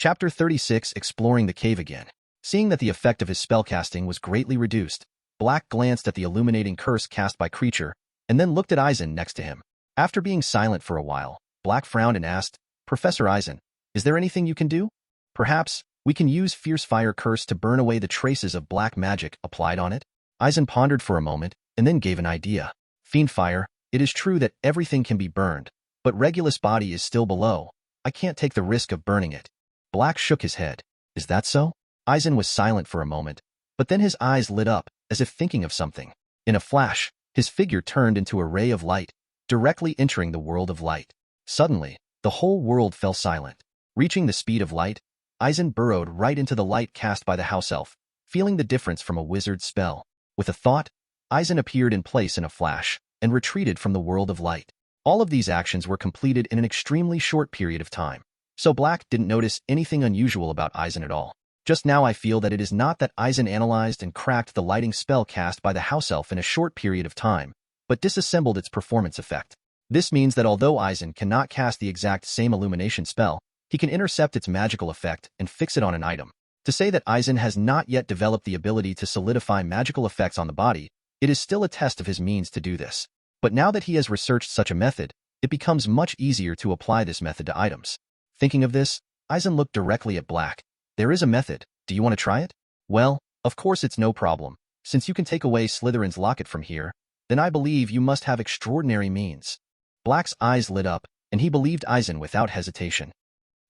Chapter 36 Exploring the Cave Again. Seeing that the effect of his spellcasting was greatly reduced, Black glanced at the illuminating curse cast by Creature, and then looked at Eisen next to him. After being silent for a while, Black frowned and asked, "Professor Eisen, is there anything you can do? Perhaps we can use Fierce Fire Curse to burn away the traces of black magic applied on it?" Eisen pondered for a moment, and then gave an idea. "Fiend Fire, it is true that everything can be burned, but Regulus' body is still below. I can't take the risk of burning it." Black shook his head. "Is that so?" Eisen was silent for a moment, but then his eyes lit up, as if thinking of something. In a flash, his figure turned into a ray of light, directly entering the world of light. Suddenly, the whole world fell silent. Reaching the speed of light, Eisen burrowed right into the light cast by the house elf, feeling the difference from a wizard's spell. With a thought, Eisen appeared in place in a flash, and retreated from the world of light. All of these actions were completed in an extremely short period of time, so Black didn't notice anything unusual about Eisen at all. Just now I feel that it is not that Eisen analyzed and cracked the lighting spell cast by the house elf in a short period of time, but disassembled its performance effect. This means that although Eisen cannot cast the exact same illumination spell, he can intercept its magical effect and fix it on an item. To say that Eisen has not yet developed the ability to solidify magical effects on the body, it is still a test of his means to do this. But now that he has researched such a method, it becomes much easier to apply this method to items. Thinking of this, Eisen looked directly at Black. "There is a method. Do you want to try it?" "Well, of course it's no problem. Since you can take away Slytherin's locket from here, then I believe you must have extraordinary means." Black's eyes lit up, and he believed Eisen without hesitation.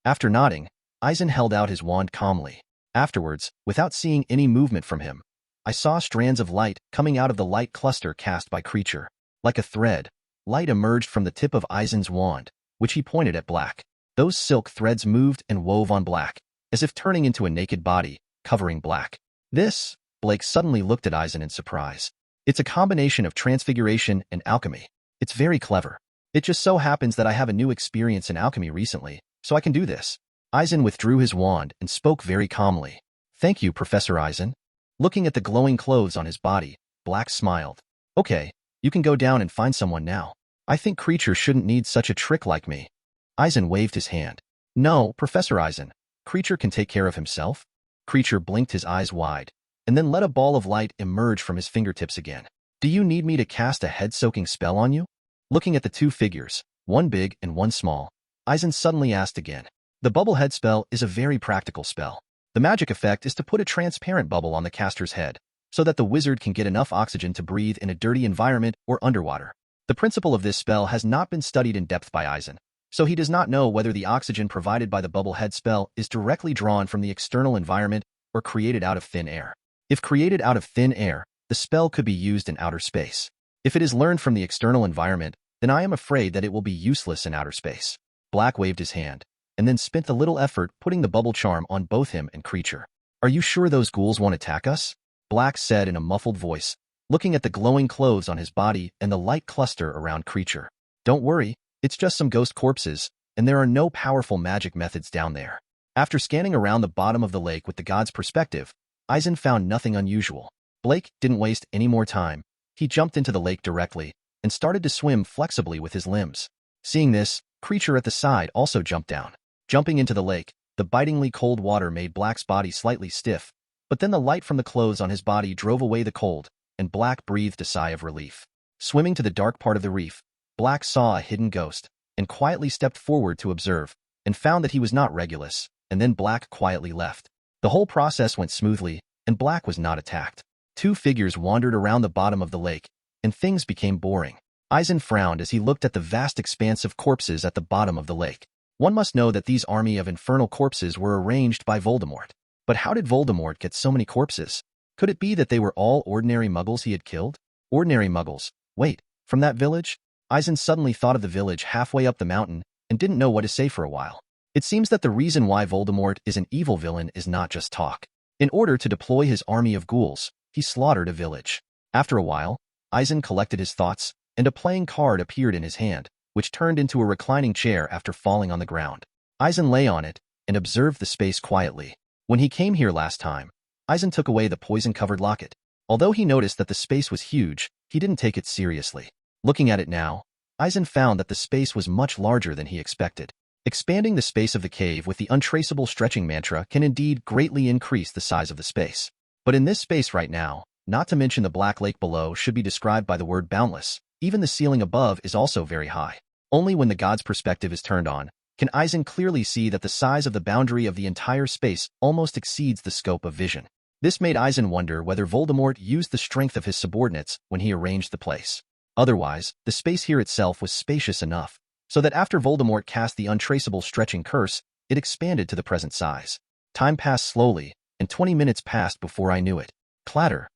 After nodding, Eisen held out his wand calmly. Afterwards, without seeing any movement from him, I saw strands of light coming out of the light cluster cast by Creature. Like a thread, light emerged from the tip of Eisen's wand, which he pointed at Black. Those silk threads moved and wove on Black, as if turning into a naked body, covering Black. "This," Blake suddenly looked at Eisen in surprise. "It's a combination of transfiguration and alchemy. It's very clever. It just so happens that I have a new experience in alchemy recently, so I can do this." Eisen withdrew his wand and spoke very calmly. "Thank you, Professor Eisen." Looking at the glowing clothes on his body, Black smiled. "Okay, you can go down and find someone now. I think Creature shouldn't need such a trick like me." Eisen waved his hand. "No, Professor Eisen. Creature can take care of himself." Creature blinked his eyes wide, and then let a ball of light emerge from his fingertips again. "Do you need me to cast a head-soaking spell on you?" Looking at the two figures, one big and one small, Eisen suddenly asked again. "The bubble head spell is a very practical spell. The magic effect is to put a transparent bubble on the caster's head, so that the wizard can get enough oxygen to breathe in a dirty environment or underwater. The principle of this spell has not been studied in depth by Eisen, so he does not know whether the oxygen provided by the bubble head spell is directly drawn from the external environment or created out of thin air. If created out of thin air, the spell could be used in outer space. If it is learned from the external environment, then I am afraid that it will be useless in outer space." Black waved his hand, and then spent a little effort putting the bubble charm on both him and Creature. "Are you sure those ghouls won't attack us?" Black said in a muffled voice, looking at the glowing clothes on his body and the light cluster around Creature. "Don't worry. It's just some ghost corpses, and there are no powerful magic methods down there." After scanning around the bottom of the lake with the god's perspective, Eisen found nothing unusual. Blake didn't waste any more time. He jumped into the lake directly, and started to swim flexibly with his limbs. Seeing this, Creature at the side also jumped down. Jumping into the lake, the bitingly cold water made Black's body slightly stiff, but then the light from the clothes on his body drove away the cold, and Black breathed a sigh of relief. Swimming to the dark part of the reef, Black saw a hidden ghost, and quietly stepped forward to observe, and found that he was not Regulus, and then Black quietly left. The whole process went smoothly, and Black was not attacked. Two figures wandered around the bottom of the lake, and things became boring. Eisen frowned as he looked at the vast expanse of corpses at the bottom of the lake. One must know that these army of infernal corpses were arranged by Voldemort. But how did Voldemort get so many corpses? Could it be that they were all ordinary muggles he had killed? Ordinary muggles. Wait, from that village? Eisen suddenly thought of the village halfway up the mountain and didn't know what to say for a while. It seems that the reason why Voldemort is an evil villain is not just talk. In order to deploy his army of ghouls, he slaughtered a village. After a while, Eisen collected his thoughts, and a playing card appeared in his hand, which turned into a reclining chair after falling on the ground. Eisen lay on it and observed the space quietly. When he came here last time, Eisen took away the poison-covered locket. Although he noticed that the space was huge, he didn't take it seriously. Looking at it now, Eisen found that the space was much larger than he expected. Expanding the space of the cave with the untraceable stretching mantra can indeed greatly increase the size of the space. But in this space right now, not to mention the black lake below should be described by the word boundless, even the ceiling above is also very high. Only when the god's perspective is turned on, can Eisen clearly see that the size of the boundary of the entire space almost exceeds the scope of vision. This made Eisen wonder whether Voldemort used the strength of his subordinates when he arranged the place. Otherwise, the space here itself was spacious enough, so that after Voldemort cast the untraceable stretching curse, it expanded to the present size. Time passed slowly, and 20 minutes passed before I knew it. Clatter.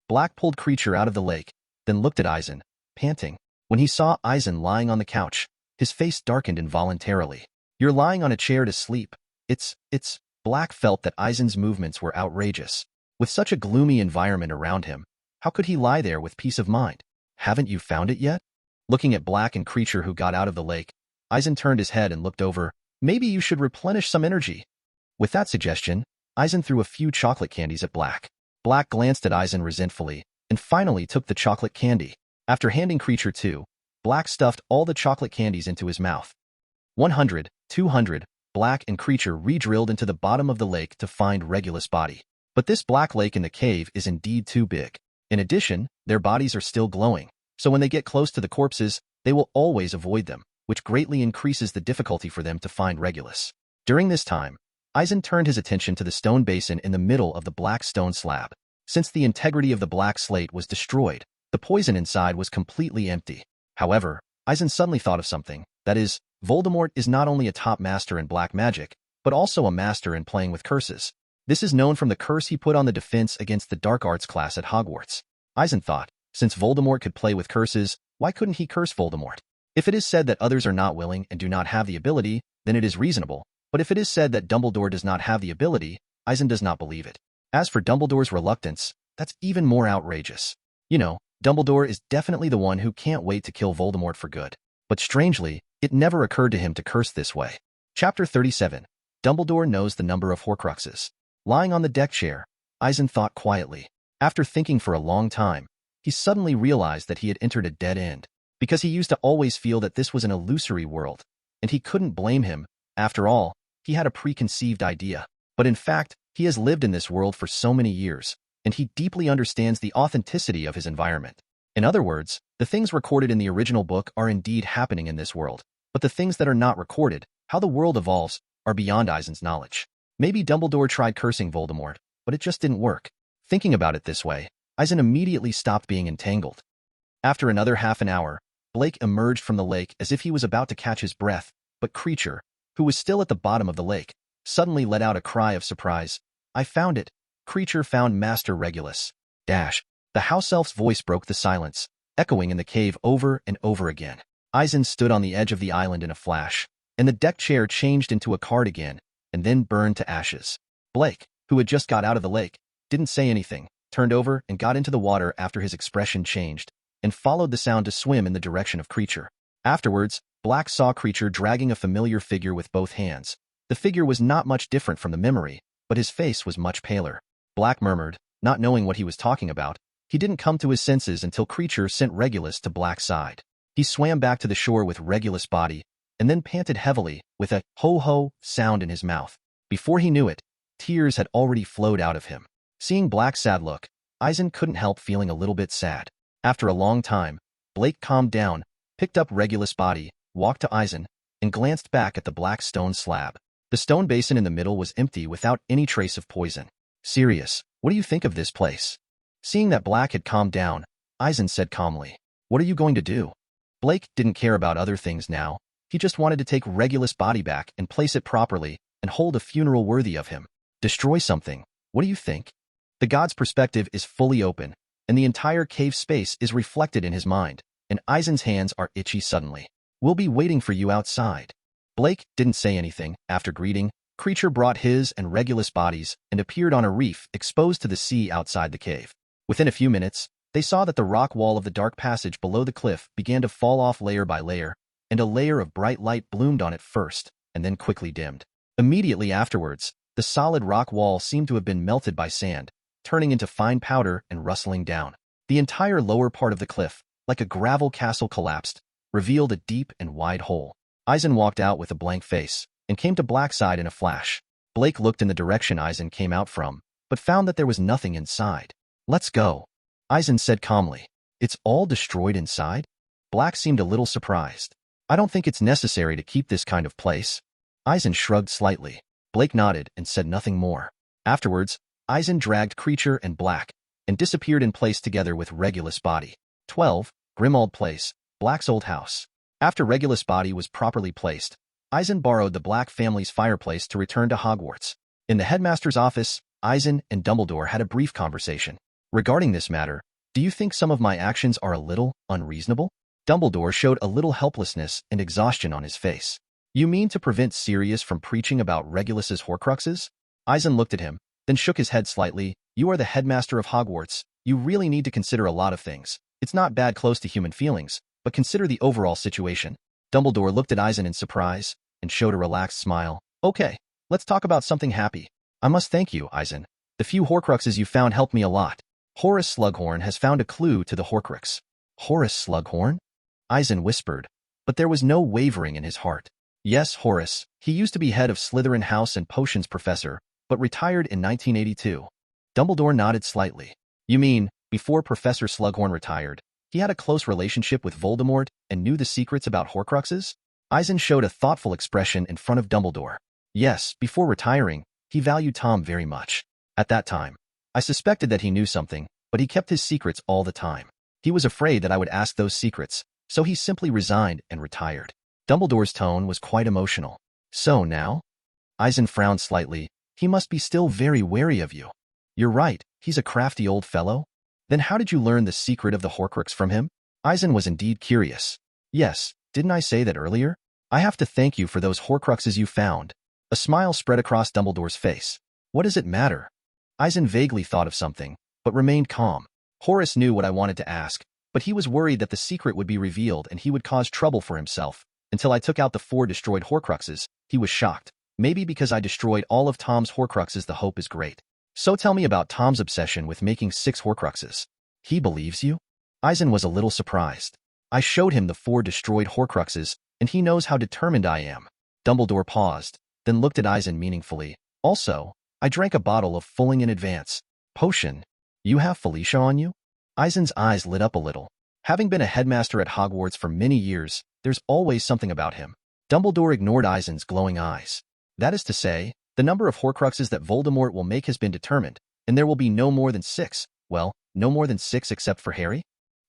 Black pulled Creature out of the lake, then looked at Eisen, panting. When he saw Eisen lying on the couch, his face darkened involuntarily. You're lying on a chair to sleep. It's... Black felt that Eisen's movements were outrageous. With such a gloomy environment around him, how could he lie there with peace of mind? Haven't you found it yet? Looking at Black and Creature who got out of the lake, Eisen turned his head and looked over. Maybe you should replenish some energy. With that suggestion, Eisen threw a few chocolate candies at Black. Black glanced at Eisen resentfully, and finally took the chocolate candy. After handing Creature 2, Black stuffed all the chocolate candies into his mouth. 100, 200, Black and Creature re-drilled into the bottom of the lake to find Regulus' body. But this black lake in the cave is indeed too big. In addition, their bodies are still glowing, so when they get close to the corpses, they will always avoid them, which greatly increases the difficulty for them to find Regulus. During this time, Eisen turned his attention to the stone basin in the middle of the black stone slab. Since the integrity of the black slate was destroyed, the poison inside was completely empty. However, Eisen suddenly thought of something. That is, Voldemort is not only a top master in black magic, but also a master in playing with curses. This is known from the curse he put on the defense against the dark arts class at Hogwarts. Eisen thought, since Voldemort could play with curses, why couldn't he curse Voldemort? If it is said that others are not willing and do not have the ability, then it is reasonable. But if it is said that Dumbledore does not have the ability, Eisen does not believe it. As for Dumbledore's reluctance, that's even more outrageous. You know, Dumbledore is definitely the one who can't wait to kill Voldemort for good. But strangely, it never occurred to him to curse this way. Chapter 37. Dumbledore knows the number of Horcruxes. Lying on the deck chair, Eisen thought quietly. After thinking for a long time, he suddenly realized that he had entered a dead end, because he used to always feel that this was an illusory world, and he couldn't blame him. After all, he had a preconceived idea. But in fact, he has lived in this world for so many years, and he deeply understands the authenticity of his environment. In other words, the things recorded in the original book are indeed happening in this world, but the things that are not recorded, how the world evolves, are beyond Eisen's knowledge. Maybe Dumbledore tried cursing Voldemort, but it just didn't work. Thinking about it this way, Eisen immediately stopped being entangled. After another half an hour, Blake emerged from the lake as if he was about to catch his breath, but Creature, who was still at the bottom of the lake, suddenly let out a cry of surprise. I found it. Creature found Master Regulus. Dash. The house elf's voice broke the silence, echoing in the cave over and over again. Eisen stood on the edge of the island in a flash, and the deck chair changed into a card again, and then burned to ashes. Blake, who had just got out of the lake, didn't say anything, turned over and got into the water after his expression changed, and followed the sound to swim in the direction of Creature. Afterwards, Black saw Creature dragging a familiar figure with both hands. The figure was not much different from the memory, but his face was much paler. Black murmured, not knowing what he was talking about. He didn't come to his senses until Creature sent Regulus to Black's side. He swam back to the shore with Regulus' body, and then panted heavily, with a ho-ho sound in his mouth. Before he knew it, tears had already flowed out of him. Seeing Black's sad look, Eisen couldn't help feeling a little bit sad. After a long time, Blake calmed down, picked up Regulus' body, walked to Eisen, and glanced back at the black stone slab. The stone basin in the middle was empty without any trace of poison. Sirius, what do you think of this place? Seeing that Black had calmed down, Eisen said calmly, what are you going to do? Blake didn't care about other things now. He just wanted to take Regulus' body back and place it properly and hold a funeral worthy of him. Destroy something. What do you think? The god's perspective is fully open, and the entire cave space is reflected in his mind, and Eisen's hands are itchy suddenly. We'll be waiting for you outside. Blake didn't say anything. After greeting, Creature brought his and Regulus' bodies and appeared on a reef exposed to the sea outside the cave. Within a few minutes, they saw that the rock wall of the dark passage below the cliff began to fall off layer by layer, and a layer of bright light bloomed on it first, and then quickly dimmed. Immediately afterwards, the solid rock wall seemed to have been melted by sand, turning into fine powder and rustling down. The entire lower part of the cliff, like a gravel castle collapsed, revealed a deep and wide hole. Eisen walked out with a blank face and came to Black's side in a flash. Blake looked in the direction Eisen came out from, but found that there was nothing inside. Let's go, Eisen said calmly. It's all destroyed inside? Black seemed a little surprised. I don't think it's necessary to keep this kind of place. Eisen shrugged slightly. Blake nodded and said nothing more. Afterwards, Eisen dragged Creature and Black and disappeared in place together with Regulus' body. 12. Grimald Place, Black's old house. After Regulus' body was properly placed, Eisen borrowed the Black family's fireplace to return to Hogwarts. In the headmaster's office, Eisen and Dumbledore had a brief conversation. Regarding this matter, do you think some of my actions are a little unreasonable? Dumbledore showed a little helplessness and exhaustion on his face. You mean to prevent Sirius from preaching about Regulus's Horcruxes? Eisen looked at him, then shook his head slightly. You are the headmaster of Hogwarts. You really need to consider a lot of things. It's not bad close to human feelings, but consider the overall situation. Dumbledore looked at Eisen in surprise and showed a relaxed smile. Okay, let's talk about something happy. I must thank you, Eisen. The few Horcruxes you found helped me a lot. Horace Slughorn has found a clue to the Horcrux. Horace Slughorn? Eisen whispered, but there was no wavering in his heart. Yes, Horace. He used to be head of Slytherin House and potions professor, but retired in 1982. Dumbledore nodded slightly. You mean, before Professor Slughorn retired, he had a close relationship with Voldemort and knew the secrets about Horcruxes? Eisen showed a thoughtful expression in front of Dumbledore. Yes, before retiring, he valued Tom very much. At that time, I suspected that he knew something, but he kept his secrets all the time. He was afraid that I would ask those secrets, so he simply resigned and retired. Dumbledore's tone was quite emotional. So now? Eisen frowned slightly. He must be still very wary of you. You're right, he's a crafty old fellow. Then how did you learn the secret of the Horcrux from him? Eisen was indeed curious. Yes, didn't I say that earlier? I have to thank you for those Horcruxes you found. A smile spread across Dumbledore's face. What does it matter? Eisen vaguely thought of something, but remained calm. Horace knew what I wanted to ask, but he was worried that the secret would be revealed and he would cause trouble for himself. Until I took out the 4 destroyed Horcruxes, he was shocked. Maybe because I destroyed all of Tom's Horcruxes the hope is great. So tell me about Tom's obsession with making 6 Horcruxes. He believes you? Eisen was a little surprised. I showed him the 4 destroyed Horcruxes, and he knows how determined I am. Dumbledore paused, then looked at Eisen meaningfully. Also, I drank a bottle of Fulling in advance. Potion. You have Felicia on you? Eisen's eyes lit up a little. Having been a headmaster at Hogwarts for many years, there's always something about him. Dumbledore ignored Eisen's glowing eyes. That is to say, the number of Horcruxes that Voldemort will make has been determined, and there will be no more than 6. Well, no more than 6 except for Harry?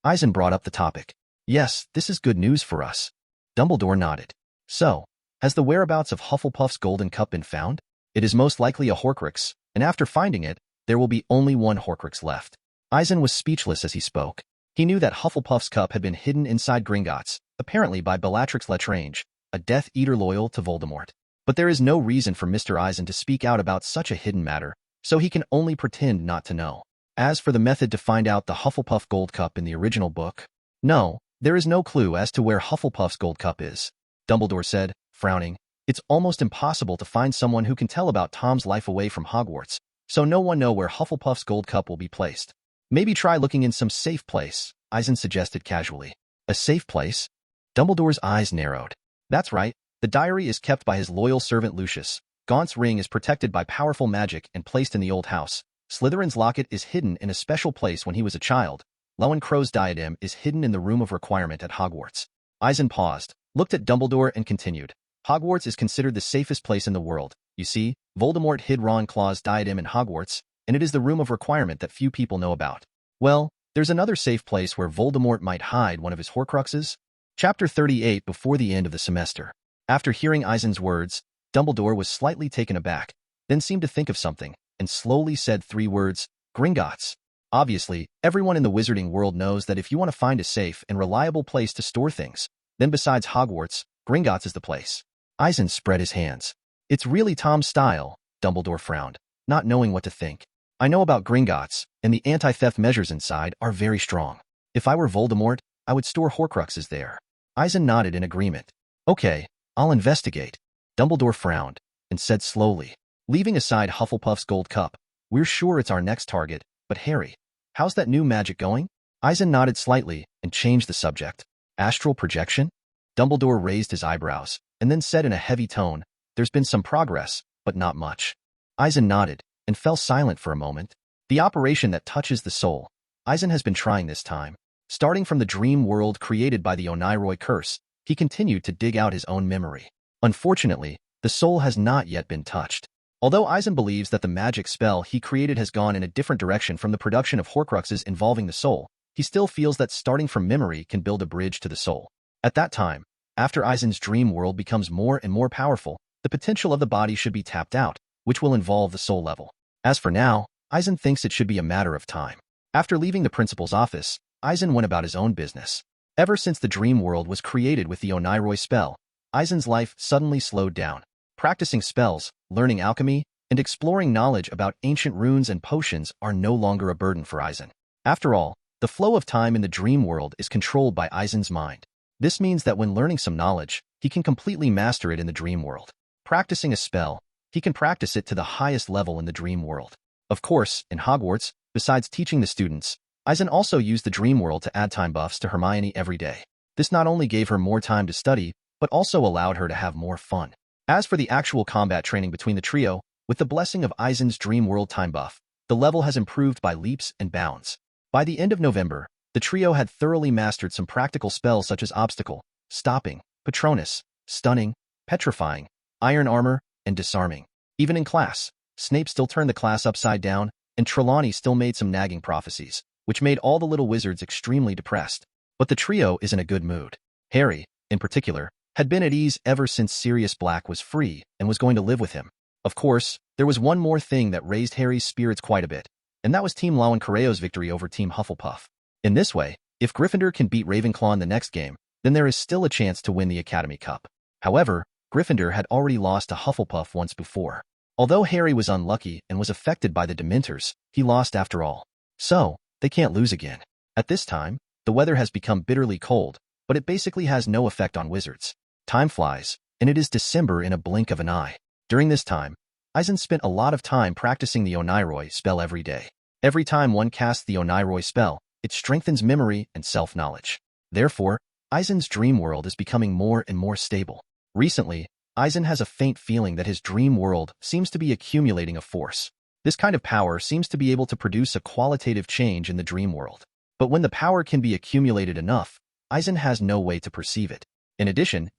Eisen brought up the topic. Yes, this is good news for us. Dumbledore nodded. So, has the whereabouts of Hufflepuff's Golden Cup been found? It is most likely a Horcrux, and after finding it, there will be only one Horcrux left. Eisen was speechless as he spoke. He knew that Hufflepuff's cup had been hidden inside Gringotts, apparently by Bellatrix Lestrange, a Death Eater loyal to Voldemort. But there is no reason for Mr. Eisen to speak out about such a hidden matter, so he can only pretend not to know. As for the method to find out the Hufflepuff Gold Cup in the original book, no, there is no clue as to where Hufflepuff's Gold Cup is. Dumbledore said, frowning. It's almost impossible to find someone who can tell about Tom's life away from Hogwarts, so no one know where Hufflepuff's Gold Cup will be placed. Maybe try looking in some safe place, Eisen suggested casually. A safe place? Dumbledore's eyes narrowed. That's right. The diary is kept by his loyal servant Lucius. Gaunt's ring is protected by powerful magic and placed in the old house. Slytherin's locket is hidden in a special place when he was a child. Lowen-Crow's diadem is hidden in the room of requirement at Hogwarts. Eisen paused, looked at Dumbledore and continued. Hogwarts is considered the safest place in the world. You see, Voldemort hid Ravenclaw's diadem in Hogwarts, and it is the room of requirement that few people know about. Well, there's another safe place where Voldemort might hide one of his Horcruxes. Chapter 38 before the end of the semester. After hearing Eisen's words, Dumbledore was slightly taken aback, then seemed to think of something, and slowly said 3 words, Gringotts. Obviously, everyone in the wizarding world knows that if you want to find a safe and reliable place to store things, then besides Hogwarts, Gringotts is the place. Eisen spread his hands. It's really Tom's style, Dumbledore frowned, not knowing what to think. I know about Gringotts, and the anti-theft measures inside are very strong. If I were Voldemort, I would store Horcruxes there. Eisen nodded in agreement. Okay, I'll investigate. Dumbledore frowned, and said slowly, leaving aside Hufflepuff's Gold Cup, we're sure it's our next target, but Harry, how's that new magic going? Eisen nodded slightly and changed the subject. Astral projection? Dumbledore raised his eyebrows, and then said in a heavy tone, "There's been some progress, but not much." Eisen nodded, and fell silent for a moment. The operation that touches the soul. Eisen has been trying this time. Starting from the dream world created by the Oniroy curse, he continued to dig out his own memory. Unfortunately, the soul has not yet been touched. Although Eisen believes that the magic spell he created has gone in a different direction from the production of Horcruxes involving the soul, he still feels that starting from memory can build a bridge to the soul. At that time, after Eisen's dream world becomes more and more powerful, the potential of the body should be tapped out, which will involve the soul level. As for now, Eisen thinks it should be a matter of time. After leaving the principal's office, Eisen went about his own business. Ever since the dream world was created with the Oniroy spell, Eisen's life suddenly slowed down. Practicing spells, learning alchemy, and exploring knowledge about ancient runes and potions are no longer a burden for Eisen. After all, the flow of time in the dream world is controlled by Eisen's mind. This means that when learning some knowledge, he can completely master it in the dream world. Practicing a spell, he can practice it to the highest level in the dream world. Of course, in Hogwarts, besides teaching the students, Eisen also used the dream world to add time buffs to Hermione every day. This not only gave her more time to study, but also allowed her to have more fun. As for the actual combat training between the trio, with the blessing of Eisen's dream world time buff, the level has improved by leaps and bounds. By the end of November, the trio had thoroughly mastered some practical spells such as Obstacle, Stopping, Patronus, Stunning, Petrifying, Iron Armor, and Disarming. Even in class, Snape still turned the class upside down, and Trelawney still made some nagging prophecies, which made all the little wizards extremely depressed. But the trio is in a good mood. Harry, in particular, had been at ease ever since Sirius Black was free and was going to live with him. Of course, there was one more thing that raised Harry's spirits quite a bit, and that was Team Lowen-Coreo's victory over Team Hufflepuff. In this way, if Gryffindor can beat Ravenclaw in the next game, then there is still a chance to win the Academy Cup. However, Gryffindor had already lost to Hufflepuff once before. Although Harry was unlucky and was affected by the Dementors, he lost after all. So, they can't lose again. At this time, the weather has become bitterly cold, but it basically has no effect on wizards. Time flies, and it is December in a blink of an eye. During this time, Eisen spent a lot of time practicing the Oniroy spell every day. Every time one casts the Oniroy spell, it strengthens memory and self-knowledge. Therefore, Eisen's dream world is becoming more and more stable. Recently, Eisen has a faint feeling that his dream world seems to be accumulating a force. This kind of power seems to be able to produce a qualitative change in the dream world. But when the power can be accumulated enough, Eisen has no way to perceive it. In addition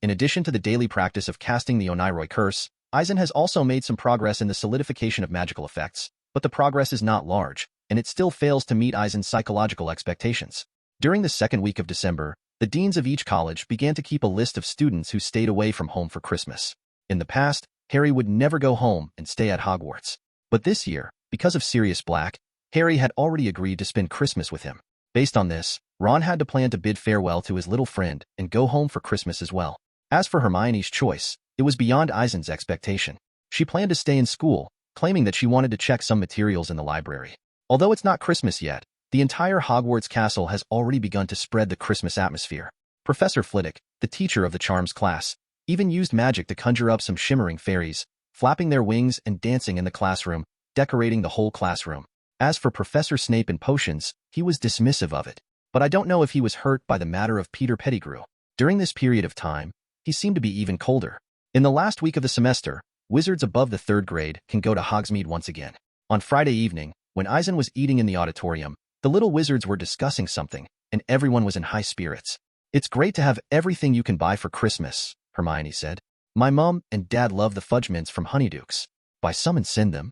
to the daily practice of casting the Oniroy curse, Eisen has also made some progress in the solidification of magical effects, but the progress is not large, and it still fails to meet Eisen's psychological expectations. During the second week of December, the deans of each college began to keep a list of students who stayed away from home for Christmas. In the past, Harry would never go home and stay at Hogwarts. But this year, because of Sirius Black, Harry had already agreed to spend Christmas with him. Based on this, Ron had to plan to bid farewell to his little friend and go home for Christmas as well. As for Hermione's choice, it was beyond Eisen's expectation. She planned to stay in school, claiming that she wanted to check some materials in the library. Although it's not Christmas yet, the entire Hogwarts castle has already begun to spread the Christmas atmosphere. Professor Flitwick, the teacher of the charms class, even used magic to conjure up some shimmering fairies, flapping their wings and dancing in the classroom, decorating the whole classroom. As for Professor Snape and potions, he was dismissive of it. But I don't know if he was hurt by the matter of Peter Pettigrew. During this period of time, he seemed to be even colder. In the last week of the semester, wizards above the 3rd grade can go to Hogsmeade once again. On Friday evening, when Eisen was eating in the auditorium, the little wizards were discussing something, and everyone was in high spirits. "It's great to have everything you can buy for Christmas," Hermione said. "My mom and dad love the fudge mints from Honeydukes. Buy some and send them.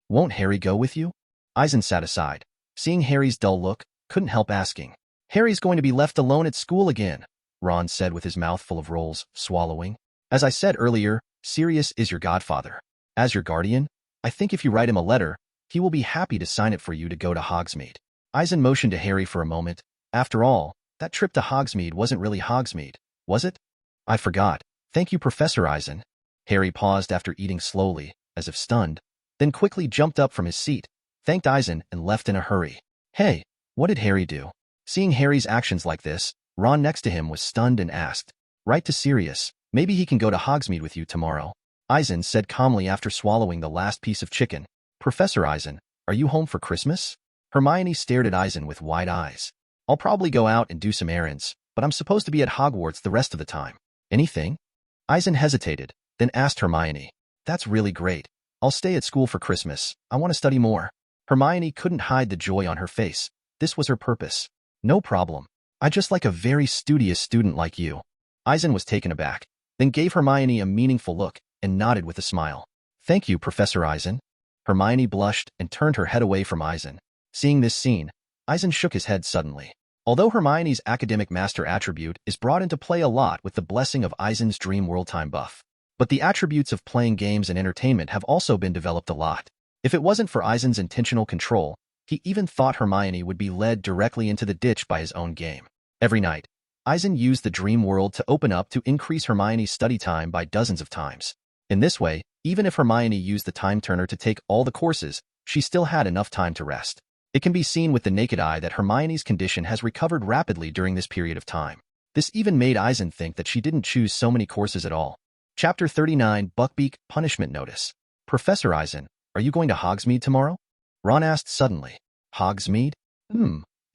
Won't Harry go with you?" Eisen sat aside. Seeing Harry's dull look, couldn't help asking. "Harry's going to be left alone at school again," Ron said with his mouth full of rolls, swallowing. "As I said earlier, Sirius is your godfather. As your guardian, I think if you write him a letter, he will be happy to sign it for you to go to Hogsmeade." Eisen motioned to Harry for a moment. After all, that trip to Hogsmeade wasn't really Hogsmeade, was it? "I forgot. Thank you, Professor Eisen." Harry paused after eating slowly, as if stunned, then quickly jumped up from his seat, thanked Eisen, and left in a hurry. Hey, what did Harry do? Seeing Harry's actions like this, Ron next to him was stunned and asked, "Write to Sirius. Maybe he can go to Hogsmeade with you tomorrow." Eisen said calmly after swallowing the last piece of chicken. "Professor Eisen, are you home for Christmas?" Hermione stared at Eisen with wide eyes. "I'll probably go out and do some errands, but I'm supposed to be at Hogwarts the rest of the time." Anything? Eisen hesitated, then asked Hermione. That's really great. I'll stay at school for Christmas. I want to study more. Hermione couldn't hide the joy on her face. This was her purpose. No problem. I just like a very studious student like you. Eisen was taken aback, then gave Hermione a meaningful look and nodded with a smile. Thank you, Professor Eisen. Hermione blushed and turned her head away from Eisen. Seeing this scene, Eisen shook his head suddenly. Although Hermione's academic master attribute is brought into play a lot with the blessing of Eisen's dream world time buff, but the attributes of playing games and entertainment have also been developed a lot. If it wasn't for Eisen's intentional control, he even thought Hermione would be led directly into the ditch by his own game. Every night, Eisen used the dream world to open up to increase Hermione's study time by dozens of times. In this way, even if Hermione used the time turner to take all the courses, she still had enough time to rest. It can be seen with the naked eye that Hermione's condition has recovered rapidly during this period of time. This even made Eisen think that she didn't choose so many courses at all. Chapter 39, Buckbeak, Punishment Notice. Professor Eisen, are you going to Hogsmeade tomorrow? Ron asked suddenly. Hogsmeade?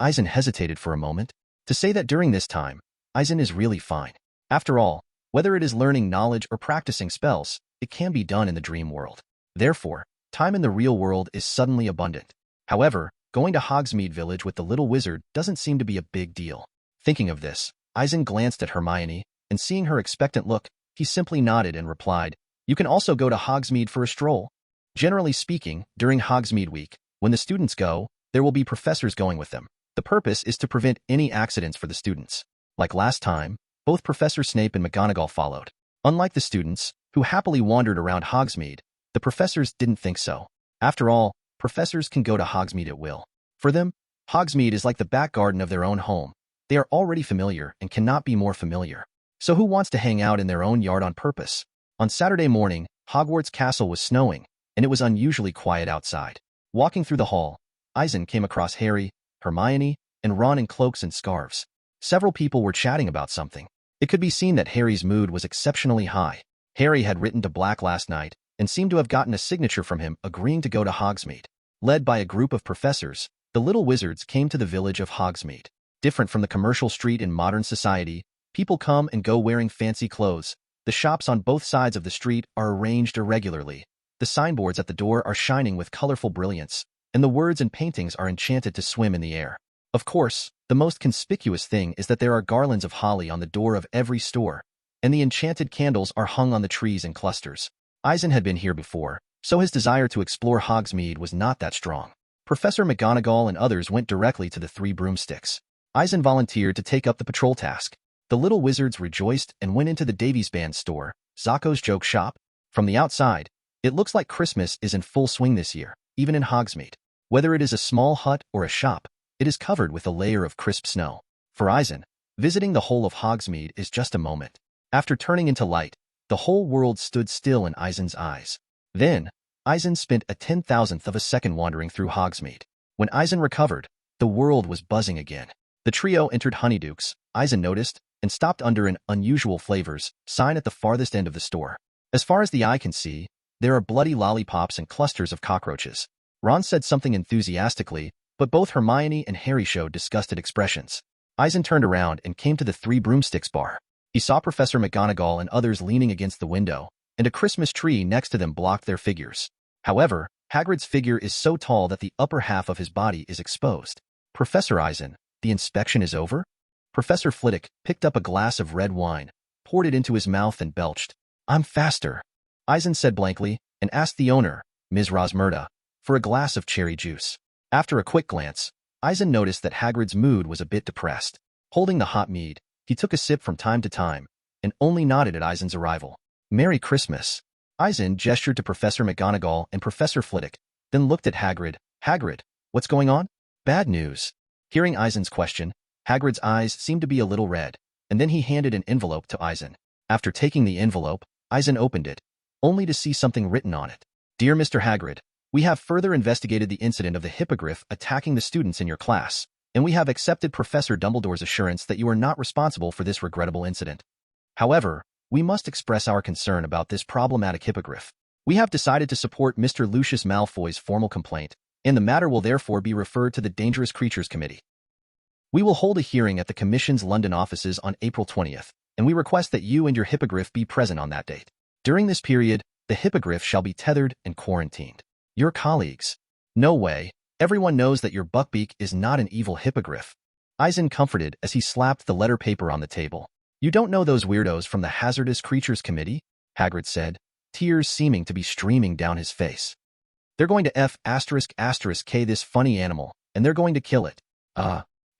Eisen hesitated for a moment. To say that during this time, Eisen is really fine. After all, whether it is learning knowledge or practicing spells, it can be done in the dream world. Therefore, time in the real world is suddenly abundant. However, going to Hogsmeade Village with the little wizard doesn't seem to be a big deal. Thinking of this, Eisen glanced at Hermione, and seeing her expectant look, he simply nodded and replied, You can also go to Hogsmeade for a stroll. Generally speaking, during Hogsmeade Week, when the students go, there will be professors going with them. The purpose is to prevent any accidents for the students. Like last time, both Professor Snape and McGonagall followed. Unlike the students, who happily wandered around Hogsmeade, the professors didn't think so. After all, professors can go to Hogsmeade at will. For them, Hogsmeade is like the back garden of their own home. They are already familiar and cannot be more familiar. So who wants to hang out in their own yard on purpose? On Saturday morning, Hogwarts Castle was snowing, and it was unusually quiet outside. Walking through the hall, Eisen came across Harry, Hermione, and Ron in cloaks and scarves. Several people were chatting about something. It could be seen that Harry's mood was exceptionally high. Harry had written to Black last night and seemed to have gotten a signature from him agreeing to go to Hogsmeade. Led by a group of professors, the little wizards came to the village of Hogsmeade. Different from the commercial street in modern society, people come and go wearing fancy clothes. The shops on both sides of the street are arranged irregularly. The signboards at the door are shining with colorful brilliance, and the words and paintings are enchanted to swim in the air. Of course, the most conspicuous thing is that there are garlands of holly on the door of every store, and the enchanted candles are hung on the trees in clusters. Eisen had been here before, so his desire to explore Hogsmeade was not that strong. Professor McGonagall and others went directly to the three broomsticks. Eisen volunteered to take up the patrol task. The little wizards rejoiced and went into the Davies Band store, Zocco's joke shop. From the outside, it looks like Christmas is in full swing this year, even in Hogsmeade. Whether it is a small hut or a shop, it is covered with a layer of crisp snow. For Eisen, visiting the whole of Hogsmeade is just a moment. After turning into light, the whole world stood still in Eisen's eyes. Then, Eisen spent a 10,000th of a second wandering through Hogsmeade. When Eisen recovered, the world was buzzing again. The trio entered Honeyduke's, Eisen noticed, and stopped under an unusual flavors sign at the farthest end of the store. As far as the eye can see, there are bloody lollipops and clusters of cockroaches. Ron said something enthusiastically, but both Hermione and Harry showed disgusted expressions. Eisen turned around and came to the Three Broomsticks bar. He saw Professor McGonagall and others leaning against the window, and a Christmas tree next to them blocked their figures. However, Hagrid's figure is so tall that the upper half of his body is exposed. Professor Eisen, the inspection is over? Professor Flitwick picked up a glass of red wine, poured it into his mouth and belched. I'm faster, Eisen said blankly, and asked the owner, Ms. Rosmerta, for a glass of cherry juice. After a quick glance, Eisen noticed that Hagrid's mood was a bit depressed. Holding the hot mead, he took a sip from time to time, and only nodded at Eisen's arrival. Merry Christmas. Eisen gestured to Professor McGonagall and Professor Flitwick, then looked at Hagrid. Hagrid, what's going on? Bad news. Hearing Eisen's question, Hagrid's eyes seemed to be a little red, and then he handed an envelope to Eisen. After taking the envelope, Eisen opened it, only to see something written on it. Dear Mr. Hagrid, we have further investigated the incident of the hippogriff attacking the students in your class, and we have accepted Professor Dumbledore's assurance that you are not responsible for this regrettable incident. However, we must express our concern about this problematic hippogriff. We have decided to support Mr. Lucius Malfoy's formal complaint, and the matter will therefore be referred to the Dangerous Creatures Committee. We will hold a hearing at the Commission's London offices on April 20th. and we request that you and your hippogriff be present on that date. During this period, the hippogriff shall be tethered and quarantined. Your colleagues. No way. Everyone knows that your Buckbeak is not an evil hippogriff. Eisen comforted as he slapped the letter paper on the table. You don't know those weirdos from the Hazardous Creatures Committee? Hagrid said, tears seeming to be streaming down his face. They're going to F***K this funny animal, and they're going to kill it.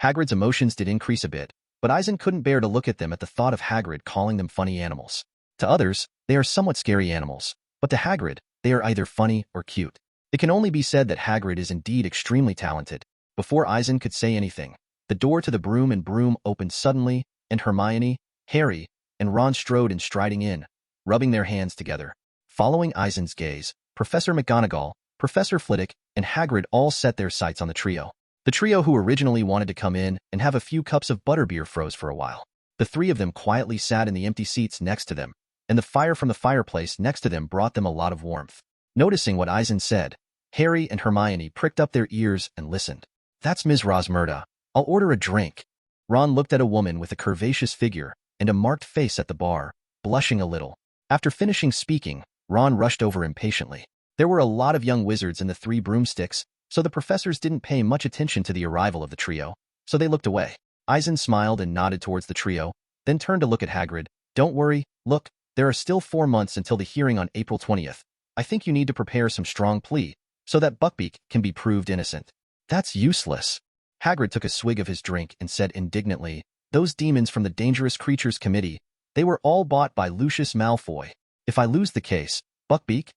Hagrid's emotions did increase a bit, but Eisen couldn't bear to look at them at the thought of Hagrid calling them funny animals. To others, they are somewhat scary animals, but to Hagrid, they are either funny or cute. It can only be said that Hagrid is indeed extremely talented. Before Eisen could say anything, the door to the Broom and Broom opened suddenly, and Hermione, Harry, and Ron strode in striding in, rubbing their hands together. Following Eisen's gaze, Professor McGonagall, Professor Flitwick, and Hagrid all set their sights on the trio. The trio who originally wanted to come in and have a few cups of butterbeer froze for a while. The three of them quietly sat in the empty seats next to them, and the fire from the fireplace next to them brought them a lot of warmth. Noticing what Eisen said, Harry and Hermione pricked up their ears and listened. That's Ms. Rosmerta. I'll order a drink. Ron looked at a woman with a curvaceous figure and a marked face at the bar, blushing a little. After finishing speaking, Ron rushed over impatiently. There were a lot of young wizards in the three broomsticks, so the professors didn't pay much attention to the arrival of the trio, so they looked away. Eisen smiled and nodded towards the trio, then turned to look at Hagrid. Don't worry, look, there are still 4 months until the hearing on April 20th. I think you need to prepare some strong plea, so that Buckbeak can be proved innocent. That's useless. Hagrid took a swig of his drink and said indignantly, those demons from the Dangerous Creatures Committee, they were all bought by Lucius Malfoy. If I lose the case, Buckbeak?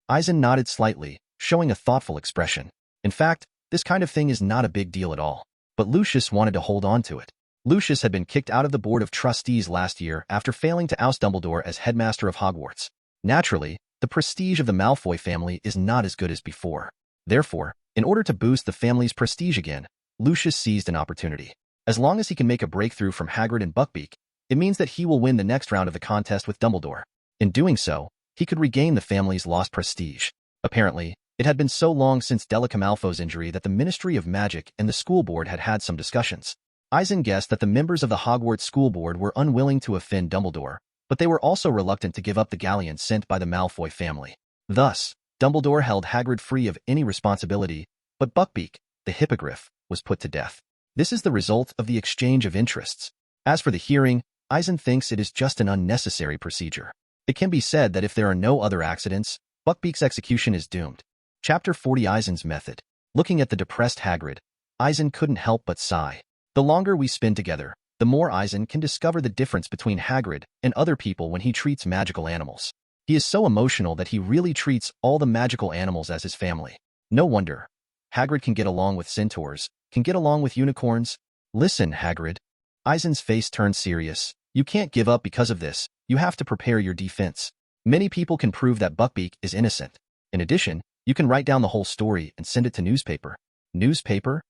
Eisen nodded slightly, showing a thoughtful expression. In fact, this kind of thing is not a big deal at all. But Lucius wanted to hold on to it. Lucius had been kicked out of the Board of Trustees last year after failing to oust Dumbledore as headmaster of Hogwarts. Naturally, the prestige of the Malfoy family is not as good as before. Therefore, in order to boost the family's prestige again, Lucius seized an opportunity. As long as he can make a breakthrough from Hagrid and Buckbeak, it means that he will win the next round of the contest with Dumbledore. In doing so, he could regain the family's lost prestige. Apparently, it had been so long since Delica Malfoy's injury that the Ministry of Magic and the school board had had some discussions. Eisen guessed that the members of the Hogwarts school board were unwilling to offend Dumbledore, but they were also reluctant to give up the galleon sent by the Malfoy family. Thus, Dumbledore held Hagrid free of any responsibility, but Buckbeak, the hippogriff, was put to death. This is the result of the exchange of interests. As for the hearing, Eisen thinks it is just an unnecessary procedure. It can be said that if there are no other accidents, Buckbeak's execution is doomed. Chapter 40 Eisen's Method. Looking at the depressed Hagrid, Eisen couldn't help but sigh. The longer we spend together, the more Eisen can discover the difference between Hagrid and other people when he treats magical animals. He is so emotional that he really treats all the magical animals as his family. No wonder. Hagrid can get along with centaurs, can get along with unicorns. Listen, Hagrid. Eisen's face turned serious. You can't give up because of this. You have to prepare your defense. Many people can prove that Buckbeak is innocent. In addition, you can write down the whole story and send it to newspaper. Newspaper?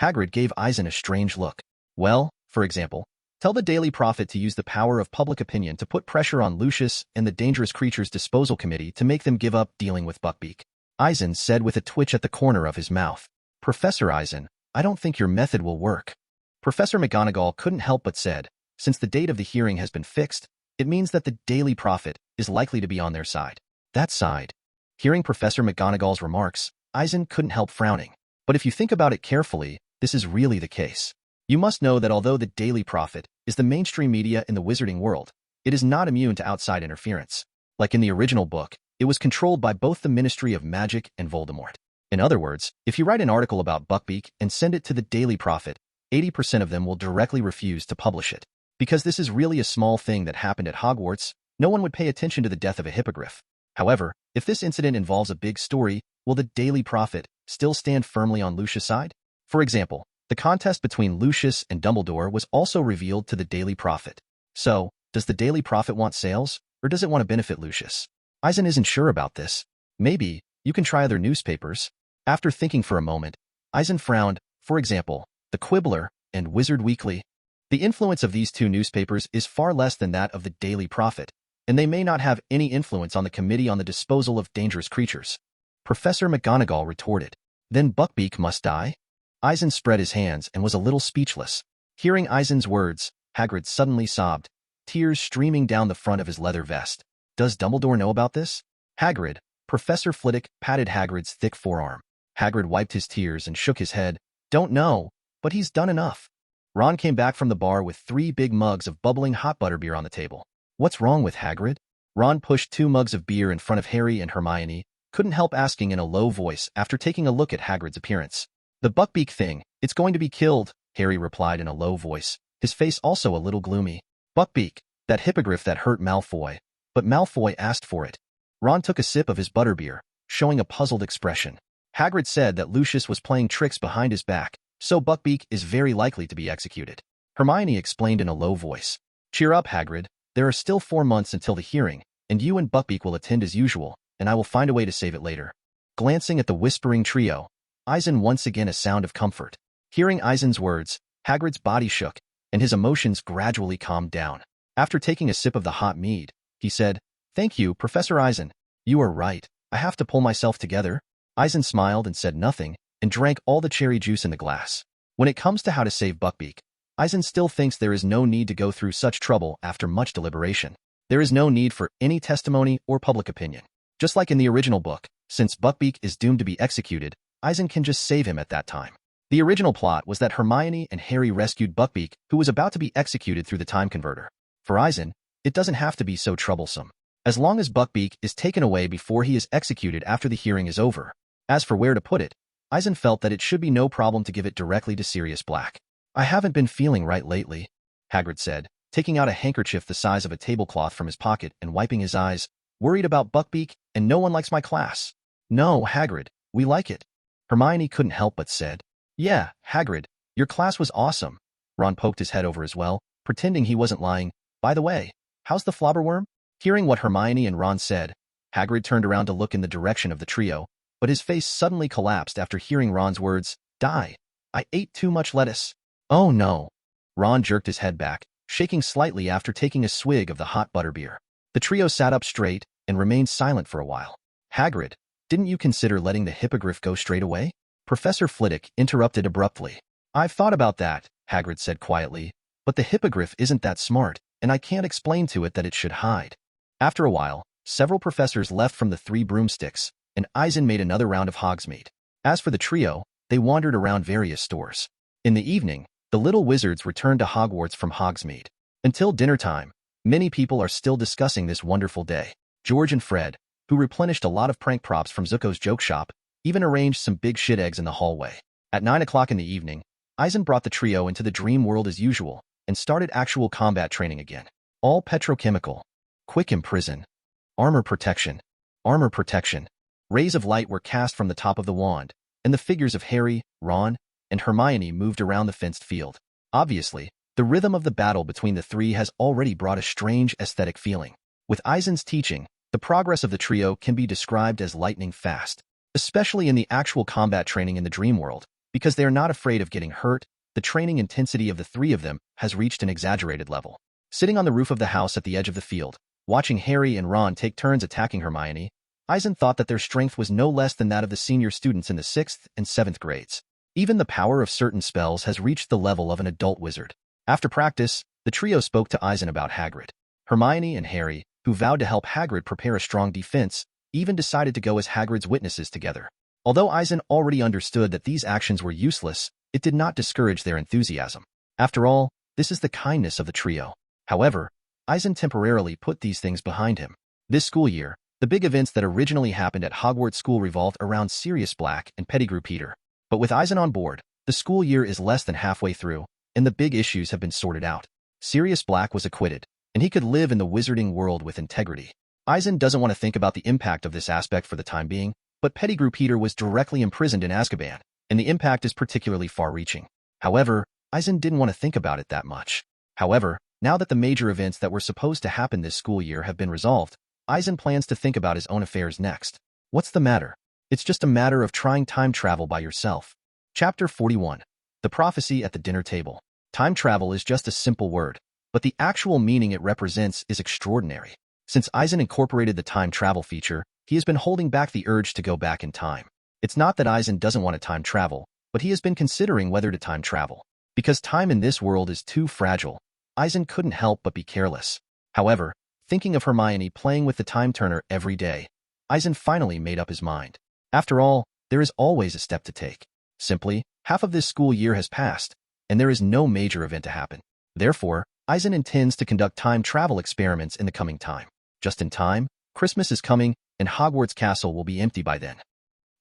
Hagrid gave Eisen a strange look. Well, for example, tell the Daily Prophet to use the power of public opinion to put pressure on Lucius and the Dangerous Creatures Disposal Committee to make them give up dealing with Buckbeak. Eisen said with a twitch at the corner of his mouth. Professor Eisen, I don't think your method will work. Professor McGonagall couldn't help but said, since the date of the hearing has been fixed, it means that the Daily Prophet is likely to be on their side. That side. Hearing Professor McGonagall's remarks, Eisen couldn't help frowning. But if you think about it carefully, this is really the case. You must know that although the Daily Prophet is the mainstream media in the wizarding world, it is not immune to outside interference. Like in the original book, it was controlled by both the Ministry of Magic and Voldemort. In other words, if you write an article about Buckbeak and send it to the Daily Prophet, 80% of them will directly refuse to publish it. Because this is really a small thing that happened at Hogwarts, no one would pay attention to the death of a hippogriff. However, if this incident involves a big story, will the Daily Prophet still stand firmly on Lucius' side? For example, the contest between Lucius and Dumbledore was also revealed to the Daily Prophet. So, does the Daily Prophet want sales, or does it want to benefit Lucius? Eisen isn't sure about this. Maybe, you can try other newspapers. After thinking for a moment, Eisen frowned. For example, The Quibbler and Wizard Weekly. The influence of these two newspapers is far less than that of the Daily Prophet, and they may not have any influence on the Committee on the Disposal of Dangerous Creatures. Professor McGonagall retorted. Then Buckbeak must die? Eisen spread his hands and was a little speechless. Hearing Eisen's words, Hagrid suddenly sobbed. tears streaming down the front of his leather vest. Does Dumbledore know about this? Hagrid. Professor Flitwick patted Hagrid's thick forearm. Hagrid wiped his tears and shook his head. Don't know, but he's done enough. Ron came back from the bar with 3 big mugs of bubbling hot butterbeer on the table. What's wrong with Hagrid? Ron pushed 2 mugs of beer in front of Harry and Hermione, couldn't help asking in a low voice after taking a look at Hagrid's appearance. The Buckbeak thing, it's going to be killed, Harry replied in a low voice, his face also a little gloomy. Buckbeak, that hippogriff that hurt Malfoy. But Malfoy asked for it. Ron took a sip of his butterbeer, showing a puzzled expression. Hagrid said that Lucius was playing tricks behind his back, so Buckbeak is very likely to be executed. Hermione explained in a low voice. Cheer up, Hagrid. There are still 4 months until the hearing, and you and Buckbeak will attend as usual, and I will find a way to save it later. Glancing at the whispering trio, Eisen once again a sound of comfort. Hearing Eisen's words, Hagrid's body shook, and his emotions gradually calmed down. After taking a sip of the hot mead, he said, Thank you, Professor Eisen. You are right. I have to pull myself together. Eisen smiled and said nothing, and drank all the cherry juice in the glass. When it comes to how to save Buckbeak, Eisen still thinks there is no need to go through such trouble after much deliberation. There is no need for any testimony or public opinion. Just like in the original book, since Buckbeak is doomed to be executed, Eisen can just save him at that time. The original plot was that Hermione and Harry rescued Buckbeak, who was about to be executed through the time converter. For Eisen, it doesn't have to be so troublesome. As long as Buckbeak is taken away before he is executed after the hearing is over. As for where to put it, Eisen felt that it should be no problem to give it directly to Sirius Black. I haven't been feeling right lately, Hagrid said, taking out a handkerchief the size of a tablecloth from his pocket and wiping his eyes, worried about Buckbeak, and no one likes my class. No, Hagrid, we like it. Hermione couldn't help but said. Yeah, Hagrid, your class was awesome. Ron poked his head over as well, pretending he wasn't lying. By the way, how's the flobberworm? Hearing what Hermione and Ron said, Hagrid turned around to look in the direction of the trio, but his face suddenly collapsed after hearing Ron's words, Die. I ate too much lettuce. Oh no. Ron jerked his head back, shaking slightly after taking a swig of the hot butterbeer. The trio sat up straight and remained silent for a while. Hagrid, didn't you consider letting the hippogriff go straight away? Professor Flitwick interrupted abruptly. I've thought about that, Hagrid said quietly, but the hippogriff isn't that smart, and I can't explain to it that it should hide. After a while, several professors left from the 3 broomsticks, and Eisen made another round of Hogsmeade. As for the trio, they wandered around various stores. In the evening, the little wizards returned to Hogwarts from Hogsmeade. Until dinner time, many people are still discussing this wonderful day. George and Fred, who replenished a lot of prank props from Zuko's joke shop, even arranged some big shit eggs in the hallway. At 9 o'clock in the evening, Eisen brought the trio into the dream world as usual and started actual combat training again. All petrochemical. Quick imprison. Armor protection. Armor protection. Rays of light were cast from the top of the wand, and the figures of Harry, Ron, and Hermione moved around the fenced field. Obviously, the rhythm of the battle between the 3 has already brought a strange aesthetic feeling. With Eisen's teaching, the progress of the trio can be described as lightning fast, especially in the actual combat training in the dream world, because they are not afraid of getting hurt. The training intensity of the 3 of them has reached an exaggerated level. Sitting on the roof of the house at the edge of the field, watching Harry and Ron take turns attacking Hermione, Eisen thought that their strength was no less than that of the senior students in the 6th and 7th grades. Even the power of certain spells has reached the level of an adult wizard. After practice, the trio spoke to Eisen about Hagrid. Hermione and Harry, who vowed to help Hagrid prepare a strong defense, even decided to go as Hagrid's witnesses together. Although Eisen already understood that these actions were useless, it did not discourage their enthusiasm. After all, this is the kindness of the trio. However, Eisen temporarily put these things behind him. This school year, the big events that originally happened at Hogwarts School revolved around Sirius Black and Pettigrew Peter. But with Eisen on board, the school year is less than halfway through, and the big issues have been sorted out. Sirius Black was acquitted, and he could live in the wizarding world with integrity. Eisen doesn't want to think about the impact of this aspect for the time being, but Pettigrew Peter was directly imprisoned in Azkaban, and the impact is particularly far-reaching. However, Eisen didn't want to think about it that much. However, now that the major events that were supposed to happen this school year have been resolved, Eisen plans to think about his own affairs next. What's the matter? It's just a matter of trying time travel by yourself. Chapter 41. The Prophecy at the Dinner Table. Time travel is just a simple word, but the actual meaning it represents is extraordinary. Since Eisen incorporated the time travel feature, he has been holding back the urge to go back in time. It's not that Eisen doesn't want to time travel, but he has been considering whether to time travel. Because time in this world is too fragile, Eisen couldn't help but be careless. However, thinking of Hermione playing with the time turner every day, Eisen finally made up his mind. After all, there is always a step to take. Simply, half of this school year has passed, and there is no major event to happen. Therefore, Eisen intends to conduct time travel experiments in the coming time. Just in time, Christmas is coming, and Hogwarts Castle will be empty by then.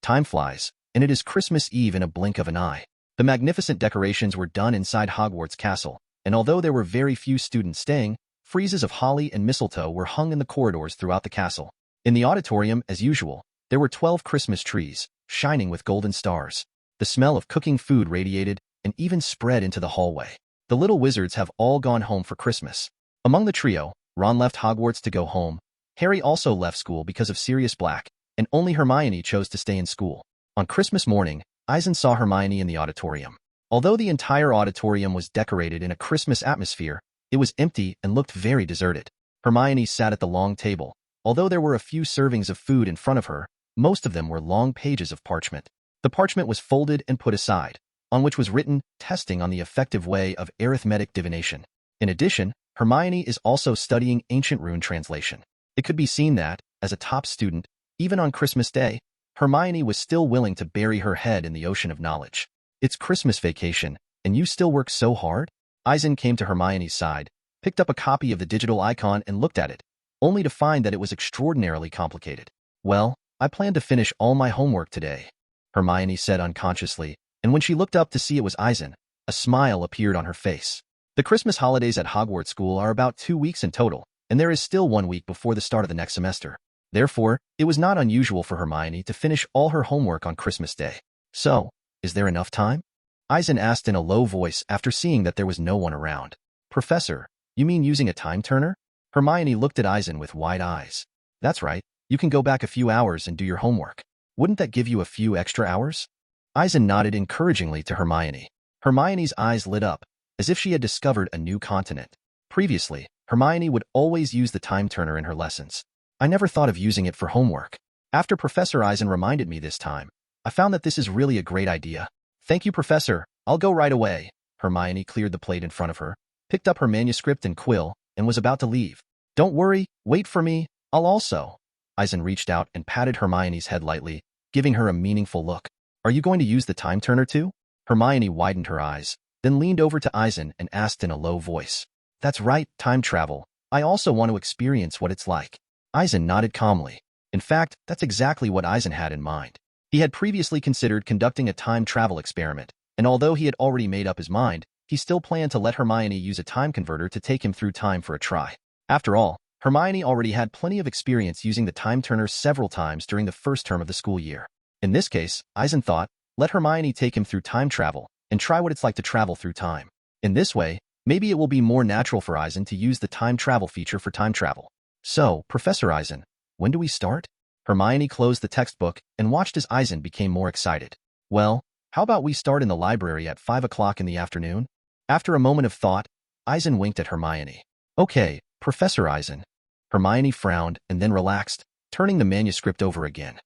Time flies, and it is Christmas Eve in a blink of an eye. The magnificent decorations were done inside Hogwarts Castle, and although there were very few students staying, friezes of holly and mistletoe were hung in the corridors throughout the castle. In the auditorium, as usual, there were 12 Christmas trees, shining with golden stars. The smell of cooking food radiated and even spread into the hallway. The little wizards have all gone home for Christmas. Among the trio, Ron left Hogwarts to go home. Harry also left school because of Sirius Black, and only Hermione chose to stay in school. On Christmas morning, Eisen saw Hermione in the auditorium. Although the entire auditorium was decorated in a Christmas atmosphere, it was empty and looked very deserted. Hermione sat at the long table. Although there were a few servings of food in front of her, most of them were long pages of parchment. The parchment was folded and put aside, on which was written, "Testing on the effective way of arithmetic divination." In addition, Hermione is also studying ancient rune translation. It could be seen that, as a top student, even on Christmas Day, Hermione was still willing to bury her head in the ocean of knowledge. It's Christmas vacation, and you still work so hard? Eisen came to Hermione's side, picked up a copy of the digital icon and looked at it, only to find that it was extraordinarily complicated. Well, I plan to finish all my homework today, Hermione said unconsciously, and when she looked up to see it was Eisen, a smile appeared on her face. The Christmas holidays at Hogwarts School are about 2 weeks in total, and there is still 1 week before the start of the next semester. Therefore, it was not unusual for Hermione to finish all her homework on Christmas Day. So, is there enough time? Eisen asked in a low voice after seeing that there was no one around. Professor, you mean using a time turner? Hermione looked at Eisen with wide eyes. That's right, you can go back a few hours and do your homework. Wouldn't that give you a few extra hours? Eisen nodded encouragingly to Hermione. Hermione's eyes lit up, as if she had discovered a new continent. Previously, Hermione would always use the time turner in her lessons. I never thought of using it for homework. After Professor Eisen reminded me this time, I found that this is really a great idea. Thank you, Professor. I'll go right away. Hermione cleared the plate in front of her, picked up her manuscript and quill, and was about to leave. Don't worry, wait for me, I'll also. Eisen reached out and patted Hermione's head lightly, giving her a meaningful look. Are you going to use the time turner too? Hermione widened her eyes, then leaned over to Eisen and asked in a low voice. That's right, time travel. I also want to experience what it's like. Eisen nodded calmly. In fact, that's exactly what Eisen had in mind. He had previously considered conducting a time travel experiment, and although he had already made up his mind, he still planned to let Hermione use a time converter to take him through time for a try. After all, Hermione already had plenty of experience using the time turner several times during the first term of the school year. In this case, Eisen thought, let Hermione take him through time travel and try what it's like to travel through time. In this way, maybe it will be more natural for Eisen to use the time travel feature for time travel. So, Professor Eisen, when do we start? Hermione closed the textbook and watched as Eisen became more excited. Well, how about we start in the library at 5 o'clock in the afternoon? After a moment of thought, Eisen winked at Hermione. Okay, Professor Eisen. Hermione frowned and then relaxed, turning the manuscript over again.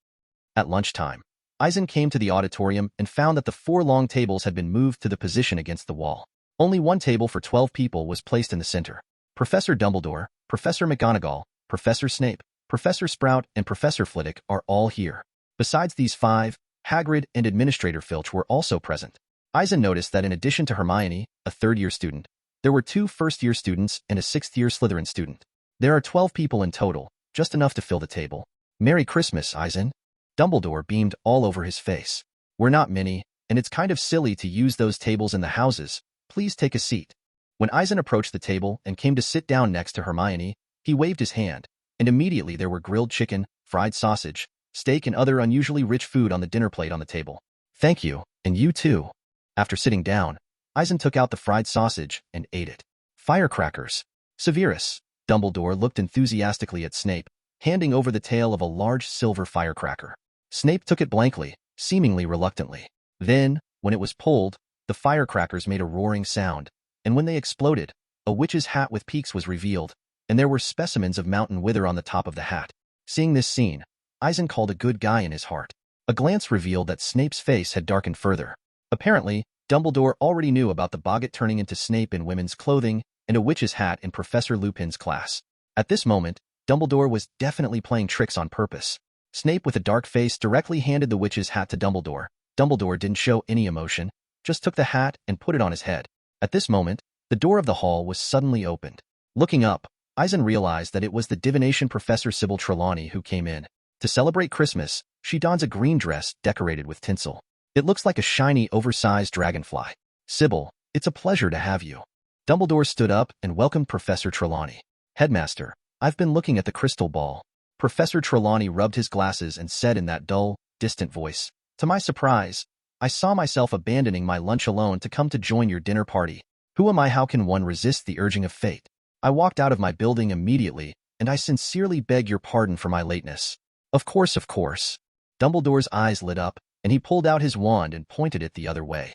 At lunchtime, Eisen came to the auditorium and found that the 4 long tables had been moved to the position against the wall. Only one table for 12 people was placed in the center. Professor Dumbledore, Professor McGonagall, Professor Snape, Professor Sprout, and Professor Flitwick are all here. Besides these 5, Hagrid and Administrator Filch were also present. Eisen noticed that in addition to Hermione, a third-year student, there were 2 first-year students and a 6th-year Slytherin student. There are 12 people in total, just enough to fill the table. Merry Christmas, Eisen. Dumbledore beamed all over his face. We're not many, and it's kind of silly to use those tables in the houses. Please take a seat. When Eisen approached the table and came to sit down next to Hermione, he waved his hand, and immediately there were grilled chicken, fried sausage, steak, and other unusually rich food on the dinner plate on the table. Thank you, and you too. After sitting down, Eisen took out the fried sausage and ate it. Firecrackers. Severus. Dumbledore looked enthusiastically at Snape, handing over the tail of a large silver firecracker. Snape took it blankly, seemingly reluctantly. Then, when it was pulled, the firecrackers made a roaring sound, and when they exploded, a witch's hat with peaks was revealed, and there were specimens of mountain wither on the top of the hat. Seeing this scene, Eisen called a good guy in his heart. A glance revealed that Snape's face had darkened further. Apparently, Dumbledore already knew about the boggart turning into Snape in women's clothing, and a witch's hat in Professor Lupin's class. At this moment, Dumbledore was definitely playing tricks on purpose. Snape, with a dark face, directly handed the witch's hat to Dumbledore. Dumbledore didn't show any emotion, just took the hat and put it on his head. At this moment, the door of the hall was suddenly opened. Looking up, Eisen realized that it was the divination professor Sybil Trelawney who came in. To celebrate Christmas, she dons a green dress decorated with tinsel. It looks like a shiny, oversized dragonfly. Sybil, it's a pleasure to have you. Dumbledore stood up and welcomed Professor Trelawney. Headmaster, I've been looking at the crystal ball. Professor Trelawney rubbed his glasses and said in that dull, distant voice, to my surprise, I saw myself abandoning my lunch alone to come to join your dinner party. Who am I? How can one resist the urging of fate? I walked out of my building immediately, and I sincerely beg your pardon for my lateness. Of course, of course. Dumbledore's eyes lit up, and he pulled out his wand and pointed it the other way.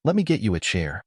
Let me get you a chair.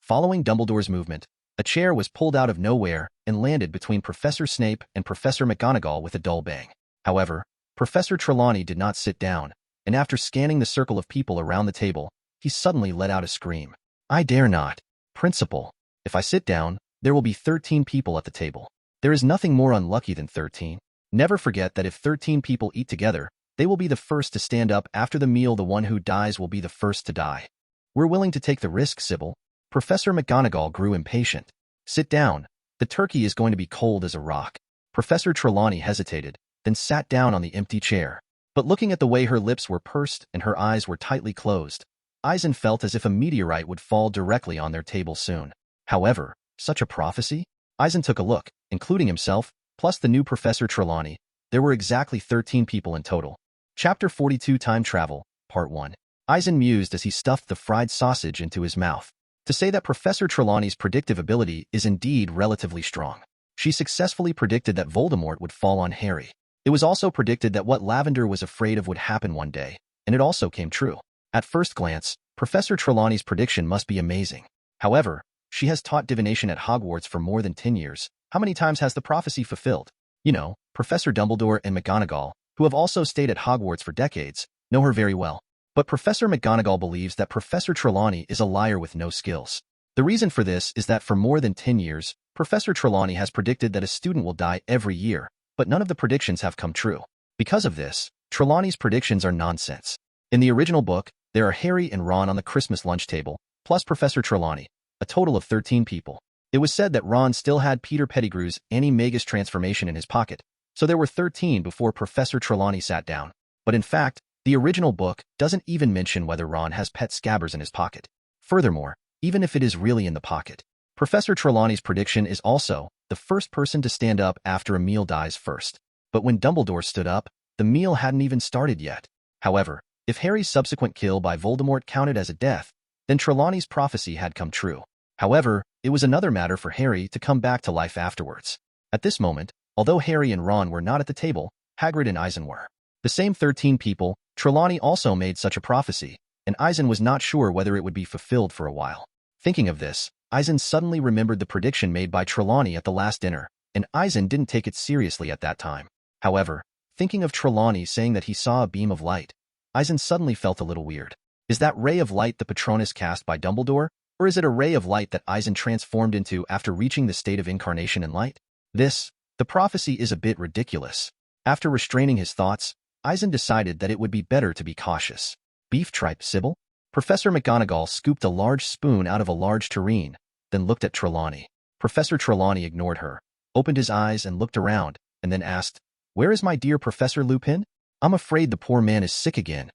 Following Dumbledore's movement, a chair was pulled out of nowhere and landed between Professor Snape and Professor McGonagall with a dull bang. However, Professor Trelawney did not sit down, and after scanning the circle of people around the table, he suddenly let out a scream. I dare not. Principal, if I sit down, there will be 13 people at the table. There is nothing more unlucky than 13. Never forget that if 13 people eat together, they will be the first to stand up after the meal. The one who dies will be the first to die. We're willing to take the risk, Sybil. Professor McGonagall grew impatient. Sit down. The turkey is going to be cold as a rock. Professor Trelawney hesitated, then sat down on the empty chair. But looking at the way her lips were pursed and her eyes were tightly closed, Eisen felt as if a meteorite would fall directly on their table soon. However, such a prophecy? Eisen took a look, including himself, plus the new Professor Trelawney. There were exactly 13 people in total. Chapter 42 Time Travel, Part 1. Eisen mused as he stuffed the fried sausage into his mouth. To say that Professor Trelawney's predictive ability is indeed relatively strong. She successfully predicted that Voldemort would fall on Harry. It was also predicted that what Lavender was afraid of would happen one day, and it also came true. At first glance, Professor Trelawney's prediction must be amazing. However, she has taught divination at Hogwarts for more than 10 years. How many times has the prophecy fulfilled? You know, Professor Dumbledore and McGonagall, who have also stayed at Hogwarts for decades, know her very well. But Professor McGonagall believes that Professor Trelawney is a liar with no skills. The reason for this is that for more than 10 years, Professor Trelawney has predicted that a student will die every year, but none of the predictions have come true. Because of this, Trelawney's predictions are nonsense. In the original book, there are Harry and Ron on the Christmas lunch table, plus Professor Trelawney, a total of 13 people. It was said that Ron still had Peter Pettigrew's animagus transformation in his pocket, so there were 13 before Professor Trelawney sat down. But in fact, the original book doesn't even mention whether Ron has pet scabbers in his pocket. Furthermore, even if it is really in the pocket, Professor Trelawney's prediction is also the first person to stand up after a meal dies first. But when Dumbledore stood up, the meal hadn't even started yet. However, if Harry's subsequent kill by Voldemort counted as a death, then Trelawney's prophecy had come true. However, it was another matter for Harry to come back to life afterwards. At this moment, although Harry and Ron were not at the table, Hagrid and Eisen were. The same 13 people, Trelawney also made such a prophecy, and Eisen was not sure whether it would be fulfilled for a while. Thinking of this, Eisen suddenly remembered the prediction made by Trelawney at the last dinner, and Eisen didn't take it seriously at that time. However, thinking of Trelawney saying that he saw a beam of light, Eisen suddenly felt a little weird. Is that ray of light the Patronus cast by Dumbledore, or is it a ray of light that Eisen transformed into after reaching the state of incarnation in light? The prophecy is a bit ridiculous. After restraining his thoughts, Eisen decided that it would be better to be cautious. Beef tripe, Sybil? Professor McGonagall scooped a large spoon out of a large tureen, then looked at Trelawney. Professor Trelawney ignored her, opened his eyes and looked around, and then asked, Where is my dear Professor Lupin? I'm afraid the poor man is sick again.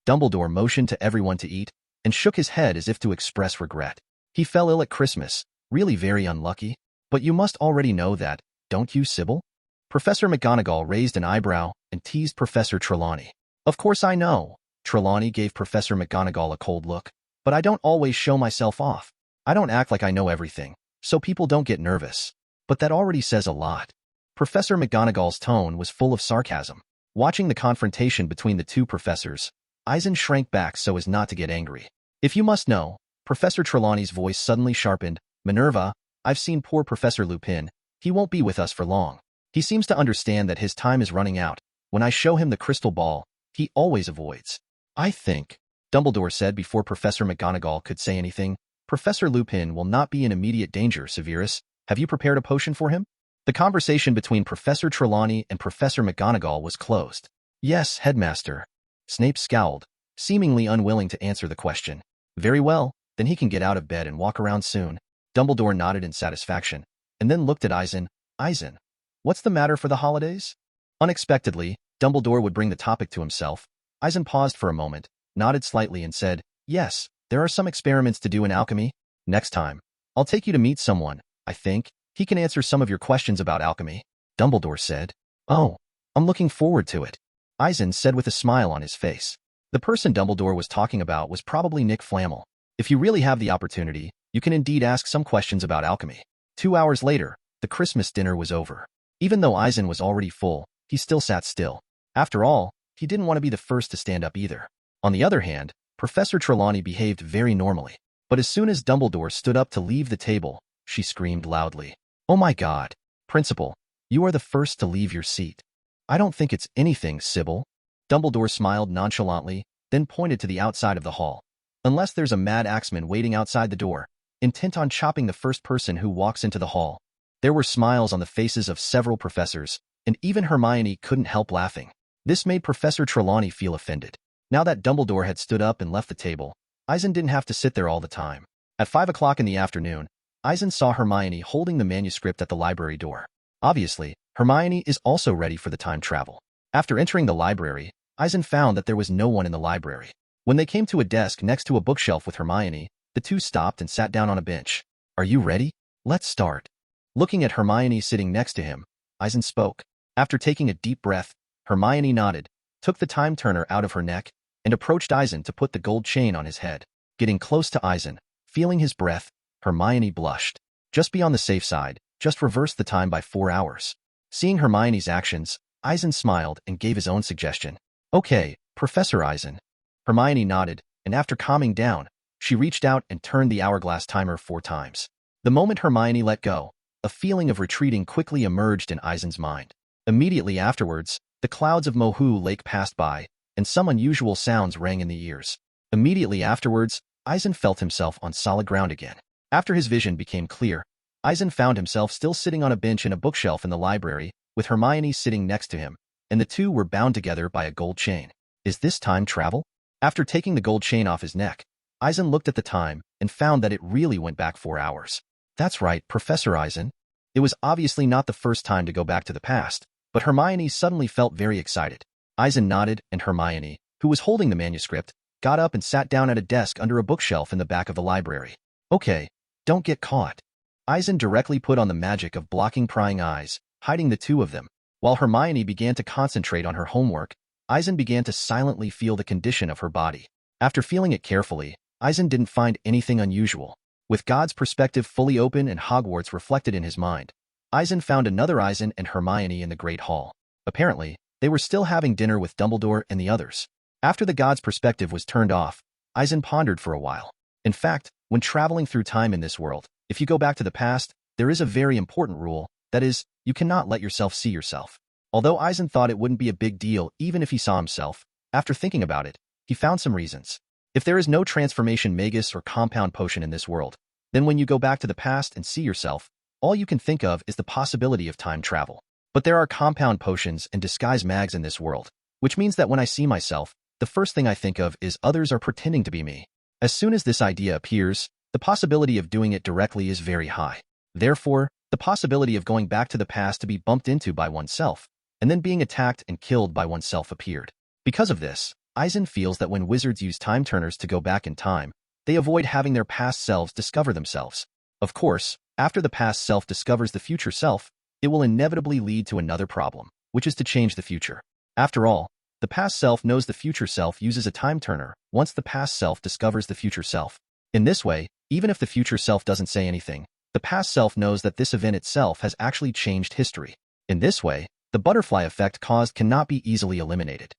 Dumbledore motioned to everyone to eat, and shook his head as if to express regret. He fell ill at Christmas, really very unlucky. But you must already know that, don't you, Sybil? Professor McGonagall raised an eyebrow and teased Professor Trelawney. Of course I know. Trelawney gave Professor McGonagall a cold look. But I don't always show myself off. I don't act like I know everything, so people don't get nervous. But that already says a lot. Professor McGonagall's tone was full of sarcasm. Watching the confrontation between the two professors, Eisen shrank back so as not to get angry. If you must know, Professor Trelawney's voice suddenly sharpened. Minerva, I've seen poor Professor Lupin. He won't be with us for long. He seems to understand that his time is running out. When I show him the crystal ball, he always avoids. I think, Dumbledore said before Professor McGonagall could say anything, Professor Lupin will not be in immediate danger, Severus. Have you prepared a potion for him? The conversation between Professor Trelawney and Professor McGonagall was closed. Yes, Headmaster. Snape scowled, seemingly unwilling to answer the question. Very well, then he can get out of bed and walk around soon. Dumbledore nodded in satisfaction, and then looked at Eisen. Eisen, what's the matter for the holidays? Unexpectedly, Dumbledore would bring the topic to himself. Eisen paused for a moment, nodded slightly and said, yes, there are some experiments to do in alchemy. Next time, I'll take you to meet someone, I think. He can answer some of your questions about alchemy. Dumbledore said. Oh, I'm looking forward to it. Eisen said with a smile on his face. The person Dumbledore was talking about was probably Nick Flamel. If you really have the opportunity, you can indeed ask some questions about alchemy. 2 hours later, the Christmas dinner was over. Even though Eisen was already full, he still sat still. After all, he didn't want to be the first to stand up either. On the other hand, Professor Trelawney behaved very normally. But as soon as Dumbledore stood up to leave the table, she screamed loudly. Oh my God, Principal, you are the first to leave your seat. I don't think it's anything, Sybil. Dumbledore smiled nonchalantly, then pointed to the outside of the hall. Unless there's a mad axeman waiting outside the door, intent on chopping the first person who walks into the hall. There were smiles on the faces of several professors, and even Hermione couldn't help laughing. This made Professor Trelawney feel offended. Now that Dumbledore had stood up and left the table, Eisen didn't have to sit there all the time. At 5 o'clock in the afternoon, Eisen saw Hermione holding the manuscript at the library door. Obviously, Hermione is also ready for the time travel. After entering the library, Eisen found that there was no one in the library. When they came to a desk next to a bookshelf with Hermione, the two stopped and sat down on a bench. Are you ready? Let's start. Looking at Hermione sitting next to him, Eisen spoke. After taking a deep breath, Hermione nodded, took the time turner out of her neck, and approached Eisen to put the gold chain on his head. Getting close to Eisen, feeling his breath, Hermione blushed. Just be on the safe side, just reverse the time by 4 hours. Seeing Hermione's actions, Eisen smiled and gave his own suggestion. Okay, Professor Eisen. Hermione nodded, and after calming down, she reached out and turned the hourglass timer 4 times. The moment Hermione let go, a feeling of retreating quickly emerged in Eisen's mind. Immediately afterwards, the clouds of Mohu Lake passed by, and some unusual sounds rang in the ears. Immediately afterwards, Eisen felt himself on solid ground again. After his vision became clear, Eisen found himself still sitting on a bench in a bookshelf in the library, with Hermione sitting next to him, and the two were bound together by a gold chain. Is this time travel? After taking the gold chain off his neck, Eisen looked at the time and found that it really went back 4 hours. That's right, Professor Eisen. It was obviously not the first time to go back to the past, but Hermione suddenly felt very excited. Eisen nodded, and Hermione, who was holding the manuscript, got up and sat down at a desk under a bookshelf in the back of the library. Okay, don't get caught. Eisen directly put on the magic of blocking prying eyes, hiding the two of them. While Hermione began to concentrate on her homework, Eisen began to silently feel the condition of her body. After feeling it carefully, Eisen didn't find anything unusual. With God's perspective fully open and Hogwarts reflected in his mind, Eisen found another Eisen and Hermione in the Great Hall. Apparently, they were still having dinner with Dumbledore and the others. After the God's perspective was turned off, Eisen pondered for a while. In fact, when traveling through time in this world, if you go back to the past, there is a very important rule, that is, you cannot let yourself see yourself. Although Eisen thought it wouldn't be a big deal even if he saw himself, after thinking about it, he found some reasons. If there is no transformation magus or compound potion in this world, then when you go back to the past and see yourself, all you can think of is the possibility of time travel. But there are compound potions and disguise mags in this world, which means that when I see myself, the first thing I think of is others are pretending to be me. As soon as this idea appears, the possibility of doing it directly is very high. Therefore, the possibility of going back to the past to be bumped into by oneself, and then being attacked and killed by oneself appeared. Because of this, Eisen feels that when wizards use time turners to go back in time, they avoid having their past selves discover themselves. Of course, after the past self discovers the future self, it will inevitably lead to another problem, which is to change the future. After all, the past self knows the future self uses a time turner once the past self discovers the future self. In this way, even if the future self doesn't say anything, the past self knows that this event itself has actually changed history. In this way, the butterfly effect caused cannot be easily eliminated.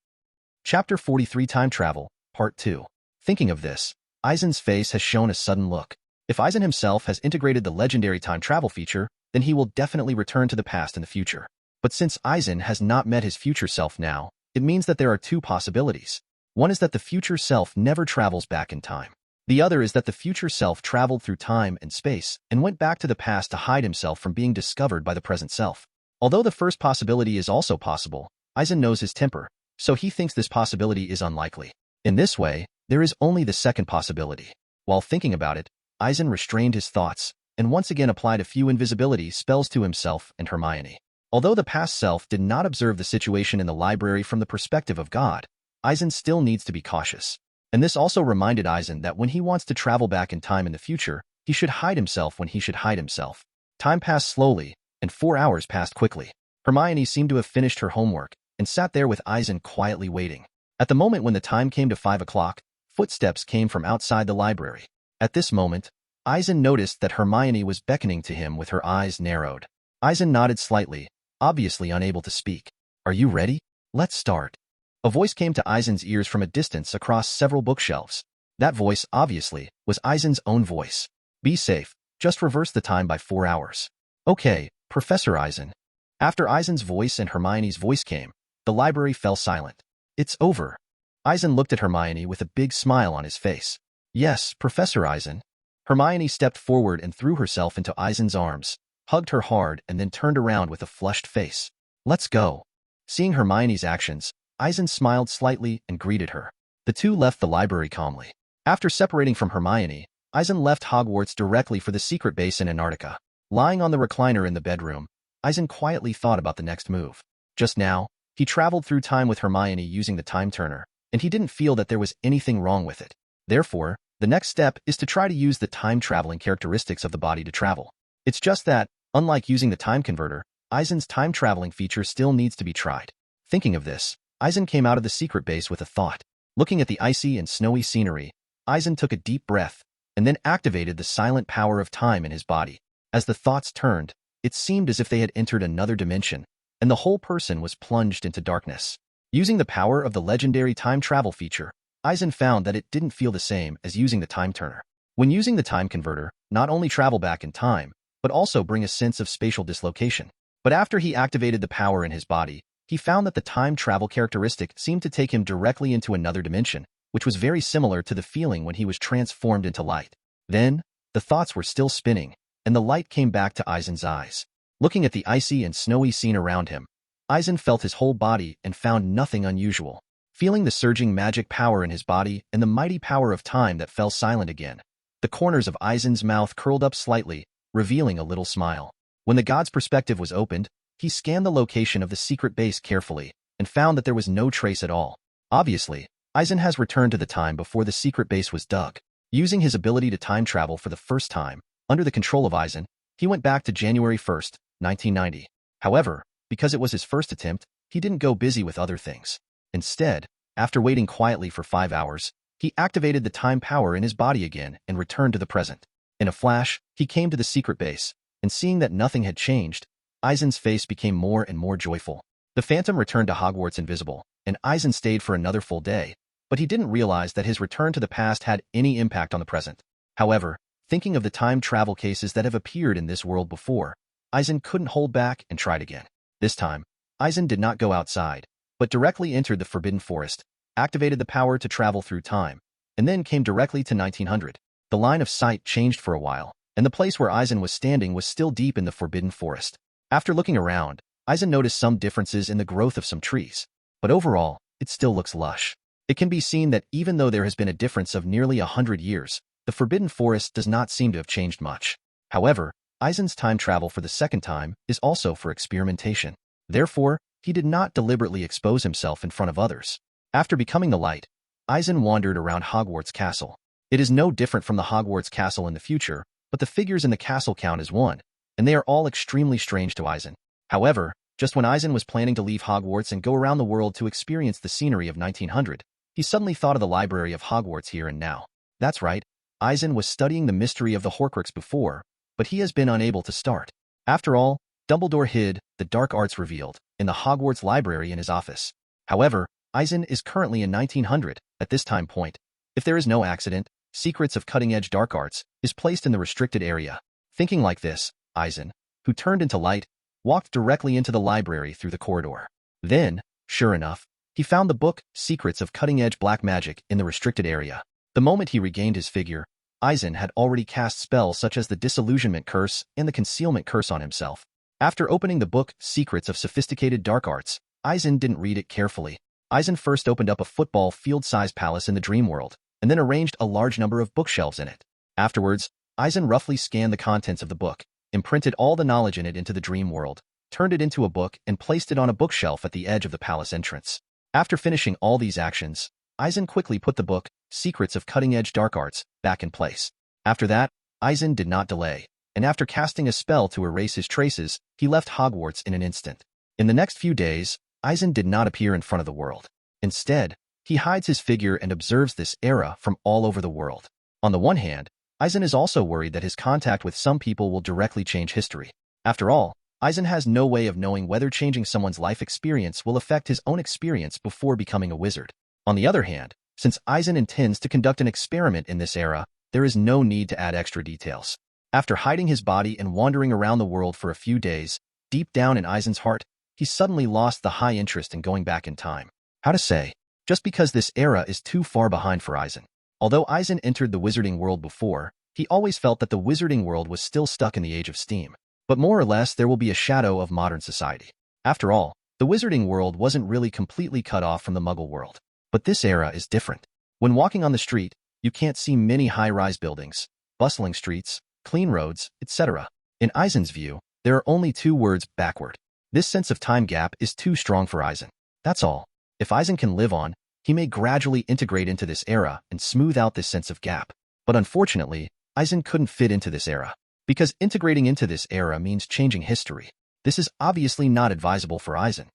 Chapter 43 Time Travel, Part 2. Thinking of this, Eisen's face has shown a sudden look. If Eisen himself has integrated the legendary time travel feature, then he will definitely return to the past in the future. But since Eisen has not met his future self now, it means that there are two possibilities. One is that the future self never travels back in time. The other is that the future self traveled through time and space and went back to the past to hide himself from being discovered by the present self. Although the first possibility is also possible, Eisen knows his temper, so he thinks this possibility is unlikely. In this way, there is only the second possibility. While thinking about it, Eisen restrained his thoughts and once again applied a few invisibility spells to himself and Hermione. Although the past self did not observe the situation in the library from the perspective of God, Eisen still needs to be cautious. And this also reminded Eisen that when he wants to travel back in time in the future, he should hide himself when he should hide himself. Time passed slowly, and 4 hours passed quickly. Hermione seemed to have finished her homework and sat there with Eisen quietly waiting. At the moment when the time came to 5 o'clock, footsteps came from outside the library. At this moment, Eisen noticed that Hermione was beckoning to him with her eyes narrowed. Eisen nodded slightly, obviously unable to speak. "Are you ready? Let's start." A voice came to Eisen's ears from a distance across several bookshelves. That voice, obviously, was Eisen's own voice. "Be safe. Just reverse the time by 4 hours." "Okay, Professor Eisen." After Eisen's voice and Hermione's voice came, the library fell silent. "It's over." Eisen looked at Hermione with a big smile on his face. "Yes, Professor Eisen." Hermione stepped forward and threw herself into Eisen's arms, hugged her hard, and then turned around with a flushed face. "Let's go." Seeing Hermione's actions, Eisen smiled slightly and greeted her. The two left the library calmly. After separating from Hermione, Eisen left Hogwarts directly for the secret base in Antarctica. Lying on the recliner in the bedroom, Eisen quietly thought about the next move. Just now, he traveled through time with Hermione using the time turner, and he didn't feel that there was anything wrong with it. Therefore, the next step is to try to use the time-traveling characteristics of the body to travel. It's just that, unlike using the time converter, Eisen's time-traveling feature still needs to be tried. Thinking of this, Eisen came out of the secret base with a thought. Looking at the icy and snowy scenery, Eisen took a deep breath and then activated the silent power of time in his body. As the thoughts turned, it seemed as if they had entered another dimension, and the whole person was plunged into darkness. Using the power of the legendary time travel feature, Eisen found that it didn't feel the same as using the time turner. When using the time converter, not only travel back in time, but also bring a sense of spatial dislocation. But after he activated the power in his body, he found that the time travel characteristic seemed to take him directly into another dimension, which was very similar to the feeling when he was transformed into light. Then, the thoughts were still spinning, and the light came back to Eisen's eyes. Looking at the icy and snowy scene around him, Eisen felt his whole body and found nothing unusual. Feeling the surging magic power in his body and the mighty power of time that fell silent again, the corners of Eisen's mouth curled up slightly, revealing a little smile. When the god's perspective was opened, he scanned the location of the secret base carefully and found that there was no trace at all. Obviously, Eisen has returned to the time before the secret base was dug. Using his ability to time travel for the first time, under the control of Eisen, he went back to January 1st, 1990. However, because it was his first attempt, he didn't go busy with other things. Instead, after waiting quietly for 5 hours, he activated the time power in his body again and returned to the present. In a flash, he came to the secret base, and seeing that nothing had changed, Eisen's face became more and more joyful. The Phantom returned to Hogwarts invisible, and Eisen stayed for another full day, but he didn't realize that his return to the past had any impact on the present. However, thinking of the time travel cases that have appeared in this world before, Eisen couldn't hold back and tried again. This time, Eisen did not go outside, but directly entered the Forbidden Forest, activated the power to travel through time, and then came directly to 1900. The line of sight changed for a while, and the place where Eisen was standing was still deep in the Forbidden Forest. After looking around, Eisen noticed some differences in the growth of some trees, but overall, it still looks lush. It can be seen that even though there has been a difference of nearly 100 years, the Forbidden Forest does not seem to have changed much. However, Eisen's time travel for the second time is also for experimentation. Therefore, he did not deliberately expose himself in front of others. After becoming the light, Eisen wandered around Hogwarts Castle. It is no different from the Hogwarts Castle in the future, but the figures in the castle count as 1, and they are all extremely strange to Eisen. However, just when Eisen was planning to leave Hogwarts and go around the world to experience the scenery of 1900, he suddenly thought of the library of Hogwarts here and now. That's right, Eisen was studying the mystery of the Horcrux before, but he has been unable to start. After all, Dumbledore hid the dark arts revealed in the Hogwarts library in his office. However, Eisen is currently in 1900 at this time point. If there is no accident, Secrets of Cutting-Edge Dark Arts is placed in the restricted area. Thinking like this, Eisen, who turned into light, walked directly into the library through the corridor. Then, sure enough, he found the book Secrets of Cutting-Edge Black Magic in the restricted area. The moment he regained his figure, Eisen had already cast spells such as the Disillusionment Curse and the Concealment Curse on himself. After opening the book Secrets of Sophisticated Dark Arts, Eisen didn't read it carefully. Eisen first opened up a football field-sized palace in the dream world, and then arranged a large number of bookshelves in it. Afterwards, Eisen roughly scanned the contents of the book, imprinted all the knowledge in it into the dream world, turned it into a book, and placed it on a bookshelf at the edge of the palace entrance. After finishing all these actions, Eisen quickly put the book, Secrets of Cutting-Edge Dark Arts, back in place. After that, Eisen did not delay, and after casting a spell to erase his traces, he left Hogwarts in an instant. In the next few days, Eisen did not appear in front of the world. Instead, he hides his figure and observes this era from all over the world. On the one hand, Eisen is also worried that his contact with some people will directly change history. After all, Eisen has no way of knowing whether changing someone's life experience will affect his own experience before becoming a wizard. On the other hand, since Eisen intends to conduct an experiment in this era, there is no need to add extra details. After hiding his body and wandering around the world for a few days, deep down in Eisen's heart, he suddenly lost the high interest in going back in time. How to say? Just because this era is too far behind for Eisen. Although Eisen entered the wizarding world before, he always felt that the wizarding world was still stuck in the age of steam. But more or less, there will be a shadow of modern society. After all, the wizarding world wasn't really completely cut off from the Muggle world. But this era is different. When walking on the street, you can't see many high-rise buildings, bustling streets, clean roads, etc. In Eisen's view, there are only two words: backward. This sense of time gap is too strong for Eisen. That's all. If Eisen can live on, he may gradually integrate into this era and smooth out this sense of gap. But unfortunately, Eisen couldn't fit into this era. Because integrating into this era means changing history. This is obviously not advisable for Eisen.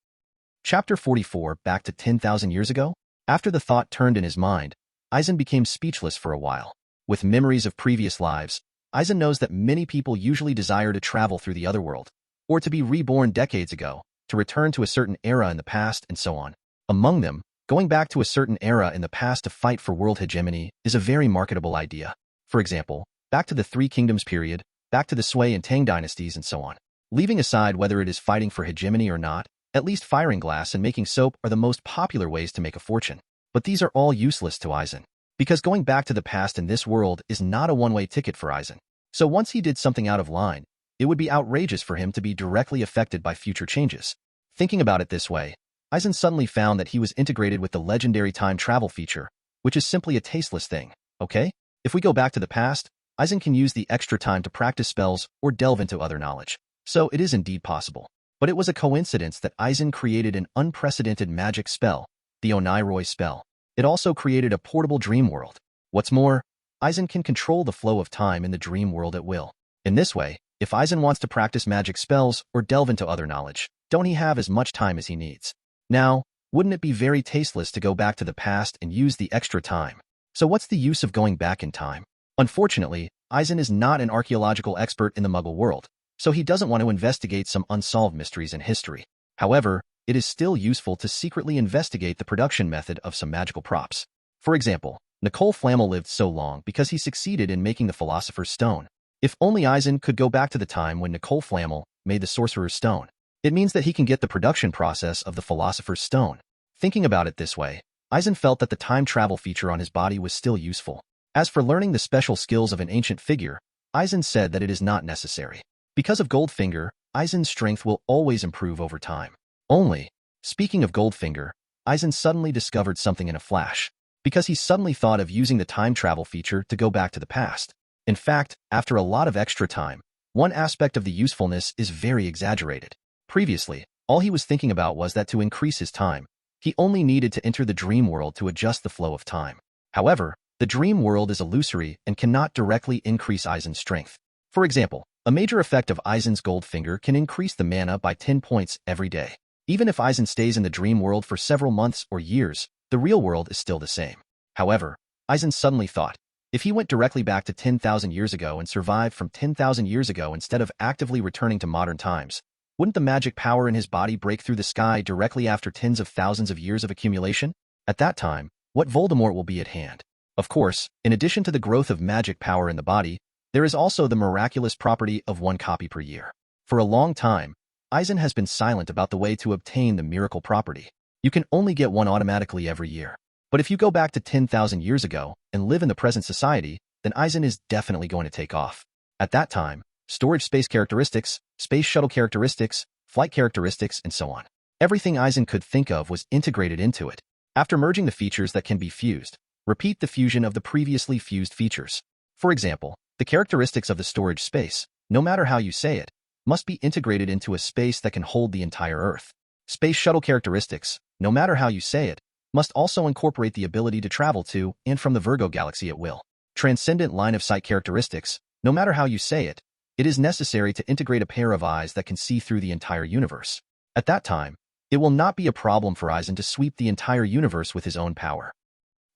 Chapter 44, back to 10,000 years ago? After the thought turned in his mind, Eisen became speechless for a while. With memories of previous lives, Eisen knows that many people usually desire to travel through the other world, or to be reborn decades ago, to return to a certain era in the past, and so on. Among them, going back to a certain era in the past to fight for world hegemony is a very marketable idea. For example, back to the Three Kingdoms period, back to the Sui and Tang dynasties, and so on. Leaving aside whether it is fighting for hegemony or not, at least firing glass and making soap are the most popular ways to make a fortune. But these are all useless to Eisen, because going back to the past in this world is not a one-way ticket for Eisen. So once he did something out of line, it would be outrageous for him to be directly affected by future changes. Thinking about it this way, Eisen suddenly found that he was integrated with the legendary time travel feature, which is simply a tasteless thing, okay? If we go back to the past, Eisen can use the extra time to practice spells or delve into other knowledge. So it is indeed possible. But it was a coincidence that Eisen created an unprecedented magic spell, the Oniroi spell. It also created a portable dream world. What's more, Eisen can control the flow of time in the dream world at will. In this way, if Eisen wants to practice magic spells or delve into other knowledge, don't he have as much time as he needs? Now, wouldn't it be very tasteless to go back to the past and use the extra time? So what's the use of going back in time? Unfortunately, Eisen is not an archaeological expert in the Muggle world, so he doesn't want to investigate some unsolved mysteries in history. However, it is still useful to secretly investigate the production method of some magical props. For example, Nicole Flamel lived so long because he succeeded in making the Philosopher's Stone. If only Eisen could go back to the time when Nicole Flamel made the Sorcerer's Stone, it means that he can get the production process of the Philosopher's Stone. Thinking about it this way, Eisen felt that the time travel feature on his body was still useful. As for learning the special skills of an ancient figure, Eisen said that it is not necessary. Because of Goldfinger, Eisen's strength will always improve over time. Only, speaking of Goldfinger, Eisen suddenly discovered something in a flash, because he suddenly thought of using the time travel feature to go back to the past. In fact, after a lot of extra time, one aspect of the usefulness is very exaggerated. Previously, all he was thinking about was that to increase his time, he only needed to enter the dream world to adjust the flow of time. However, the dream world is illusory and cannot directly increase Eisen's strength. For example, a major effect of Eisen's Goldfinger can increase the mana by 10 points every day. Even if Eisen stays in the dream world for several months or years, the real world is still the same. However, Eisen suddenly thought, if he went directly back to 10,000 years ago and survived from 10,000 years ago instead of actively returning to modern times, wouldn't the magic power in his body break through the sky directly after tens of thousands of years of accumulation? At that time, what Voldemort will be at hand? Of course, in addition to the growth of magic power in the body, there is also the miraculous property of 1 copy per year. For a long time, Eisen has been silent about the way to obtain the miracle property. You can only get one automatically every year. But if you go back to 10,000 years ago and live in the present society, then Eisen is definitely going to take off. At that time, storage space characteristics, space shuttle characteristics, flight characteristics, and so on. Everything Eisen could think of was integrated into it. After merging the features that can be fused, repeat the fusion of the previously fused features. For example, the characteristics of the storage space, no matter how you say it, must be integrated into a space that can hold the entire Earth. Space shuttle characteristics, no matter how you say it, must also incorporate the ability to travel to and from the Virgo galaxy at will. Transcendent line of sight characteristics, no matter how you say it, it is necessary to integrate a pair of eyes that can see through the entire universe. At that time, it will not be a problem for Eisen to sweep the entire universe with his own power.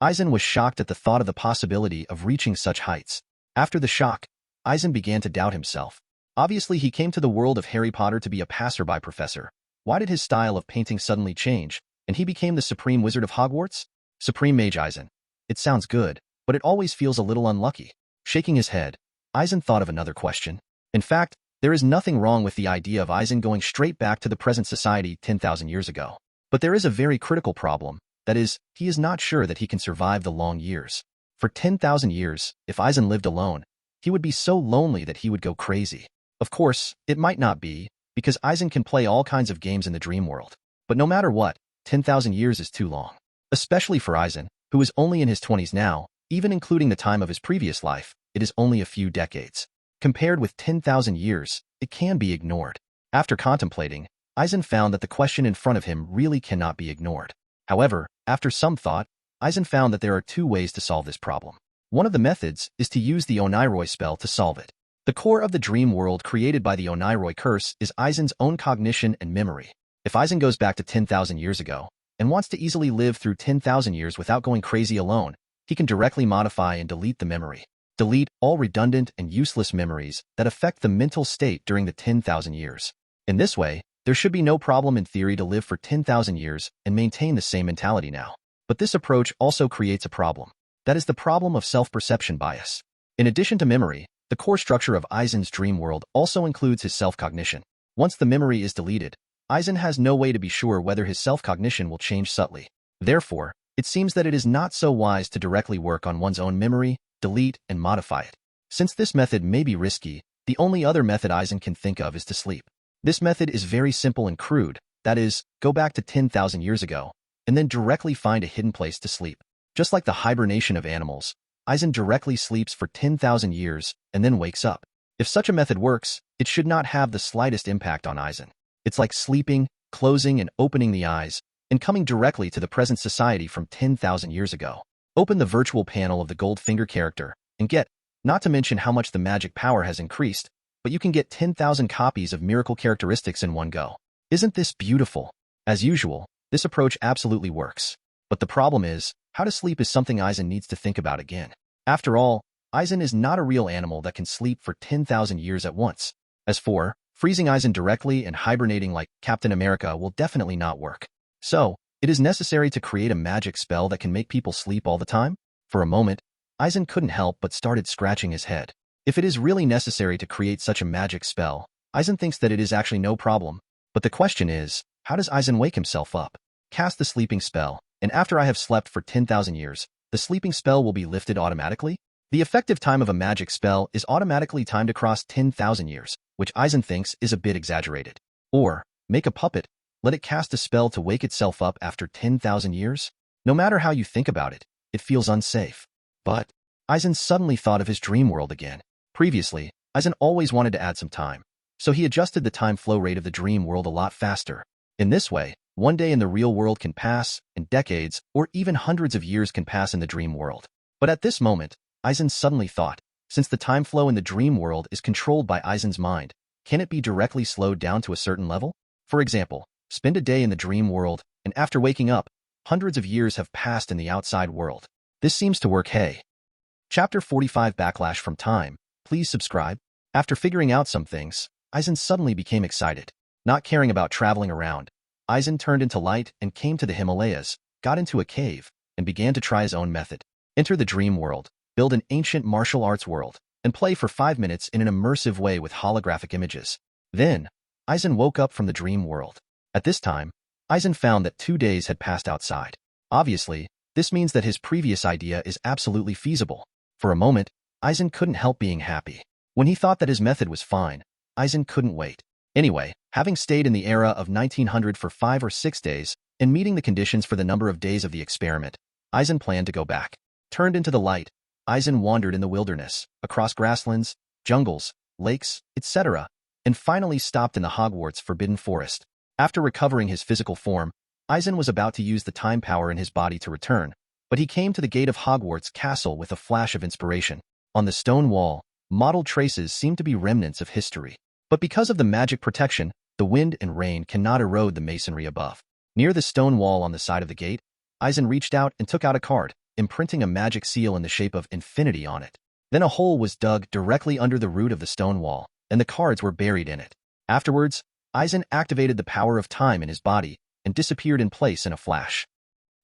Eisen was shocked at the thought of the possibility of reaching such heights. After the shock, Eisen began to doubt himself. Obviously, he came to the world of Harry Potter to be a passerby professor. Why did his style of painting suddenly change, and he became the Supreme Wizard of Hogwarts? Supreme Mage Eisen. It sounds good, but it always feels a little unlucky. Shaking his head, Eisen thought of another question. In fact, there is nothing wrong with the idea of Eisen going straight back to the present society 10,000 years ago. But there is a very critical problem. That is, he is not sure that he can survive the long years. For 10,000 years, if Eisen lived alone, he would be so lonely that he would go crazy. Of course, it might not be, because Eisen can play all kinds of games in the dream world. But no matter what, 10,000 years is too long. Especially for Eisen, who is only in his 20s now, even including the time of his previous life, it is only a few decades. Compared with 10,000 years, it can be ignored. After contemplating, Eisen found that the question in front of him really cannot be ignored. However, after some thought, Eisen found that there are two ways to solve this problem. One of the methods is to use the Oniroi spell to solve it. The core of the dream world created by the Oniroi curse is Eisen's own cognition and memory. If Eisen goes back to 10,000 years ago and wants to easily live through 10,000 years without going crazy alone, he can directly modify and delete the memory. Delete all redundant and useless memories that affect the mental state during the 10,000 years. In this way, there should be no problem in theory to live for 10,000 years and maintain the same mentality now. But this approach also creates a problem. That is the problem of self-perception bias. In addition to memory, the core structure of Eisen's dream world also includes his self-cognition. Once the memory is deleted, Eisen has no way to be sure whether his self-cognition will change subtly. Therefore, it seems that it is not so wise to directly work on one's own memory, delete, and modify it. Since this method may be risky, the only other method Eisen can think of is to sleep. This method is very simple and crude, that is, go back to 10,000 years ago, and then directly find a hidden place to sleep. Just like the hibernation of animals, Eisen directly sleeps for 10,000 years and then wakes up. If such a method works, it should not have the slightest impact on Eisen. It's like sleeping, closing and opening the eyes, and coming directly to the present society from 10,000 years ago. Open the virtual panel of the Goldfinger character and get, not to mention how much the magic power has increased, but you can get 10,000 copies of miracle characteristics in one go. Isn't this beautiful? As usual, this approach absolutely works. But the problem is, how to sleep is something Eisen needs to think about again. After all, Eisen is not a real animal that can sleep for 10,000 years at once. As for freezing Eisen directly and hibernating like Captain America will definitely not work. So, it is necessary to create a magic spell that can make people sleep all the time? For a moment, Eisen couldn't help but started scratching his head. If it is really necessary to create such a magic spell, Eisen thinks that it is actually no problem. But the question is, how does Eisen wake himself up? Cast the sleeping spell, and after I have slept for 10,000 years, the sleeping spell will be lifted automatically? The effective time of a magic spell is automatically timed across 10,000 years, which Eisen thinks is a bit exaggerated. Or, make a puppet, let it cast a spell to wake itself up after 10,000 years? No matter how you think about it, it feels unsafe. But Eisen suddenly thought of his dream world again. Previously, Eisen always wanted to add some time, so he adjusted the time flow rate of the dream world a lot faster. In this way, one day in the real world can pass, and decades, or even hundreds of years can pass in the dream world. But at this moment, Eisen suddenly thought, since the time flow in the dream world is controlled by Eisen's mind, can it be directly slowed down to a certain level? For example, spend a day in the dream world, and after waking up, hundreds of years have passed in the outside world. This seems to work. Hey. Chapter 45 Backlash from Time. Please subscribe. After figuring out some things, Eisen suddenly became excited. Not caring about traveling around, Eisen turned into light and came to the Himalayas, got into a cave, and began to try his own method. Enter the dream world, build an ancient martial arts world, and play for 5 minutes in an immersive way with holographic images. Then, Eisen woke up from the dream world. At this time, Eisen found that 2 days had passed outside. Obviously, This means that his previous idea is absolutely feasible. For a moment, Eisen couldn't help being happy. When he thought that his method was fine, Eisen couldn't wait. Anyway, having stayed in the era of 1900 for 5 or 6 days, and meeting the conditions for the number of days of the experiment, Eisen planned to go back. Turned into the light, Eisen wandered in the wilderness, across grasslands, jungles, lakes, etc., and finally stopped in the Hogwarts Forbidden Forest. After recovering his physical form, Eisen was about to use the time power in his body to return, but he came to the gate of Hogwarts Castle with a flash of inspiration. On the stone wall, mottled traces seemed to be remnants of history. But because of the magic protection, the wind and rain cannot erode the masonry above. Near the stone wall on the side of the gate, Eisen reached out and took out a card, imprinting a magic seal in the shape of infinity on it. Then a hole was dug directly under the root of the stone wall, and the cards were buried in it. Afterwards, Eisen activated the power of time in his body and disappeared in place in a flash.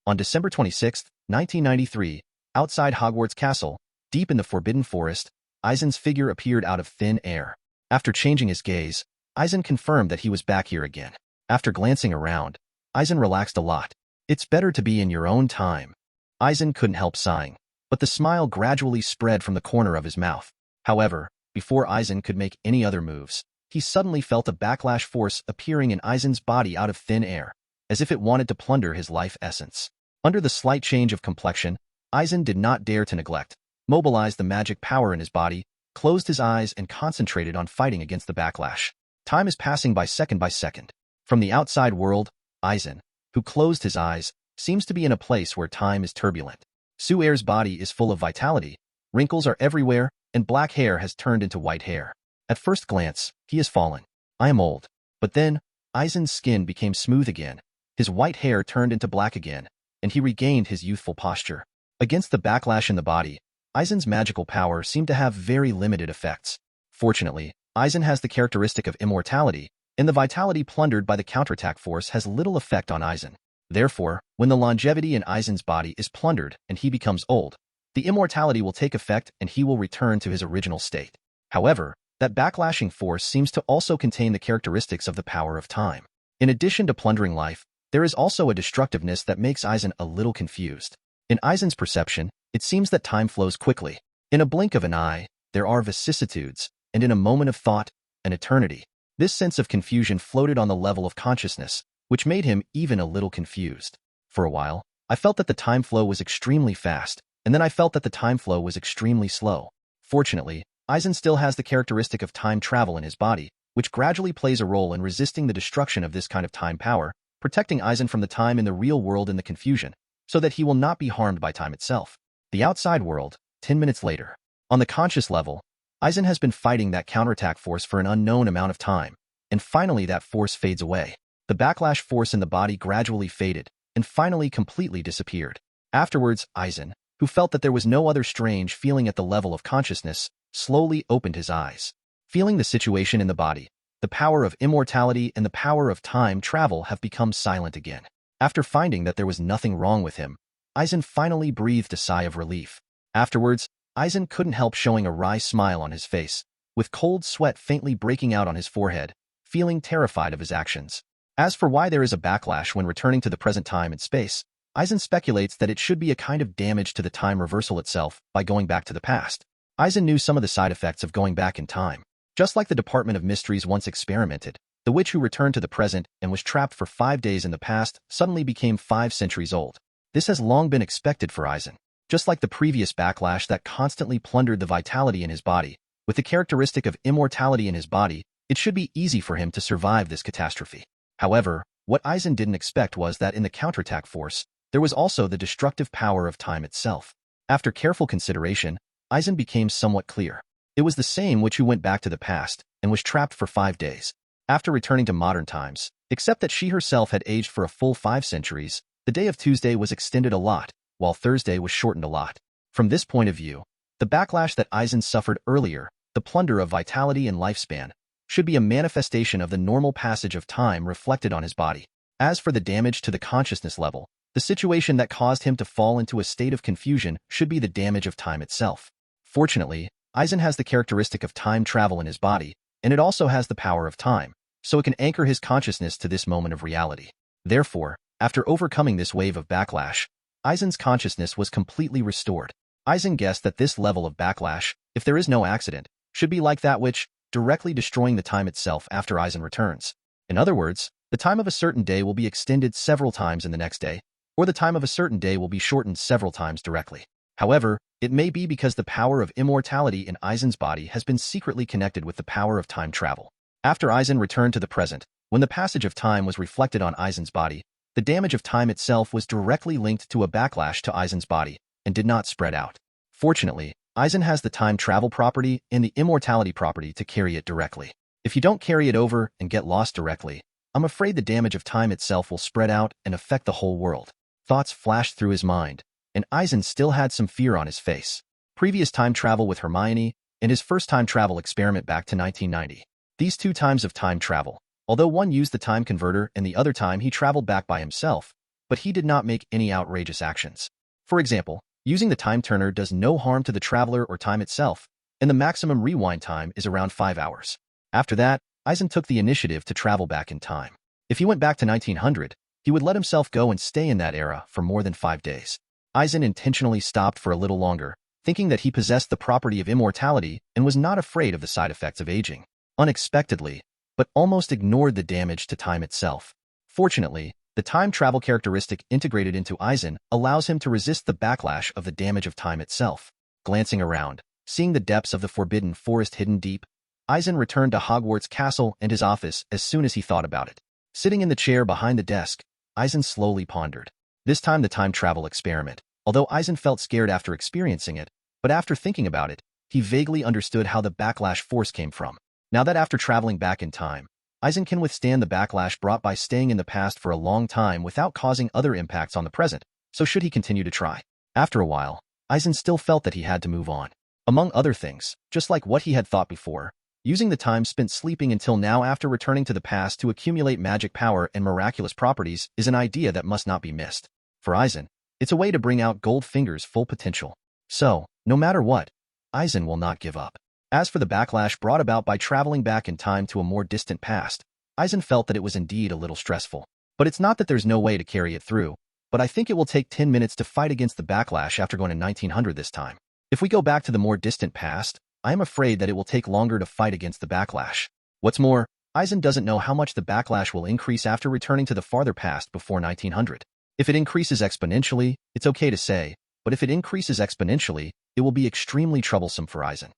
On December 26, 1993, outside Hogwarts Castle, deep in the Forbidden Forest, Eisen's figure appeared out of thin air. After changing his gaze, Eisen confirmed that he was back here again. After glancing around, Eisen relaxed a lot. It's better to be in your own time. Eisen couldn't help sighing, but the smile gradually spread from the corner of his mouth. However, before Eisen could make any other moves, he suddenly felt a backlash force appearing in Eisen's body out of thin air, as if it wanted to plunder his life essence. Under the slight change of complexion, Eisen did not dare to neglect, mobilized the magic power in his body, closed his eyes and concentrated on fighting against the backlash. Time is passing by second. From the outside world, Eisen, who closed his eyes, seems to be in a place where time is turbulent. Su'er's body is full of vitality, wrinkles are everywhere, and black hair has turned into white hair. At first glance, he has fallen. I am old. But then, Eisen's skin became smooth again, his white hair turned into black again, and he regained his youthful posture. Against the backlash in the body, Eisen's magical power seemed to have very limited effects. Fortunately, Eisen has the characteristic of immortality, and the vitality plundered by the counterattack force has little effect on Eisen. Therefore, when the longevity in Eisen's body is plundered and he becomes old, the immortality will take effect and he will return to his original state. However, that backlashing force seems to also contain the characteristics of the power of time. In addition to plundering life, there is also a destructiveness that makes Eisen a little confused. In Eisen's perception, it seems that time flows quickly. In a blink of an eye, there are vicissitudes, and in a moment of thought, an eternity. This sense of confusion floated on the level of consciousness, which made him even a little confused. For a while, I felt that the time flow was extremely fast, and then I felt that the time flow was extremely slow. Fortunately, Eisen still has the characteristic of time travel in his body, which gradually plays a role in resisting the destruction of this kind of time power, protecting Eisen from the time in the real world and the confusion, so that he will not be harmed by time itself. The outside world, 10 minutes later. On the conscious level, Eisen has been fighting that counterattack force for an unknown amount of time, and finally that force fades away. The backlash force in the body gradually faded, and finally completely disappeared. Afterwards, Eisen, who felt that there was no other strange feeling at the level of consciousness, slowly opened his eyes. Feeling the situation in the body, the power of immortality and the power of time travel have become silent again. After finding that there was nothing wrong with him, Eisen finally breathed a sigh of relief. Afterwards, Eisen couldn't help showing a wry smile on his face, with cold sweat faintly breaking out on his forehead, feeling terrified of his actions. As for why there is a backlash when returning to the present time and space, Eisen speculates that it should be a kind of damage to the time reversal itself by going back to the past. Eisen knew some of the side effects of going back in time. Just like the Department of Mysteries once experimented, the witch who returned to the present and was trapped for 5 days in the past suddenly became 5 centuries old. This has long been expected for Eisen. Just like the previous backlash that constantly plundered the vitality in his body, with the characteristic of immortality in his body, it should be easy for him to survive this catastrophe. However, what Eisen didn't expect was that in the counterattack force, there was also the destructive power of time itself. After careful consideration, Eisen became somewhat clear. It was the same witch who went back to the past and was trapped for 5 days. After returning to modern times, except that she herself had aged for a full 5 centuries, the day of Tuesday was extended a lot, while Thursday was shortened a lot. From this point of view, the backlash that Eisen suffered earlier, the plunder of vitality and lifespan, should be a manifestation of the normal passage of time reflected on his body. As for the damage to the consciousness level, the situation that caused him to fall into a state of confusion should be the damage of time itself. Fortunately, Eisen has the characteristic of time travel in his body, and it also has the power of time, so it can anchor his consciousness to this moment of reality. Therefore, after overcoming this wave of backlash, Eisen's consciousness was completely restored. Eisen guessed that this level of backlash, if there is no accident, should be like that which, directly destroying the time itself after Eisen returns. In other words, the time of a certain day will be extended several times in the next day, or the time of a certain day will be shortened several times directly. However, it may be because the power of immortality in Eisen's body has been secretly connected with the power of time travel. After Eisen returned to the present, when the passage of time was reflected on Eisen's body, the damage of time itself was directly linked to a backlash to Eisen's body and did not spread out. Fortunately, Eisen has the time travel property and the immortality property to carry it directly. If you don't carry it over and get lost directly, I'm afraid the damage of time itself will spread out and affect the whole world. Thoughts flashed through his mind, and Eisen still had some fear on his face. Previous time travel with Hermione and his first time travel experiment back to 1990. These 2 times of time travel, although one used the time converter and the other time he traveled back by himself, but he did not make any outrageous actions. For example, using the time turner does no harm to the traveler or time itself, and the maximum rewind time is around 5 hours. After that, Eisen took the initiative to travel back in time. If he went back to 1900, he would let himself go and stay in that era for more than 5 days. Eisen intentionally stopped for a little longer, thinking that he possessed the property of immortality and was not afraid of the side effects of aging. Unexpectedly, but almost ignored the damage to time itself. Fortunately, the time travel characteristic integrated into Eisen allows him to resist the backlash of the damage of time itself. Glancing around, seeing the depths of the forbidden forest hidden deep, Eisen returned to Hogwarts Castle and his office as soon as he thought about it. Sitting in the chair behind the desk, Eisen slowly pondered. This time the time travel experiment, although Eisen felt scared after experiencing it, but after thinking about it, he vaguely understood how the backlash force came from. Now that after traveling back in time, Eisen can withstand the backlash brought by staying in the past for a long time without causing other impacts on the present, so should he continue to try? After a while, Eisen still felt that he had to move on. Among other things, just like what he had thought before, using the time spent sleeping until now after returning to the past to accumulate magic power and miraculous properties is an idea that must not be missed. For Eisen, it's a way to bring out Goldfinger's full potential. So, no matter what, Eisen will not give up. As for the backlash brought about by traveling back in time to a more distant past, Eisen felt that it was indeed a little stressful. But it's not that there's no way to carry it through, but I think it will take 10 minutes to fight against the backlash after going to 1900 this time. If we go back to the more distant past, I am afraid that it will take longer to fight against the backlash. What's more, Eisen doesn't know how much the backlash will increase after returning to the farther past before 1900. If it increases exponentially, it's okay to say, but if it increases exponentially, it will be extremely troublesome for Eisen.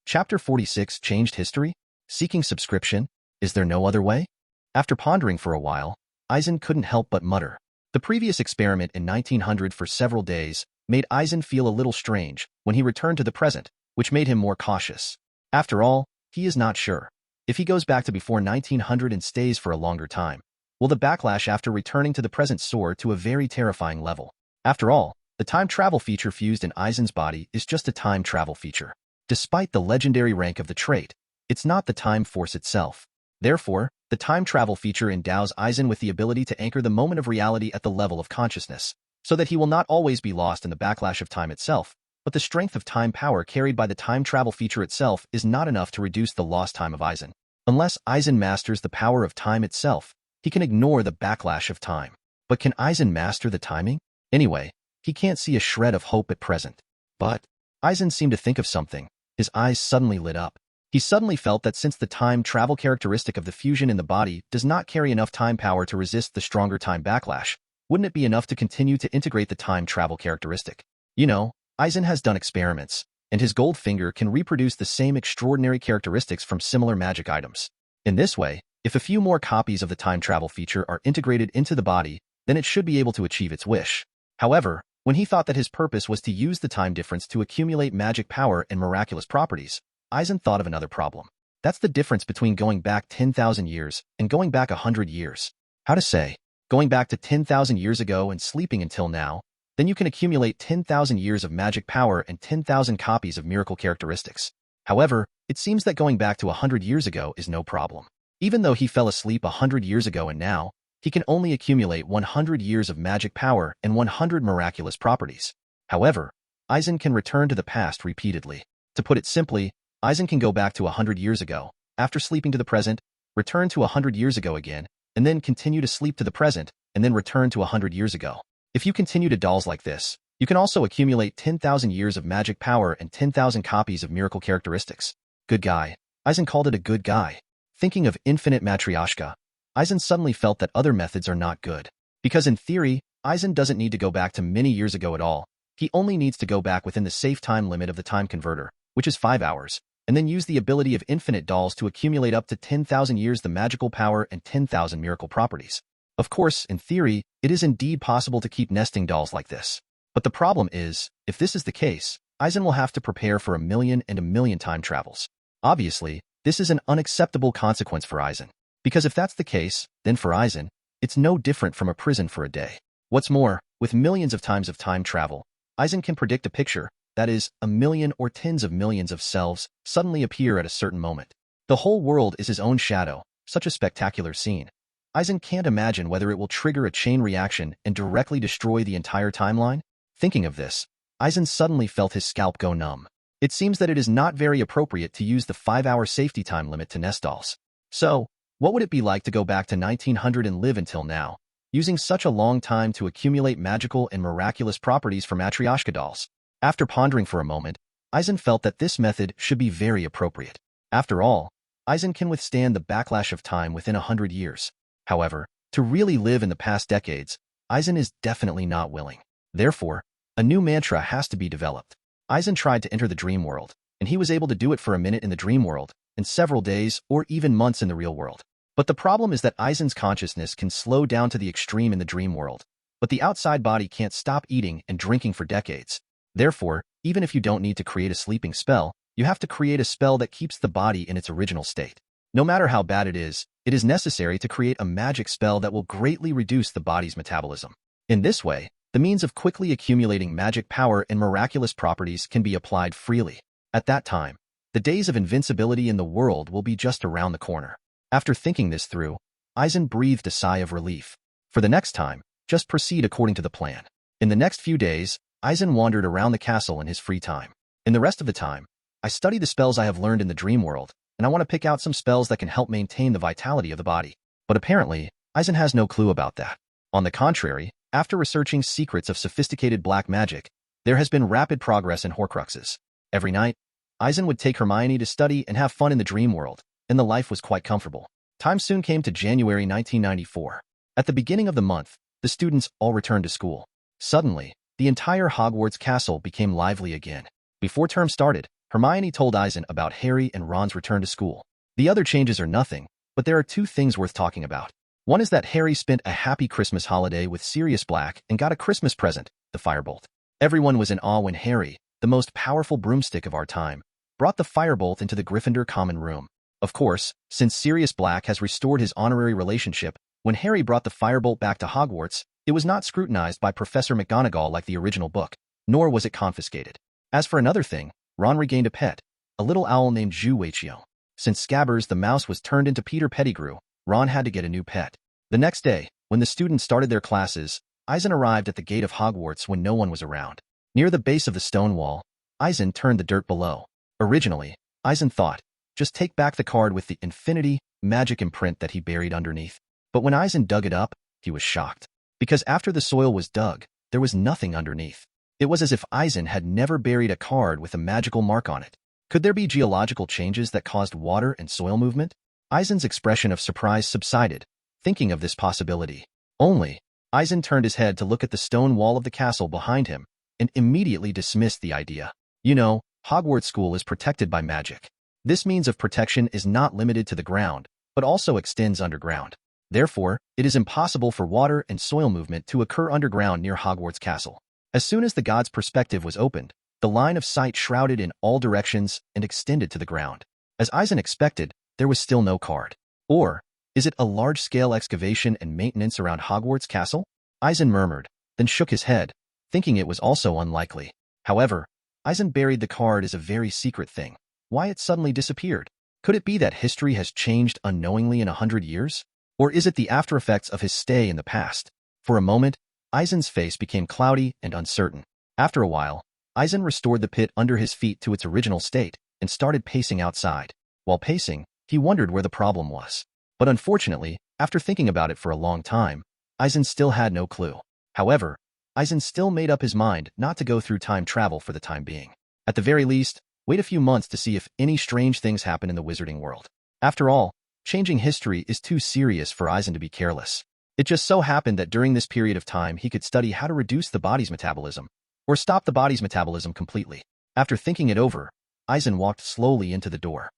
Chapter 46 Changed History? Seeking subscription? Is there no other way? After pondering for a while, Eisen couldn't help but mutter. The previous experiment in 1900 for several days made Eisen feel a little strange when he returned to the present, which made him more cautious. After all, he is not sure. If he goes back to before 1900 and stays for a longer time, will the backlash after returning to the present soar to a very terrifying level? After all, the time travel feature fused in Eisen's body is just a time travel feature. Despite the legendary rank of the trait, it's not the time force itself. Therefore, the time travel feature endows Eisen with the ability to anchor the moment of reality at the level of consciousness, so that he will not always be lost in the backlash of time itself, but the strength of time power carried by the time travel feature itself is not enough to reduce the lost time of Eisen. Unless Eisen masters the power of time itself, he can ignore the backlash of time. But can Eisen master the timing? Anyway, he can't see a shred of hope at present. But Eisen seemed to think of something. His eyes suddenly lit up. He suddenly felt that since the time travel characteristic of the fusion in the body does not carry enough time power to resist the stronger time backlash, wouldn't it be enough to continue to integrate the time travel characteristic? You know, Eisen has done experiments, and his Goldfinger can reproduce the same extraordinary characteristics from similar magic items. In this way, if a few more copies of the time travel feature are integrated into the body, then it should be able to achieve its wish. However, when he thought that his purpose was to use the time difference to accumulate magic power and miraculous properties, Eisen thought of another problem. That's the difference between going back 10,000 years and going back 100 years. How to say, going back to 10,000 years ago and sleeping until now, then you can accumulate 10,000 years of magic power and 10,000 copies of miracle characteristics. However, it seems that going back to 100 years ago is no problem. Even though he fell asleep 100 years ago and now, he can only accumulate 100 years of magic power and 100 miraculous properties. However, Eisen can return to the past repeatedly. To put it simply, Eisen can go back to 100 years ago, after sleeping to the present, return to 100 years ago again, and then continue to sleep to the present, and then return to 100 years ago. If you continue to dolls like this, you can also accumulate 10,000 years of magic power and 10,000 copies of miracle characteristics. Good guy. Eisen called it a good guy. Thinking of infinite matryoshka, Eisen suddenly felt that other methods are not good. Because in theory, Eisen doesn't need to go back to many years ago at all. He only needs to go back within the safe time limit of the time converter, which is 5 hours, and then use the ability of infinite dolls to accumulate up to 10,000 years the magical power and 10,000 miracle properties. Of course, in theory, it is indeed possible to keep nesting dolls like this. But the problem is, if this is the case, Eisen will have to prepare for 1,000,000 and 1,000,000 time travels. Obviously, this is an unacceptable consequence for Eisen. Because if that's the case, then for Eisen, it's no different from a prison for a day. What's more, with millions of times of time travel, Eisen can predict a picture, that is, 1,000,000 or tens of millions of selves, suddenly appear at a certain moment. The whole world is his own shadow, such a spectacular scene. Eisen can't imagine whether it will trigger a chain reaction and directly destroy the entire timeline. Thinking of this, Eisen suddenly felt his scalp go numb. It seems that it is not very appropriate to use the 5-hour safety time limit to nest dolls. So, what would it be like to go back to 1900 and live until now, using such a long time to accumulate magical and miraculous properties for matryoshka dolls? After pondering for a moment, Eisen felt that this method should be very appropriate. After all, Eisen can withstand the backlash of time within 100 years. However, to really live in the past decades, Eisen is definitely not willing. Therefore, a new mantra has to be developed. Eisen tried to enter the dream world, and he was able to do it for a minute in the dream world, and several days or even months in the real world. But the problem is that Eisen's consciousness can slow down to the extreme in the dream world, but the outside body can't stop eating and drinking for decades. Therefore, even if you don't need to create a sleeping spell, you have to create a spell that keeps the body in its original state. No matter how bad it is necessary to create a magic spell that will greatly reduce the body's metabolism. In this way, the means of quickly accumulating magic power and miraculous properties can be applied freely. At that time, the days of invincibility in the world will be just around the corner. After thinking this through, Eisen breathed a sigh of relief. For the next time, just proceed according to the plan. In the next few days, Eisen wandered around the castle in his free time. In the rest of the time, I study the spells I have learned in the dream world, and I want to pick out some spells that can help maintain the vitality of the body. But apparently, Eisen has no clue about that. On the contrary, after researching secrets of sophisticated black magic, there has been rapid progress in Horcruxes. Every night, Eisen would take Hermione to study and have fun in the dream world, and the life was quite comfortable. Time soon came to January 1994. At the beginning of the month, the students all returned to school. Suddenly, the entire Hogwarts castle became lively again. Before term started, Hermione told Eisen about Harry and Ron's return to school. The other changes are nothing, but there are two things worth talking about. One is that Harry spent a happy Christmas holiday with Sirius Black and got a Christmas present, the firebolt. Everyone was in awe when Harry, the most powerful broomstick of our time, brought the firebolt into the Gryffindor common room. Of course, since Sirius Black has restored his honorary relationship, when Harry brought the firebolt back to Hogwarts, it was not scrutinized by Professor McGonagall like the original book, nor was it confiscated. As for another thing, Ron regained a pet, a little owl named Zhu Weiqiu. Since Scabbers the mouse was turned into Peter Pettigrew, Ron had to get a new pet. The next day, when the students started their classes, Eisen arrived at the gate of Hogwarts when no one was around. Near the base of the stone wall, Eisen turned the dirt below. Originally, Eisen thought, just take back the card with the infinity magic imprint that he buried underneath. But when Eisen dug it up, he was shocked. Because after the soil was dug, there was nothing underneath. It was as if Eisen had never buried a card with a magical mark on it. Could there be geological changes that caused water and soil movement? Eisen's expression of surprise subsided, thinking of this possibility. Only, Eisen turned his head to look at the stone wall of the castle behind him and immediately dismissed the idea. You know, Hogwarts School is protected by magic. This means of protection is not limited to the ground, but also extends underground. Therefore, it is impossible for water and soil movement to occur underground near Hogwarts Castle. As soon as the god's perspective was opened, the line of sight shrouded in all directions and extended to the ground. As Eisen expected, there was still no card. Or, is it a large-scale excavation and maintenance around Hogwarts Castle? Eisen murmured, then shook his head, thinking it was also unlikely. However, Eisen buried the card as a very secret thing. Why it suddenly disappeared? Could it be that history has changed unknowingly in 100 years? Or is it the after-effects of his stay in the past? For a moment, Eisen's face became cloudy and uncertain. After a while, Eisen restored the pit under his feet to its original state and started pacing outside. While pacing, he wondered where the problem was. But unfortunately, after thinking about it for a long time, Eisen still had no clue. However, Eisen still made up his mind not to go through time travel for the time being. At the very least, wait a few months to see if any strange things happen in the wizarding world. After all, changing history is too serious for Eisen to be careless. It just so happened that during this period of time he could study how to reduce the body's metabolism, or stop the body's metabolism completely. After thinking it over, Eisen walked slowly into the door.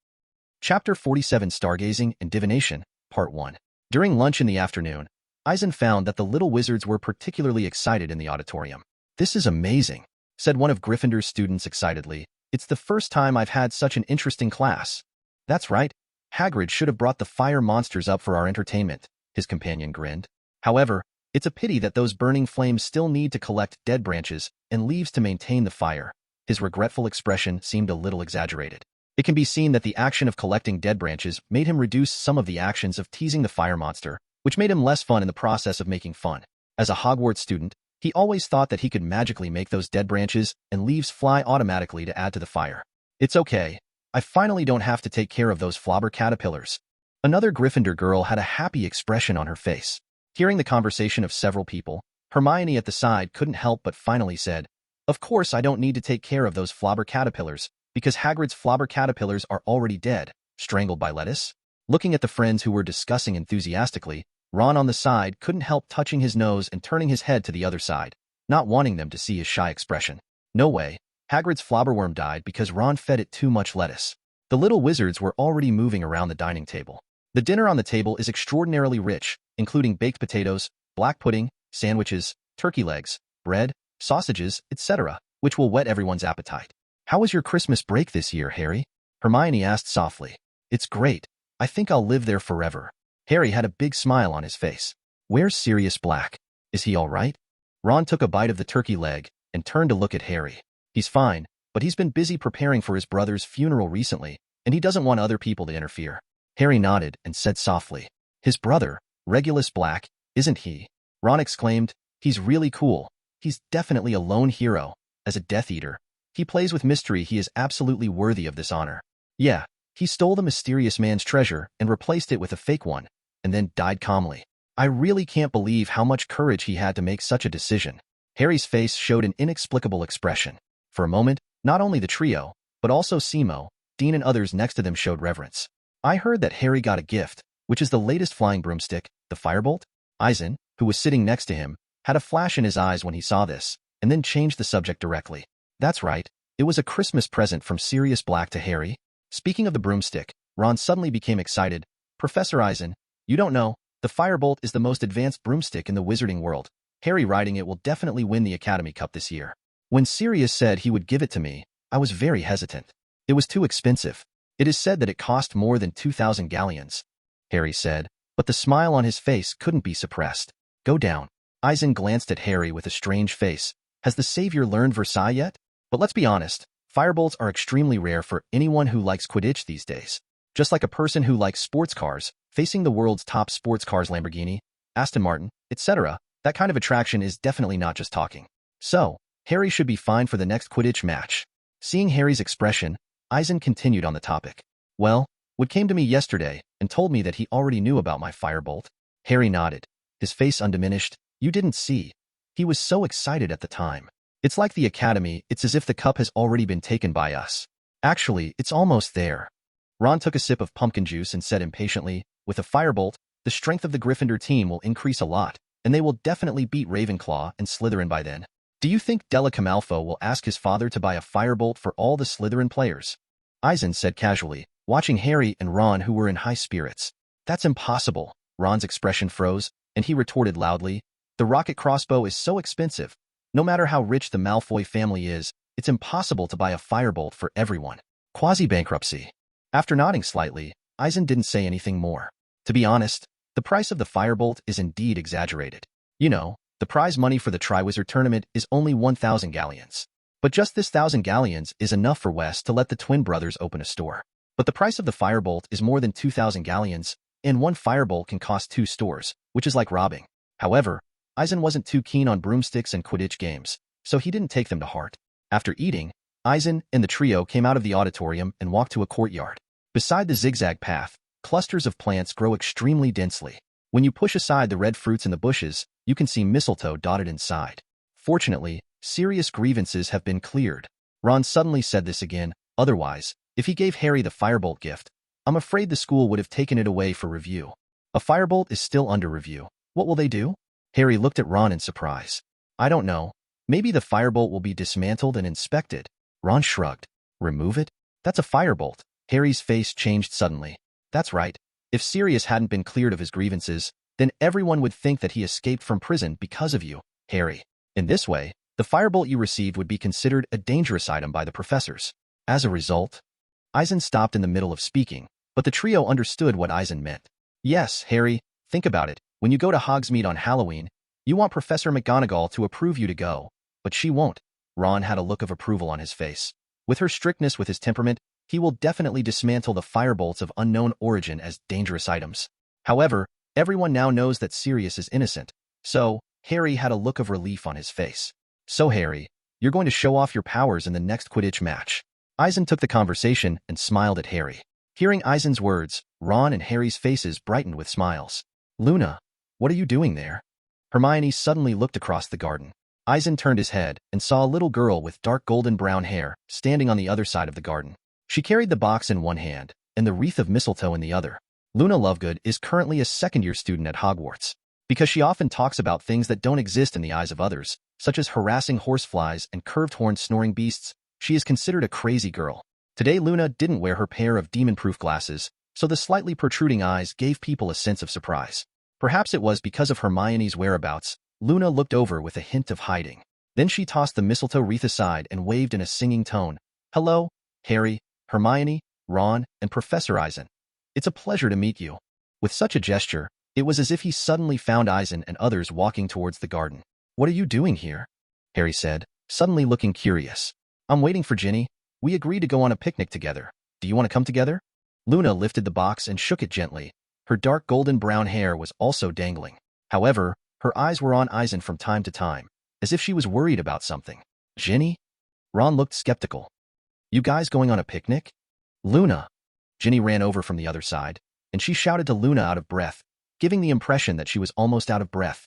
Chapter 47 Stargazing and Divination, Part 1. During lunch in the afternoon, Eisen found that the little wizards were particularly excited in the auditorium. "This is amazing," said one of Gryffindor's students excitedly. "It's the first time I've had such an interesting class." "That's right. Hagrid should have brought the fire monsters up for our entertainment," his companion grinned. "However, it's a pity that those burning flames still need to collect dead branches and leaves to maintain the fire." His regretful expression seemed a little exaggerated. It can be seen that the action of collecting dead branches made him reduce some of the actions of teasing the fire monster, which made him less fun in the process of making fun. As a Hogwarts student, he always thought that he could magically make those dead branches and leaves fly automatically to add to the fire. "It's okay. I finally don't have to take care of those flobber caterpillars." Another Gryffindor girl had a happy expression on her face. Hearing the conversation of several people, Hermione at the side couldn't help but finally said, "Of course I don't need to take care of those flobber caterpillars, because Hagrid's flobber caterpillars are already dead, strangled by lettuce." Looking at the friends who were discussing enthusiastically, Ron on the side couldn't help touching his nose and turning his head to the other side, not wanting them to see his shy expression. No way. Hagrid's flobberworm died because Ron fed it too much lettuce. The little wizards were already moving around the dining table. The dinner on the table is extraordinarily rich, including baked potatoes, black pudding, sandwiches, turkey legs, bread, sausages, etc., which will whet everyone's appetite. "How was your Christmas break this year, Harry?" Hermione asked softly. "It's great. I think I'll live there forever." Harry had a big smile on his face. "Where's Sirius Black? Is he all right?" Ron took a bite of the turkey leg and turned to look at Harry. "He's fine, but he's been busy preparing for his brother's funeral recently, and he doesn't want other people to interfere." Harry nodded and said softly, "His brother, Regulus Black, isn't he?" Ron exclaimed, "He's really cool. He's definitely a lone hero. As a Death Eater, he plays with mystery. He is absolutely worthy of this honor." "Yeah, he stole the mysterious man's treasure and replaced it with a fake one, and then died calmly. I really can't believe how much courage he had to make such a decision." Harry's face showed an inexplicable expression. For a moment, not only the trio, but also Simo, Dean and others next to them showed reverence. "I heard that Harry got a gift, which is the latest flying broomstick, the firebolt?" Eisen, who was sitting next to him, had a flash in his eyes when he saw this, and then changed the subject directly. "That's right. It was a Christmas present from Sirius Black to Harry." Speaking of the broomstick, Ron suddenly became excited. "Professor Eisen, you don't know, the firebolt is the most advanced broomstick in the wizarding world. Harry riding it will definitely win the Academy Cup this year." When Sirius said he would give it to me, I was very hesitant. It was too expensive. "It is said that it cost more than 2,000 galleons," Harry said, but the smile on his face couldn't be suppressed. "Go down." Eisen glanced at Harry with a strange face. Has the savior learned Versailles yet? But let's be honest, firebolts are extremely rare for anyone who likes Quidditch these days. Just like a person who likes sports cars, facing the world's top sports cars Lamborghini, Aston Martin, etc., that kind of attraction is definitely not just talking. So, Harry should be fine for the next Quidditch match. Seeing Harry's expression, Eisen continued on the topic. "Well, Wood came to me yesterday and told me that he already knew about my firebolt." Harry nodded, his face undiminished. "You didn't see. He was so excited at the time. It's like the Academy, it's as if the cup has already been taken by us. Actually, it's almost there." Ron took a sip of pumpkin juice and said impatiently, "With a firebolt, the strength of the Gryffindor team will increase a lot, and they will definitely beat Ravenclaw and Slytherin by then. Do you think Delacour Malfoy will ask his father to buy a firebolt for all the Slytherin players?" Eisen said casually, watching Harry and Ron who were in high spirits. "That's impossible." Ron's expression froze, and he retorted loudly, "The rocket crossbow is so expensive. No matter how rich the Malfoy family is, it's impossible to buy a firebolt for everyone. Quasi-bankruptcy." After nodding slightly, Eisen didn't say anything more. To be honest, the price of the firebolt is indeed exaggerated. You know, the prize money for the Triwizard Tournament is only 1,000 galleons. But just this 1,000 galleons is enough for West to let the twin brothers open a store. But the price of the firebolt is more than 2,000 galleons, and one firebolt can cost 2 stores, which is like robbing. However, Eisen wasn't too keen on broomsticks and Quidditch games, so he didn't take them to heart. After eating, Eisen and the trio came out of the auditorium and walked to a courtyard. Beside the zigzag path, clusters of plants grow extremely densely. When you push aside the red fruits in the bushes, you can see mistletoe dotted inside. Fortunately, serious grievances have been cleared. Ron suddenly said this again. Otherwise, if he gave Harry the firebolt gift, I'm afraid the school would have taken it away for review. A firebolt is still under review. What will they do? Harry looked at Ron in surprise. I don't know. Maybe the firebolt will be dismantled and inspected. Ron shrugged. Remove it? That's a firebolt. Harry's face changed suddenly. That's right. If Sirius hadn't been cleared of his grievances, then everyone would think that he escaped from prison because of you, Harry. In this way, the firebolt you received would be considered a dangerous item by the professors. As a result, Eisen stopped in the middle of speaking, but the trio understood what Eisen meant. Yes, Harry, think about it. When you go to Hogsmeade on Halloween, you want Professor McGonagall to approve you to go, but she won't. Ron had a look of approval on his face. With her strictness with his temperament, he will definitely dismantle the firebolts of unknown origin as dangerous items. However, everyone now knows that Sirius is innocent, so Harry had a look of relief on his face. So Harry, you're going to show off your powers in the next Quidditch match. Eisen took the conversation and smiled at Harry. Hearing Eisen's words, Ron and Harry's faces brightened with smiles. Luna, what are you doing there? Hermione suddenly looked across the garden. Eisen turned his head and saw a little girl with dark golden brown hair standing on the other side of the garden. She carried the box in one hand and the wreath of mistletoe in the other. Luna Lovegood is currently a second-year student at Hogwarts. Because she often talks about things that don't exist in the eyes of others, such as harassing horseflies and curved-horned snoring beasts, she is considered a crazy girl. Today Luna didn't wear her pair of demon-proof glasses, so the slightly protruding eyes gave people a sense of surprise. Perhaps it was because of Hermione's whereabouts. Luna looked over with a hint of hiding. Then she tossed the mistletoe wreath aside and waved in a singing tone. Hello, Harry, Hermione, Ron, and Professor Eisen. It's a pleasure to meet you. With such a gesture, it was as if he suddenly found Eisen and others walking towards the garden. What are you doing here? Harry said, suddenly looking curious. I'm waiting for Ginny. We agreed to go on a picnic together. Do you want to come together? Luna lifted the box and shook it gently. Her dark golden brown hair was also dangling. However, her eyes were on Eisen from time to time, as if she was worried about something. Ginny? Ron looked skeptical. You guys going on a picnic? Luna. Ginny ran over from the other side, and she shouted to Luna out of breath, giving the impression that she was almost out of breath.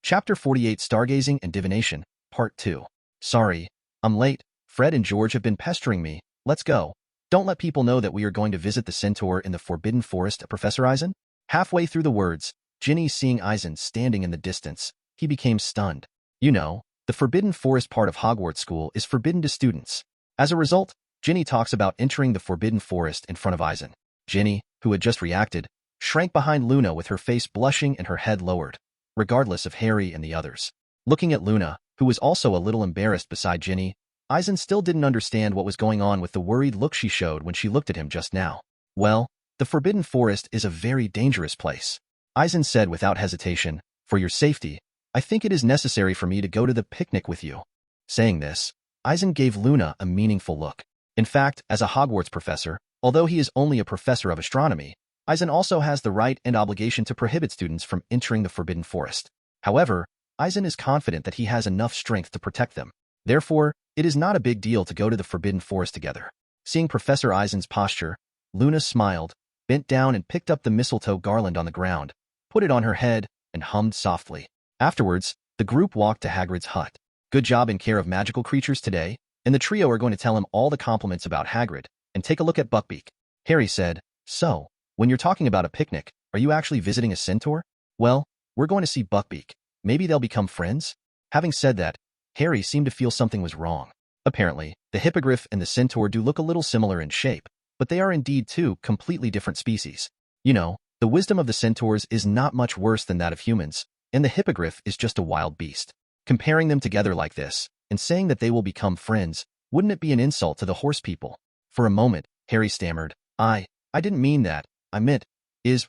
Chapter 48 Stargazing and Divination, Part 2. Sorry, I'm late. Fred and George have been pestering me. Let's go. Don't let people know that we are going to visit the centaur in the Forbidden Forest, Professor Eisen. Halfway through the words, Ginny seeing Eisen standing in the distance, he became stunned. You know, the Forbidden Forest part of Hogwarts School is forbidden to students. As a result, Ginny talks about entering the Forbidden Forest in front of Eisen. Ginny, who had just reacted, shrank behind Luna with her face blushing and her head lowered, regardless of Harry and the others. Looking at Luna, who was also a little embarrassed beside Ginny, Eisen still didn't understand what was going on with the worried look she showed when she looked at him just now. Well, the Forbidden Forest is a very dangerous place. Eisen said without hesitation, for your safety, I think it is necessary for me to go to the picnic with you. Saying this, Eisen gave Luna a meaningful look. In fact, as a Hogwarts professor, although he is only a professor of astronomy, Eisen also has the right and obligation to prohibit students from entering the Forbidden Forest. However, Eisen is confident that he has enough strength to protect them. Therefore, it is not a big deal to go to the Forbidden Forest together. Seeing Professor Eisen's posture, Luna smiled, bent down and picked up the mistletoe garland on the ground, put it on her head, and hummed softly. Afterwards, the group walked to Hagrid's hut. Good job in care of magical creatures today, and the trio are going to tell him all the compliments about Hagrid, and take a look at Buckbeak. Harry said, So, when you're talking about a picnic, are you actually visiting a centaur? Well, we're going to see Buckbeak. Maybe they'll become friends? Having said that, Harry seemed to feel something was wrong. Apparently, the hippogriff and the centaur do look a little similar in shape, but they are indeed two completely different species. You know, the wisdom of the centaurs is not much worse than that of humans, and the hippogriff is just a wild beast. Comparing them together like this, and saying that they will become friends, wouldn't it be an insult to the horse people? For a moment, Harry stammered, I didn't mean that. I meant,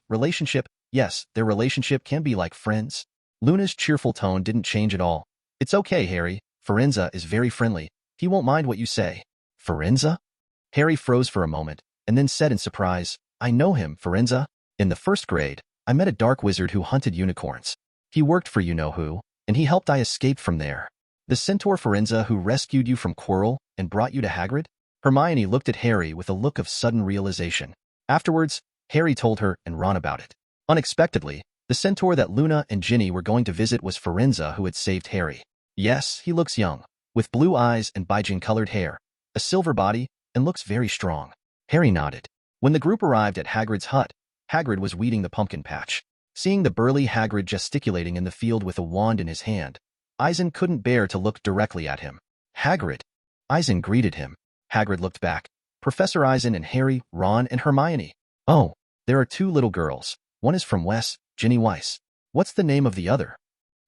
relationship, yes, their relationship can be like friends. Luna's cheerful tone didn't change at all. It's okay, Harry. Firenze is very friendly. He won't mind what you say. Firenze? Harry froze for a moment, and then said in surprise, I know him, Firenze. In the 1st grade, I met a dark wizard who hunted unicorns. He worked for you-know-who, and he helped I escape from there. The centaur Firenze who rescued you from Quirrell and brought you to Hagrid? Hermione looked at Harry with a look of sudden realization. Afterwards, Harry told her and Ron about it. Unexpectedly, the centaur that Luna and Ginny were going to visit was Firenze who had saved Harry. Yes, he looks young, with blue eyes and Baijin-colored hair, a silver body, and looks very strong. Harry nodded. When the group arrived at Hagrid's hut, Hagrid was weeding the pumpkin patch. Seeing the burly Hagrid gesticulating in the field with a wand in his hand, Eisen couldn't bear to look directly at him. Hagrid! Eisen greeted him. Hagrid looked back. Professor Eisen and Harry, Ron, and Hermione. Oh, there are two little girls. One is from Wes, Ginny Weiss. What's the name of the other?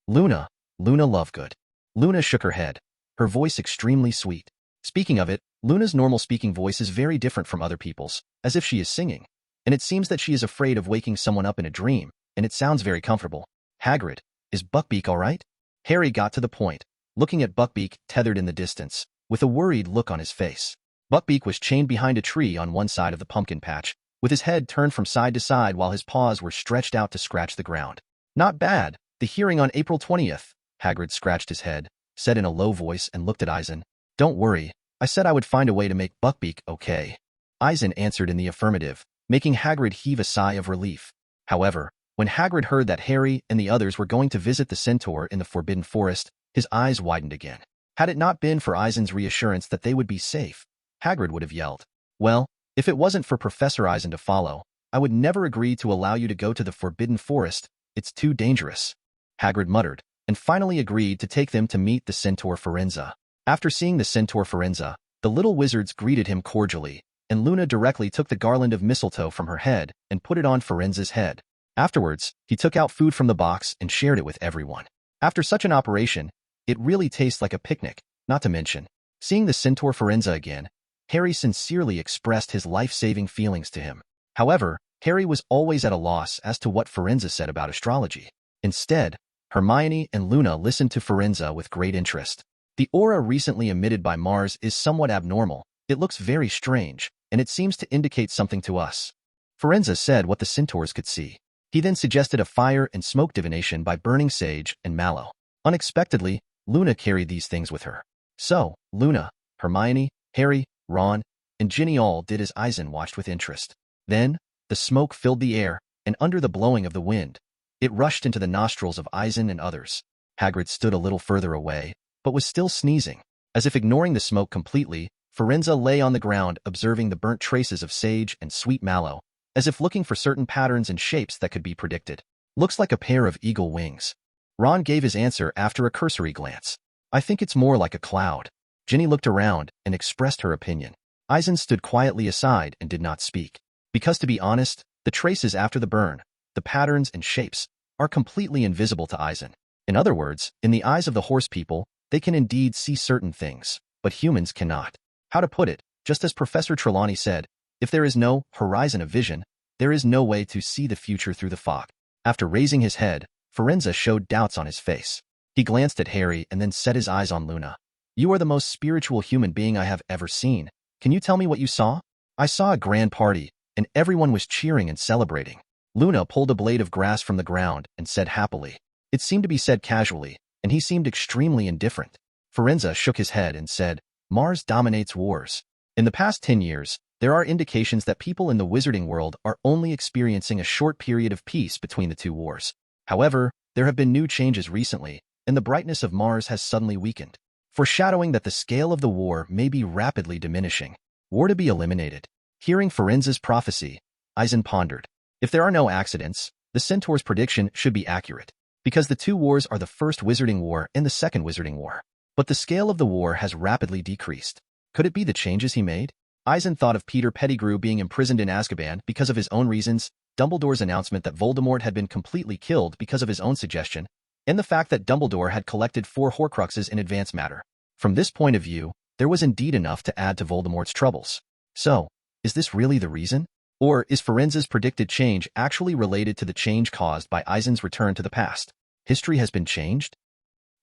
Luna. Luna Lovegood. Luna shook her head, her voice extremely sweet. Speaking of it, Luna's normal speaking voice is very different from other people's, as if she is singing. And it seems that she is afraid of waking someone up in a dream, and it sounds very comfortable. Hagrid, is Buckbeak all right? Harry got to the point, looking at Buckbeak tethered in the distance, with a worried look on his face. Buckbeak was chained behind a tree on one side of the pumpkin patch, with his head turned from side to side while his paws were stretched out to scratch the ground. Not bad. The hearing on April 20th. Hagrid scratched his head, said in a low voice and looked at Eisen. Don't worry, I said I would find a way to make Buckbeak okay. Eisen answered in the affirmative, making Hagrid heave a sigh of relief. However, when Hagrid heard that Harry and the others were going to visit the centaur in the Forbidden Forest, his eyes widened again. Had it not been for Eisen's reassurance that they would be safe, Hagrid would have yelled, well, if it wasn't for Professor Eisen to follow, I would never agree to allow you to go to the Forbidden Forest. It's too dangerous. Hagrid muttered, and finally agreed to take them to meet the centaur Firenze. After seeing the centaur Firenze, the little wizards greeted him cordially, and Luna directly took the garland of mistletoe from her head and put it on Firenze's head. Afterwards, he took out food from the box and shared it with everyone. After such an operation, it really tastes like a picnic, not to mention. Seeing the centaur Firenze again, Harry sincerely expressed his life-saving feelings to him. However, Harry was always at a loss as to what Firenze said about astrology. Instead, Hermione and Luna listened to Firenze with great interest. The aura recently emitted by Mars is somewhat abnormal. It looks very strange, and it seems to indicate something to us. Firenze said what the centaurs could see. He then suggested a fire and smoke divination by burning sage and mallow. Unexpectedly, Luna carried these things with her. So, Luna, Hermione, Harry, Ron, and Ginny all did as Eisen watched with interest. Then, the smoke filled the air, and under the blowing of the wind, it rushed into the nostrils of Eisen and others. Hagrid stood a little further away, but was still sneezing. As if ignoring the smoke completely, Firenze lay on the ground observing the burnt traces of sage and sweet mallow, as if looking for certain patterns and shapes that could be predicted. Looks like a pair of eagle wings. Ron gave his answer after a cursory glance. I think it's more like a cloud. Ginny looked around and expressed her opinion. Eisen stood quietly aside and did not speak. Because to be honest, the traces after the burn, the patterns and shapes, are completely invisible to Eisen. In other words, in the eyes of the horse people, they can indeed see certain things, but humans cannot. How to put it, just as Professor Trelawney said, if there is no horizon of vision, there is no way to see the future through the fog. After raising his head, Firenze showed doubts on his face. He glanced at Harry and then set his eyes on Luna. You are the most spiritual human being I have ever seen. Can you tell me what you saw? I saw a grand party, and everyone was cheering and celebrating. Luna pulled a blade of grass from the ground and said happily. It seemed to be said casually, and he seemed extremely indifferent. Firenze shook his head and said, Mars dominates wars. In the past 10 years, there are indications that people in the wizarding world are only experiencing a short period of peace between the two wars. However, there have been new changes recently, and the brightness of Mars has suddenly weakened, foreshadowing that the scale of the war may be rapidly diminishing. War to be eliminated. Hearing Firenze's prophecy, Eisen pondered. If there are no accidents, the Centaur's prediction should be accurate, because the two wars are the First Wizarding War and the Second Wizarding War. But the scale of the war has rapidly decreased. Could it be the changes he made? Eisen thought of Peter Pettigrew being imprisoned in Azkaban because of his own reasons, Dumbledore's announcement that Voldemort had been completely killed because of his own suggestion, and the fact that Dumbledore had collected 4 Horcruxes in advance matter. From this point of view, there was indeed enough to add to Voldemort's troubles. So, is this really the reason? Or is Firenze's predicted change actually related to the change caused by Eisen's return to the past? History has been changed?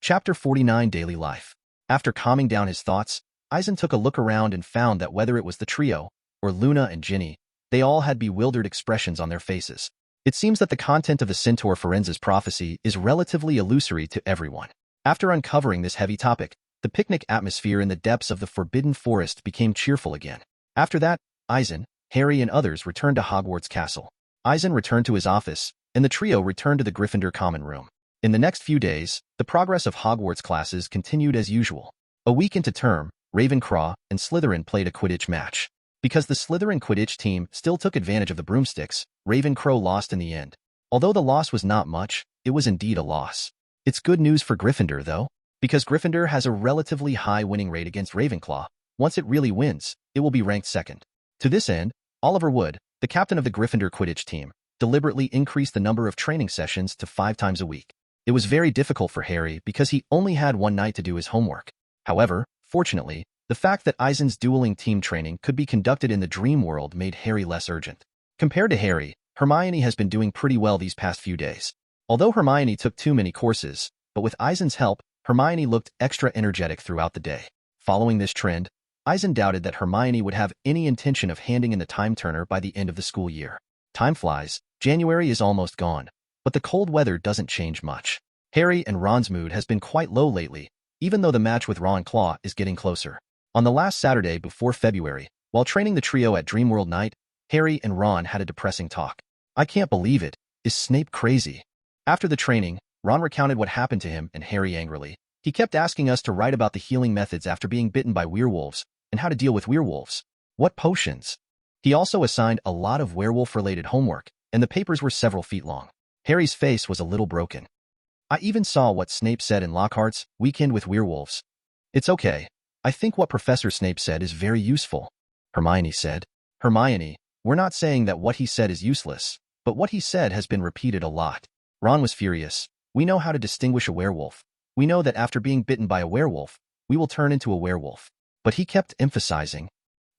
Chapter 49 Daily Life. After calming down his thoughts, Eisen took a look around and found that whether it was the trio, or Luna and Ginny, they all had bewildered expressions on their faces. It seems that the content of the Centaur Firenze's prophecy is relatively illusory to everyone. After uncovering this heavy topic, the picnic atmosphere in the depths of the Forbidden Forest became cheerful again. After that, Eisen, Harry and others returned to Hogwarts Castle. Eisen returned to his office, and the trio returned to the Gryffindor common room. In the next few days, the progress of Hogwarts classes continued as usual. A week into term, Ravenclaw and Slytherin played a Quidditch match. Because the Slytherin Quidditch team still took advantage of the broomsticks, Ravenclaw lost in the end. Although the loss was not much, it was indeed a loss. It's good news for Gryffindor, though, because Gryffindor has a relatively high winning rate against Ravenclaw. Once it really wins, it will be ranked second. To this end, Oliver Wood, the captain of the Gryffindor Quidditch team, deliberately increased the number of training sessions to 5 times a week. It was very difficult for Harry because he only had one night to do his homework. However, fortunately, the fact that Eisen's dueling team training could be conducted in the dream world made Harry less urgent. Compared to Harry, Hermione has been doing pretty well these past few days. Although Hermione took too many courses, but with Eisen's help, Hermione looked extra energetic throughout the day. Following this trend, Eisen doubted that Hermione would have any intention of handing in the time turner by the end of the school year. Time flies, January is almost gone, but the cold weather doesn't change much. Harry and Ron's mood has been quite low lately, even though the match with Ravenclaw is getting closer. On the last Saturday before February, while training the trio at Dreamworld Night, Harry and Ron had a depressing talk. "I can't believe it. Is Snape crazy?" After the training, Ron recounted what happened to him and Harry angrily. "He kept asking us to write about the healing methods after being bitten by werewolves and how to deal with werewolves. What potions?" He also assigned a lot of werewolf-related homework, and the papers were several feet long. Harry's face was a little broken. "I even saw what Snape said in Lockhart's Weekend with Werewolves." "It's okay. I think what Professor Snape said is very useful," Hermione said. "Hermione, we're not saying that what he said is useless, but what he said has been repeated a lot." Ron was furious. "We know how to distinguish a werewolf. We know that after being bitten by a werewolf, we will turn into a werewolf." But he kept emphasizing,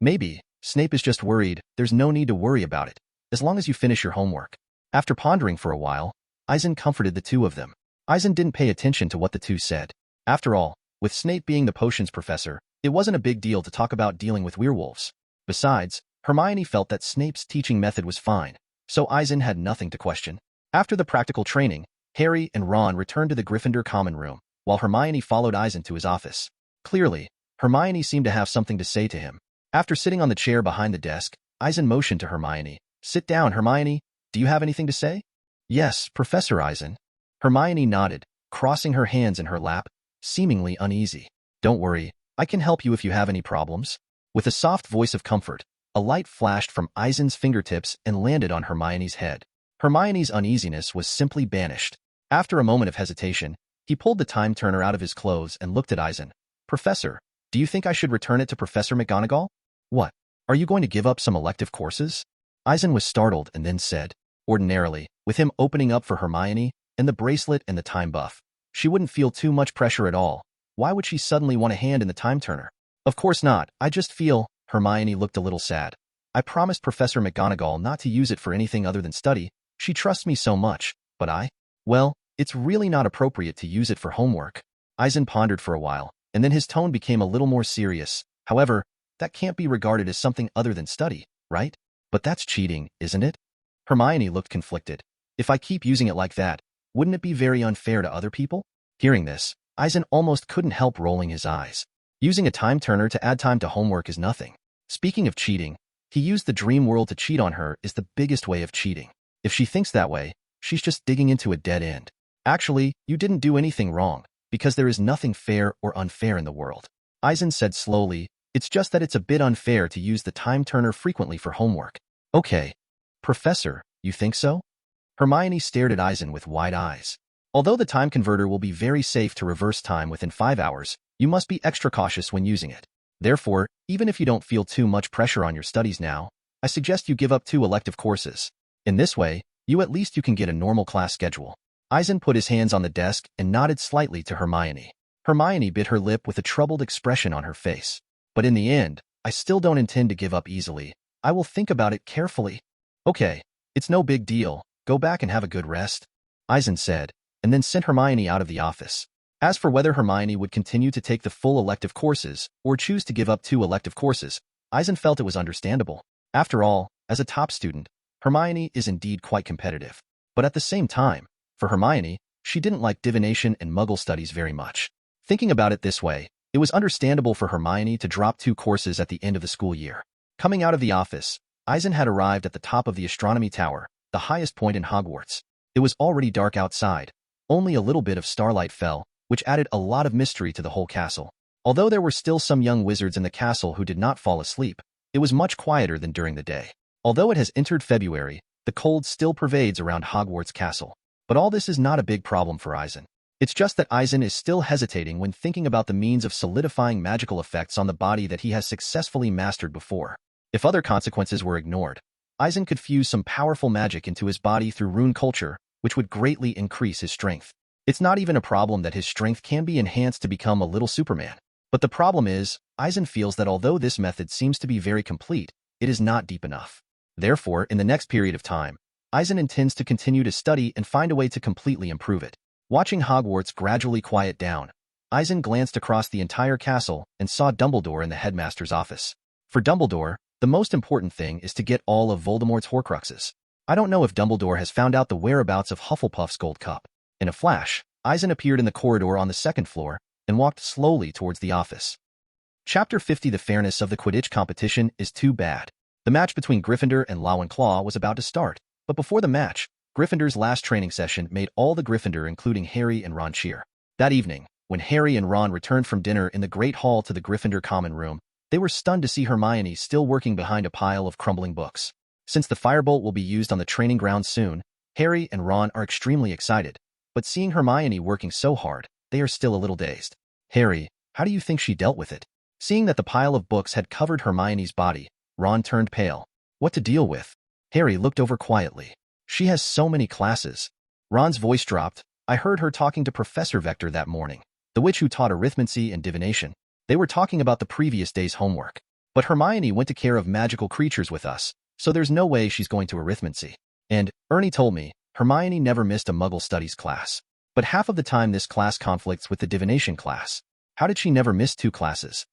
"Maybe Snape is just worried. There's no need to worry about it, as long as you finish your homework." After pondering for a while, Eisen comforted the two of them. Eisen didn't pay attention to what the two said. After all, with Snape being the potions professor, it wasn't a big deal to talk about dealing with werewolves. Besides, Hermione felt that Snape's teaching method was fine, so Eisen had nothing to question. After the practical training, Harry and Ron returned to the Gryffindor common room, while Hermione followed Eisen to his office. Clearly, Hermione seemed to have something to say to him. After sitting on the chair behind the desk, Eisen motioned to Hermione. "Sit down, Hermione. Do you have anything to say?" "Yes, Professor Eisen." Hermione nodded, crossing her hands in her lap, seemingly uneasy. "Don't worry, I can help you if you have any problems." With a soft voice of comfort, a light flashed from Eisen's fingertips and landed on Hermione's head. Hermione's uneasiness was simply banished. After a moment of hesitation, he pulled the time turner out of his clothes and looked at Eisen. "Professor, do you think I should return it to Professor McGonagall?" "What? Are you going to give up some elective courses?" Eisen was startled and then said, "Ordinarily, with him opening up for Hermione, and the bracelet and the time buff, she wouldn't feel too much pressure at all. Why would she suddenly want a hand in the time turner?" "Of course not. I just feel..." Hermione looked a little sad. "I promised Professor McGonagall not to use it for anything other than study. She trusts me so much, but well, it's really not appropriate to use it for homework." Eisen pondered for a while, and then his tone became a little more serious. "However, that can't be regarded as something other than study, right? But that's cheating, isn't it?" Hermione looked conflicted. "If I keep using it like that, wouldn't it be very unfair to other people?" Hearing this, Eisen almost couldn't help rolling his eyes. Using a time turner to add time to homework is nothing. Speaking of cheating, he used the dream world to cheat on her is the biggest way of cheating. If she thinks that way, she's just digging into a dead end. Actually, you didn't do anything wrong, because there is nothing fair or unfair in the world. Eisen said slowly, "It's just that it's a bit unfair to use the time turner frequently for homework." "Okay. Professor, you think so?" Hermione stared at Eisen with wide eyes. "Although the time converter will be very safe to reverse time within 5 hours, you must be extra cautious when using it. Therefore, even if you don't feel too much pressure on your studies now, I suggest you give up 2 elective courses. In this way, you can get a normal class schedule." Eisen put his hands on the desk and nodded slightly to Hermione. Hermione bit her lip with a troubled expression on her face. "But in the end, I still don't intend to give up easily. I will think about it carefully." "Okay, it's no big deal. Go back and have a good rest," Eisen said, and then sent Hermione out of the office. As for whether Hermione would continue to take the full elective courses or choose to give up 2 elective courses, Eisen felt it was understandable. After all, as a top student, Hermione is indeed quite competitive. But at the same time, for Hermione, she didn't like divination and Muggle studies very much. Thinking about it this way, it was understandable for Hermione to drop 2 courses at the end of the school year. Coming out of the office, Eisen had arrived at the top of the astronomy tower, the highest point in Hogwarts. It was already dark outside, Only a little bit of starlight fell, which added a lot of mystery to the whole castle. Although there were still some young wizards in the castle who did not fall asleep, it was much quieter than during the day. Although it has entered February, the cold still pervades around Hogwarts Castle. But all this is not a big problem for Eisen. It's just that Eisen is still hesitating when thinking about the means of solidifying magical effects on the body that he has successfully mastered before. If other consequences were ignored, Eisen could fuse some powerful magic into his body through rune culture, which would greatly increase his strength. It's not even a problem that his strength can be enhanced to become a little Superman. But the problem is, Eisen feels that although this method seems to be very complete, it is not deep enough. Therefore, in the next period of time, Eisen intends to continue to study and find a way to completely improve it. Watching Hogwarts gradually quiet down, Eisen glanced across the entire castle and saw Dumbledore in the headmaster's office. For Dumbledore, the most important thing is to get all of Voldemort's Horcruxes. I don't know if Dumbledore has found out the whereabouts of Hufflepuff's gold cup. In a flash, Eisen appeared in the corridor on the second floor and walked slowly towards the office. Chapter 50. The fairness of the Quidditch competition is too bad. The match between Gryffindor and Ravenclaw was about to start, but before the match, Gryffindor's last training session made all the Gryffindor, including Harry and Ron, cheer. That evening, when Harry and Ron returned from dinner in the Great Hall to the Gryffindor common room, they were stunned to see Hermione still working behind a pile of crumbling books. Since the firebolt will be used on the training ground soon, Harry and Ron are extremely excited, but seeing Hermione working so hard, they are still a little dazed. Harry, how do you think she dealt with it? Seeing that the pile of books had covered Hermione's body, Ron turned pale. What to deal with? Harry looked over quietly. She has so many classes. Ron's voice dropped. I heard her talking to Professor Vector that morning, the witch who taught arithmancy and divination. They were talking about the previous day's homework. But Hermione went to care of magical creatures with us, so there's no way she's going to arithmancy. And, Ernie told me, Hermione never missed a Muggle studies class. But half of the time this class conflicts with the divination class. How did she never miss 2 classes?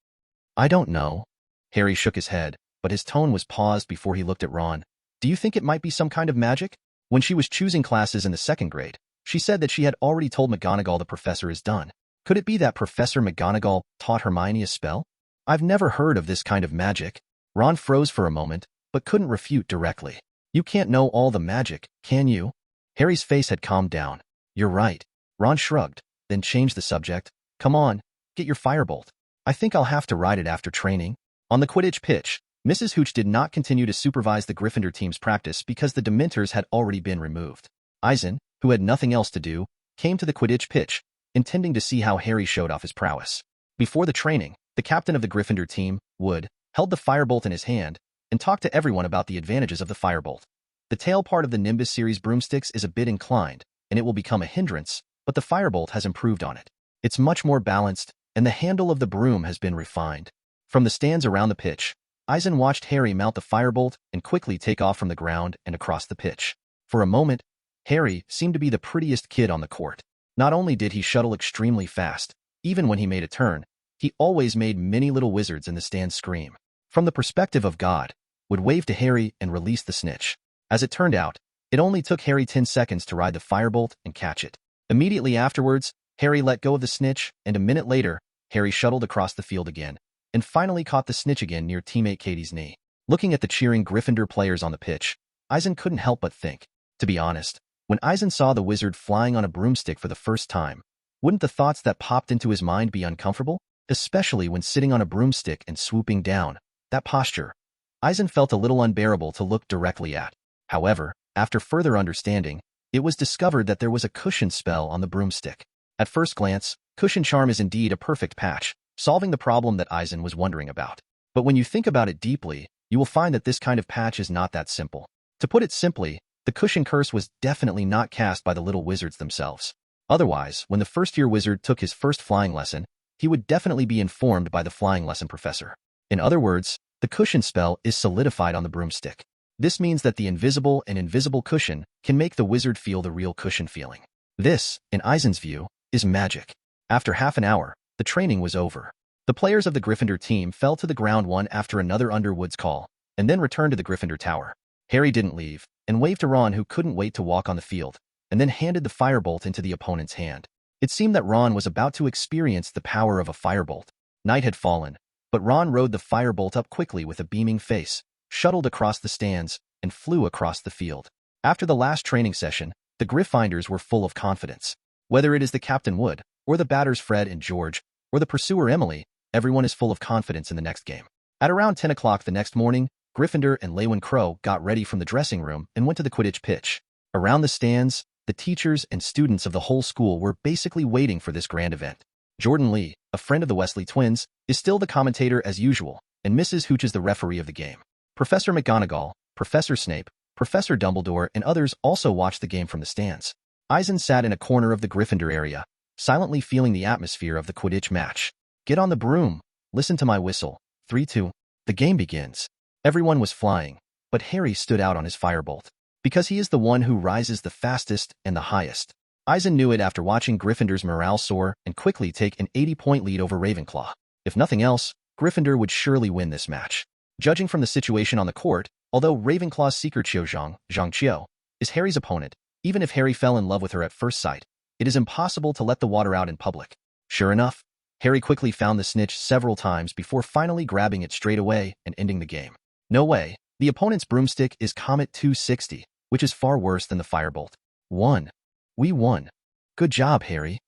I don't know. Harry shook his head, but his tone was paused before he looked at Ron. Do you think it might be some kind of magic? When she was choosing classes in the 2nd grade, she said that she had already told McGonagall the professor is done. Could it be that Professor McGonagall taught Hermione a spell? I've never heard of this kind of magic. Ron froze for a moment, but couldn't refute directly. You can't know all the magic, can you? Harry's face had calmed down. You're right. Ron shrugged, then changed the subject. Come on, get your firebolt. I think I'll have to ride it after training. On the Quidditch pitch, Mrs. Hooch did not continue to supervise the Gryffindor team's practice because the Dementors had already been removed. Eisen, who had nothing else to do, came to the Quidditch pitch, intending to see how Harry showed off his prowess. Before the training, the captain of the Gryffindor team, Wood, held the firebolt in his hand and talked to everyone about the advantages of the firebolt. The tail part of the Nimbus series broomsticks is a bit inclined, and it will become a hindrance, but the firebolt has improved on it. It's much more balanced, and the handle of the broom has been refined. From the stands around the pitch, Eisen watched Harry mount the firebolt and quickly take off from the ground and across the pitch. For a moment, Harry seemed to be the prettiest kid on the court. Not only did he shuttle extremely fast, even when he made a turn, he always made many little wizards in the stands scream. From the perspective of God, Would wave to Harry and release the snitch. As it turned out, it only took Harry 10 seconds to ride the firebolt and catch it. Immediately afterwards, Harry let go of the snitch, and a minute later, Harry shuttled across the field again, and finally caught the snitch again near teammate Katie's knee. Looking at the cheering Gryffindor players on the pitch, Eisen couldn't help but think. To be honest, when Eisen saw the wizard flying on a broomstick for the first time, wouldn't the thoughts that popped into his mind be uncomfortable? Especially when sitting on a broomstick and swooping down. That posture. Eisen felt a little unbearable to look directly at. However, after further understanding, it was discovered that there was a cushion spell on the broomstick. At first glance, Cushion Charm is indeed a perfect patch, solving the problem that Eisen was wondering about. But when you think about it deeply, you will find that this kind of patch is not that simple. To put it simply, the Cushion Curse was definitely not cast by the little wizards themselves. Otherwise, when the first-year wizard took his first flying lesson, he would definitely be informed by the flying lesson professor. In other words, the cushion spell is solidified on the broomstick. This means that the invisible and invisible cushion can make the wizard feel the real cushion feeling. This, in Eisen's view, is magic. After half an hour, the training was over. The players of the Gryffindor team fell to the ground one after another under Wood's call, and then returned to the Gryffindor tower. Harry didn't leave, and waved to Ron, who couldn't wait to walk on the field, and then handed the firebolt into the opponent's hand. It seemed that Ron was about to experience the power of a firebolt. Night had fallen, but Ron rode the firebolt up quickly with a beaming face, shuttled across the stands, and flew across the field. After the last training session, the Gryffindors were full of confidence. Whether it is the Captain Wood, or the batters Fred and George, or the pursuer Emily, everyone is full of confidence in the next game. At around 10 o'clock the next morning, Gryffindor and Lewin Crow got ready from the dressing room and went to the Quidditch pitch. Around the stands, the teachers and students of the whole school were basically waiting for this grand event. Jordan Lee, a friend of the Weasley twins, is still the commentator as usual, and Mrs. Hooch is the referee of the game. Professor McGonagall, Professor Snape, Professor Dumbledore, and others also watched the game from the stands. Eisen sat in a corner of the Gryffindor area, silently feeling the atmosphere of the Quidditch match. Get on the broom. Listen to my whistle. 3-2. The game begins. Everyone was flying, but Harry stood out on his firebolt. Because he is the one who rises the fastest and the highest. Eisen knew it after watching Gryffindor's morale soar and quickly take an 80-point lead over Ravenclaw. If nothing else, Gryffindor would surely win this match. Judging from the situation on the court, although Ravenclaw's seeker Zhang Qiu, is Harry's opponent, even if Harry fell in love with her at first sight, it is impossible to let the water out in public. Sure enough, Harry quickly found the snitch several times before finally grabbing it straight away and ending the game. No way, the opponent's broomstick is Comet 260, which is far worse than the firebolt. We won. Good job, Harry.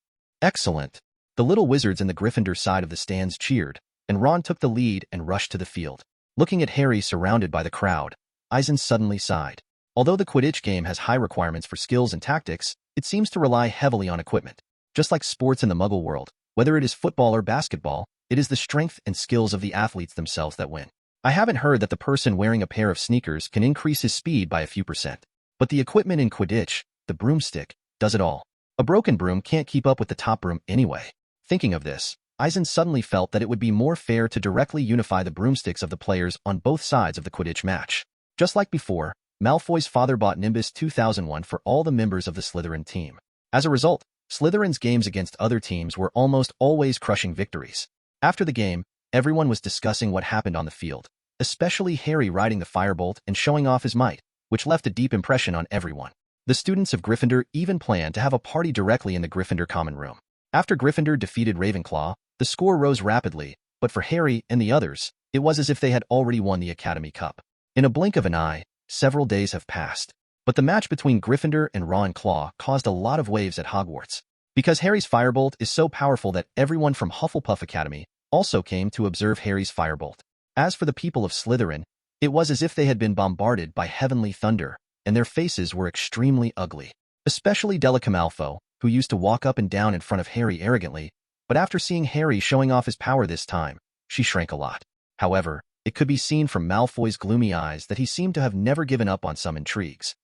Excellent. The little wizards in the Gryffindor side of the stands cheered, and Ron took the lead and rushed to the field. Looking at Harry surrounded by the crowd, Eisen suddenly sighed. Although the Quidditch game has high requirements for skills and tactics, it seems to rely heavily on equipment. Just like sports in the Muggle world, whether it is football or basketball, it is the strength and skills of the athletes themselves that win. I haven't heard that the person wearing a pair of sneakers can increase his speed by a few percent. But the equipment in Quidditch, the broomstick, does it all. A broken broom can't keep up with the top broom anyway. Thinking of this, Eisen suddenly felt that it would be more fair to directly unify the broomsticks of the players on both sides of the Quidditch match. Just like before, Malfoy's father bought Nimbus 2001 for all the members of the Slytherin team. As a result, Slytherin's games against other teams were almost always crushing victories. After the game, everyone was discussing what happened on the field, especially Harry riding the firebolt and showing off his might, which left a deep impression on everyone. The students of Gryffindor even planned to have a party directly in the Gryffindor common room. After Gryffindor defeated Ravenclaw, the score rose rapidly, but for Harry and the others, it was as if they had already won the Academy Cup. In a blink of an eye, several days have passed. But the match between Gryffindor and Ravenclaw caused a lot of waves at Hogwarts. Because Harry's firebolt is so powerful that everyone from Hufflepuff Academy also came to observe Harry's firebolt. As for the people of Slytherin, it was as if they had been bombarded by heavenly thunder, and their faces were extremely ugly. Especially Delica Malfoy, who used to walk up and down in front of Harry arrogantly, but after seeing Harry showing off his power this time, she shrank a lot. However, it could be seen from Malfoy's gloomy eyes that he seemed to have never given up on some intrigues.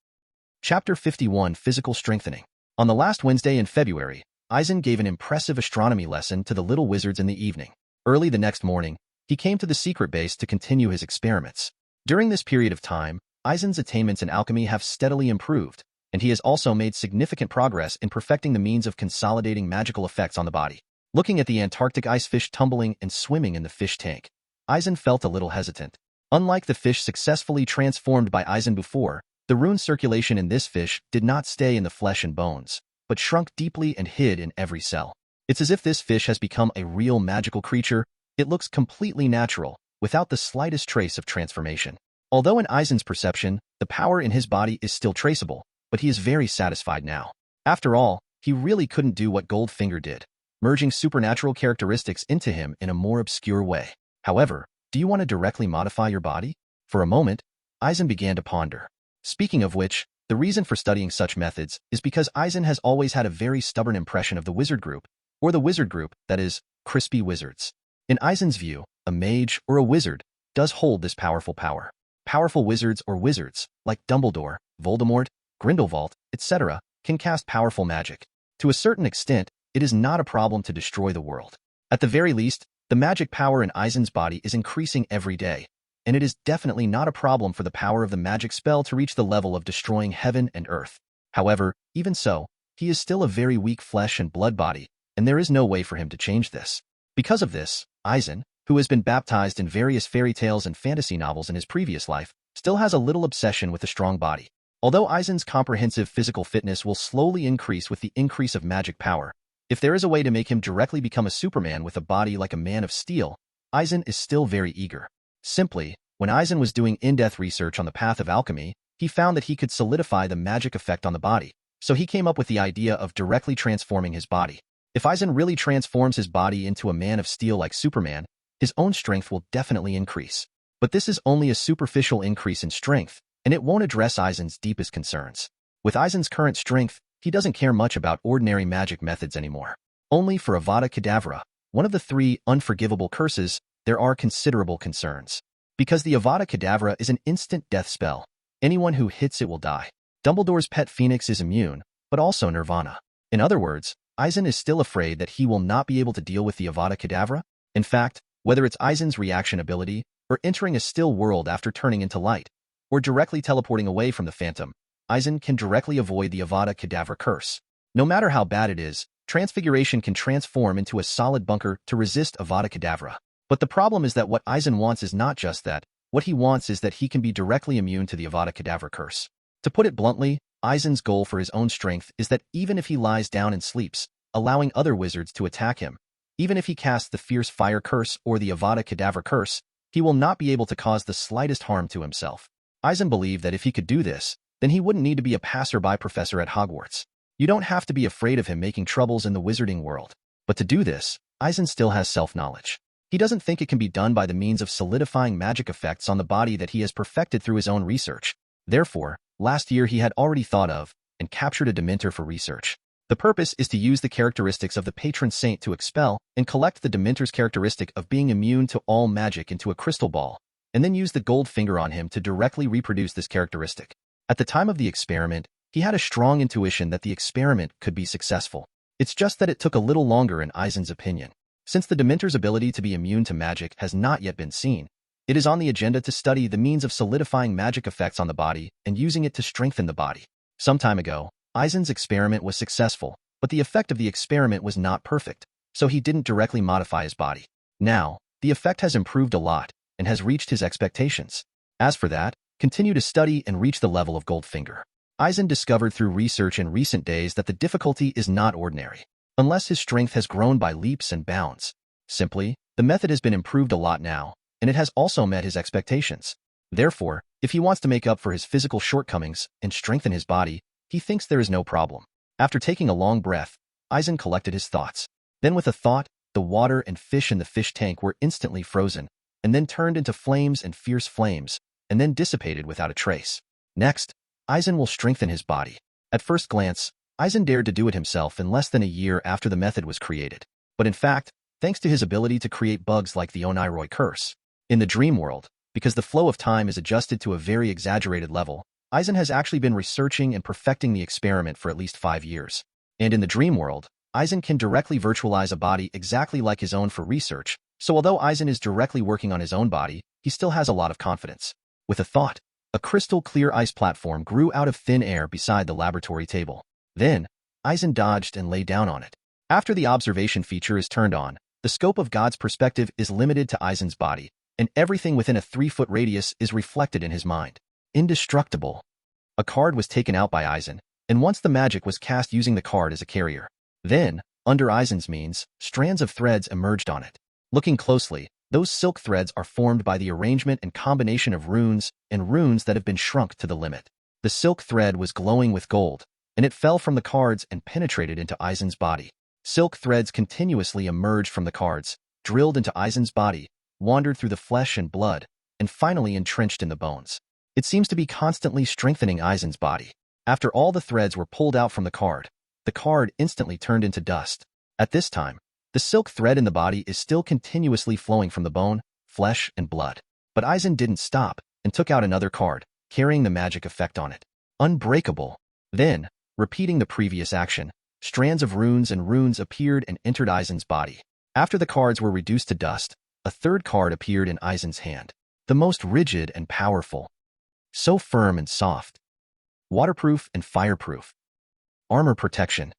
Chapter 51 Physical Strengthening. On the last Wednesday in February, Eisen gave an impressive astronomy lesson to the little wizards in the evening. Early the next morning, he came to the secret base to continue his experiments. During this period of time, Eisen's attainments in alchemy have steadily improved, and he has also made significant progress in perfecting the means of consolidating magical effects on the body. Looking at the Antarctic ice fish tumbling and swimming in the fish tank, Eisen felt a little hesitant. Unlike the fish successfully transformed by Eisen before, the rune circulation in this fish did not stay in the flesh and bones, but shrunk deeply and hid in every cell. It's as if this fish has become a real magical creature. It looks completely natural, without the slightest trace of transformation. Although in Eisen's perception, the power in his body is still traceable, but he is very satisfied now. After all, he really couldn't do what Goldfinger did, merging supernatural characteristics into him in a more obscure way. However, do you want to directly modify your body? For a moment, Eisen began to ponder. Speaking of which, the reason for studying such methods is because Eisen has always had a very stubborn impression of the wizard group, or the wizard group, that is, crispy wizards. In Eisen's view, a mage or a wizard does hold this powerful power. Powerful wizards or wizards, like Dumbledore, Voldemort, Grindelwald, etc., can cast powerful magic. To a certain extent, it is not a problem to destroy the world. At the very least, the magic power in Eisen's body is increasing every day, and it is definitely not a problem for the power of the magic spell to reach the level of destroying heaven and earth. However, even so, he is still a very weak flesh and blood body, and there is no way for him to change this. Because of this, Eisen, who has been baptized in various fairy tales and fantasy novels in his previous life, still has a little obsession with a strong body. Although Eisen's comprehensive physical fitness will slowly increase with the increase of magic power, if there is a way to make him directly become a Superman with a body like a man of steel, Eisen is still very eager. Simply, when Eisen was doing in-depth research on the path of alchemy, he found that he could solidify the magic effect on the body, So he came up with the idea of directly transforming his body. If Eisen really transforms his body into a man of steel like Superman, his own strength will definitely increase. But this is only a superficial increase in strength, and it won't address Eisen's deepest concerns. With Eisen's current strength, he doesn't care much about ordinary magic methods anymore. Only for Avada Kedavra, one of the 3 unforgivable curses, there are considerable concerns. Because the Avada Kedavra is an instant death spell, anyone who hits it will die. Dumbledore's pet phoenix is immune, but also Nirvana. In other words, Eisen is still afraid that he will not be able to deal with the Avada Kedavra. In fact, whether it's Eisen's reaction ability, or entering a still world after turning into light, or directly teleporting away from the Phantom, Eisen can directly avoid the Avada Kedavra curse. No matter how bad it is, Transfiguration can transform into a solid bunker to resist Avada Kedavra. But the problem is that what Eisen wants is not just that. What he wants is that he can be directly immune to the Avada Kedavra curse. To put it bluntly, Eisen's goal for his own strength is that even if he lies down and sleeps, allowing other wizards to attack him, even if he casts the Fierce Fire curse or the Avada Kedavra curse, he will not be able to cause the slightest harm to himself. Eisen believed that if he could do this, then he wouldn't need to be a passerby professor at Hogwarts. You don't have to be afraid of him making troubles in the wizarding world. But to do this, Eisen still has self-knowledge. He doesn't think it can be done by the means of solidifying magic effects on the body that he has perfected through his own research. Therefore, last year he had already thought of and captured a Dementor for research. The purpose is to use the characteristics of the patron saint to expel and collect the Dementor's characteristic of being immune to all magic into a crystal ball, and then use the gold finger on him to directly reproduce this characteristic. At the time of the experiment, he had a strong intuition that the experiment could be successful. It's just that it took a little longer in Eisen's opinion. Since the Dementor's ability to be immune to magic has not yet been seen, it is on the agenda to study the means of solidifying magic effects on the body and using it to strengthen the body. Some time ago, Eisen's experiment was successful, but the effect of the experiment was not perfect, so he didn't directly modify his body. Now, the effect has improved a lot and has reached his expectations. As for that, continue to study and reach the level of Goldfinger. Eisen discovered through research in recent days that the difficulty is not ordinary, unless his strength has grown by leaps and bounds. Simply, the method has been improved a lot now, and it has also met his expectations. Therefore, if he wants to make up for his physical shortcomings and strengthen his body, he thinks there is no problem. After taking a long breath, Eisen collected his thoughts. Then with a thought, the water and fish in the fish tank were instantly frozen, and then turned into flames and fierce flames, and then dissipated without a trace. Next, Eisen will strengthen his body. At first glance, Eisen dared to do it himself in less than a year after the method was created. But in fact, thanks to his ability to create bugs like the Oniroi curse. In the dream world, because the flow of time is adjusted to a very exaggerated level, Eisen has actually been researching and perfecting the experiment for at least 5 years. And in the dream world, Eisen can directly virtualize a body exactly like his own for research, so although Eisen is directly working on his own body, he still has a lot of confidence. With a thought, a crystal-clear ice platform grew out of thin air beside the laboratory table. Then, Eisen dodged and lay down on it. After the observation feature is turned on, the scope of God's perspective is limited to Eisen's body, and everything within a 3-foot radius is reflected in his mind. Indestructible. A card was taken out by Eisen, and once the magic was cast using the card as a carrier. Then, under Eisen's means, strands of threads emerged on it. Looking closely, those silk threads are formed by the arrangement and combination of runes and runes that have been shrunk to the limit. The silk thread was glowing with gold, and it fell from the cards and penetrated into Eisen's body. Silk threads continuously emerged from the cards, drilled into Eisen's body, wandered through the flesh and blood, and finally entrenched in the bones. It seems to be constantly strengthening Eisen's body. After all the threads were pulled out from the card instantly turned into dust. At this time, the silk thread in the body is still continuously flowing from the bone, flesh, and blood. But Eisen didn't stop and took out another card, carrying the magic effect on it. Unbreakable. Then, repeating the previous action, strands of runes and runes appeared and entered Eisen's body. After the cards were reduced to dust, a third card appeared in Eisen's hand. The most rigid and powerful. So firm and soft. Waterproof and fireproof. Armor protection.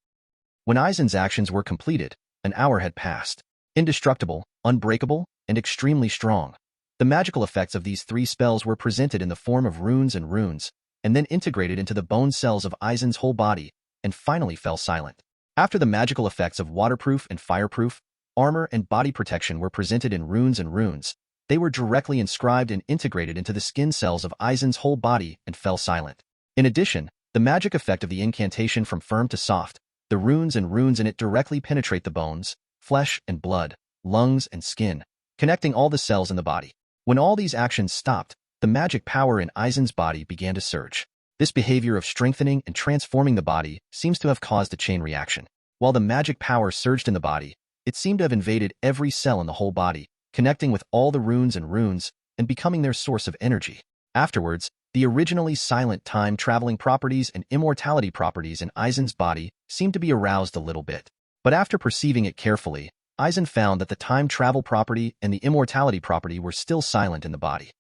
When Eisen's actions were completed, an hour had passed. Indestructible, unbreakable, and extremely strong. The magical effects of these 3 spells were presented in the form of runes, and then integrated into the bone cells of Eisen's whole body, and finally fell silent. After the magical effects of waterproof and fireproof, armor and body protection were presented in runes, they were directly inscribed and integrated into the skin cells of Eisen's whole body and fell silent. In addition, The magic effect of the incantation from firm to soft, the runes in it directly penetrate the bones, flesh and blood, lungs and skin, connecting all the cells in the body. When all these actions stopped, the magic power in Eisen's body began to surge. This behavior of strengthening and transforming the body seems to have caused a chain reaction. While the magic power surged in the body, it seemed to have invaded every cell in the whole body, connecting with all the runes and becoming their source of energy. Afterwards, the originally silent time-traveling properties and immortality properties in Eisen's body seemed to be aroused a little bit. But after perceiving it carefully, Eisen found that the time-travel property and the immortality property were still silent in the body.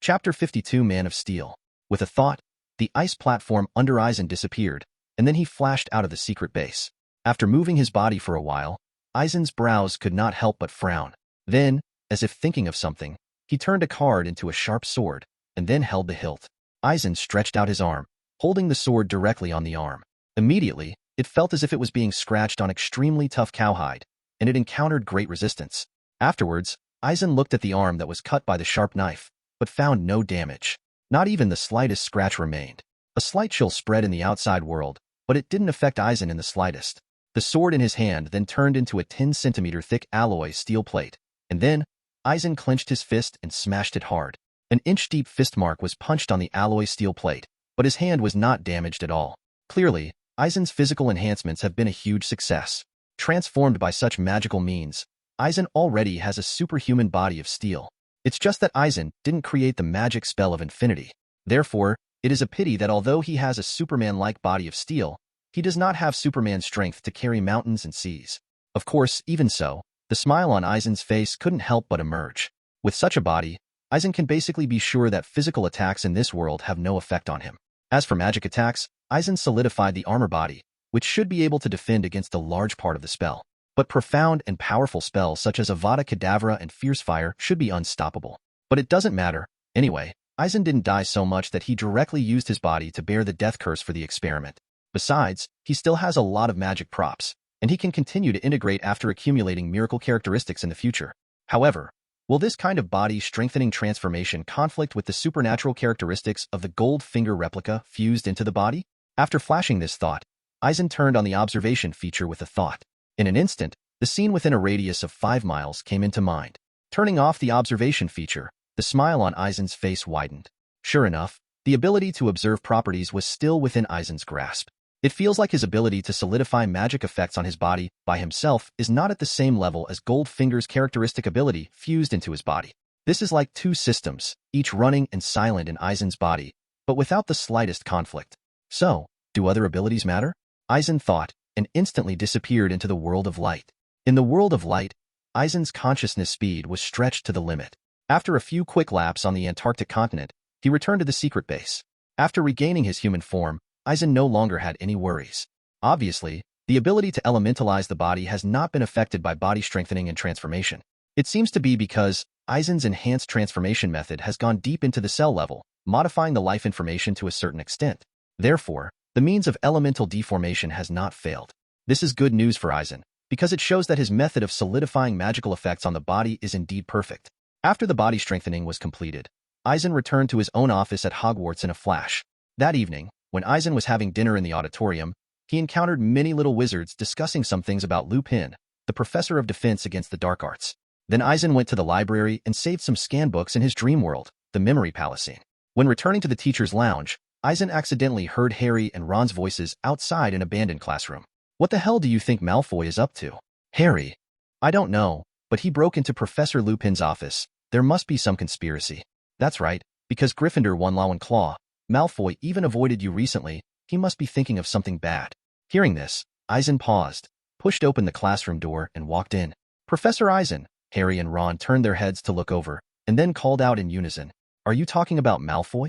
Chapter 52 Man of Steel. With a thought, the ice platform under Eisen disappeared, and then he flashed out of the secret base. After moving his body for a while, Eisen's brows could not help but frown. Then, as if thinking of something, he turned a card into a sharp sword, and then held the hilt. Eisen stretched out his arm, holding the sword directly on the arm. Immediately, it felt as if it was being scratched on extremely tough cowhide, and it encountered great resistance. Afterwards, Eisen looked at the arm that was cut by the sharp knife, but found no damage. Not even the slightest scratch remained. A slight chill spread in the outside world, but it didn't affect Eisen in the slightest. The sword in his hand then turned into a 10-centimeter thick alloy steel plate, and then, Eisen clenched his fist and smashed it hard. An inch-deep fist mark was punched on the alloy steel plate, but his hand was not damaged at all. Clearly, Eisen's physical enhancements have been a huge success. Transformed by such magical means, Eisen already has a superhuman body of steel. It's just that Eisen didn't create the magic spell of infinity. Therefore, it is a pity that although he has a Superman-like body of steel, he does not have Superman strength to carry mountains and seas. Of course, even so, the smile on Eisen's face couldn't help but emerge. With such a body, Eisen can basically be sure that physical attacks in this world have no effect on him. As for magic attacks, Eisen solidified the armor body, which should be able to defend against a large part of the spell. But profound and powerful spells such as Avada Kedavra and Fierce Fire should be unstoppable. But it doesn't matter. Anyway, Eisen didn't die so much that he directly used his body to bear the death curse for the experiment. Besides, he still has a lot of magic props, and he can continue to integrate after accumulating miracle characteristics in the future. However, will this kind of body-strengthening transformation conflict with the supernatural characteristics of the gold finger replica fused into the body? After flashing this thought, Eisen turned on the observation feature with a thought. In an instant, the scene within a radius of 5 miles came into mind. Turning off the observation feature, the smile on Eisen's face widened. Sure enough, the ability to observe properties was still within Eisen's grasp. It feels like his ability to solidify magic effects on his body by himself is not at the same level as Goldfinger's characteristic ability fused into his body. This is like two systems, each running and silent in Eisen's body, but without the slightest conflict. So, do other abilities matter? Eisen thought, and instantly disappeared into the world of light. In the world of light, Eisen's consciousness speed was stretched to the limit. After a few quick laps on the Antarctic continent, he returned to the secret base. After regaining his human form, Eisen no longer had any worries. Obviously, the ability to elementalize the body has not been affected by body strengthening and transformation. It seems to be because Eisen's enhanced transformation method has gone deep into the cell level, modifying the life information to a certain extent. Therefore, the means of elemental deformation has not failed. This is good news for Eisen, because it shows that his method of solidifying magical effects on the body is indeed perfect. After the body strengthening was completed, Eisen returned to his own office at Hogwarts in a flash. That evening, when Eisen was having dinner in the auditorium, he encountered many little wizards discussing some things about Lupin, the professor of defense against the dark arts. Then Eisen went to the library and saved some scan books in his dream world, the Memory Palace scene. When returning to the teacher's lounge, Eisen accidentally heard Harry and Ron's voices outside an abandoned classroom. What the hell do you think Malfoy is up to? Harry. I don't know, but he broke into Professor Lupin's office. There must be some conspiracy. That's right, because Gryffindor won Law and Claw. Malfoy even avoided you recently. He must be thinking of something bad. Hearing this, Eisen paused, pushed open the classroom door, and walked in. Professor Eisen. Harry and Ron turned their heads to look over, and then called out in unison. Are you talking about Malfoy?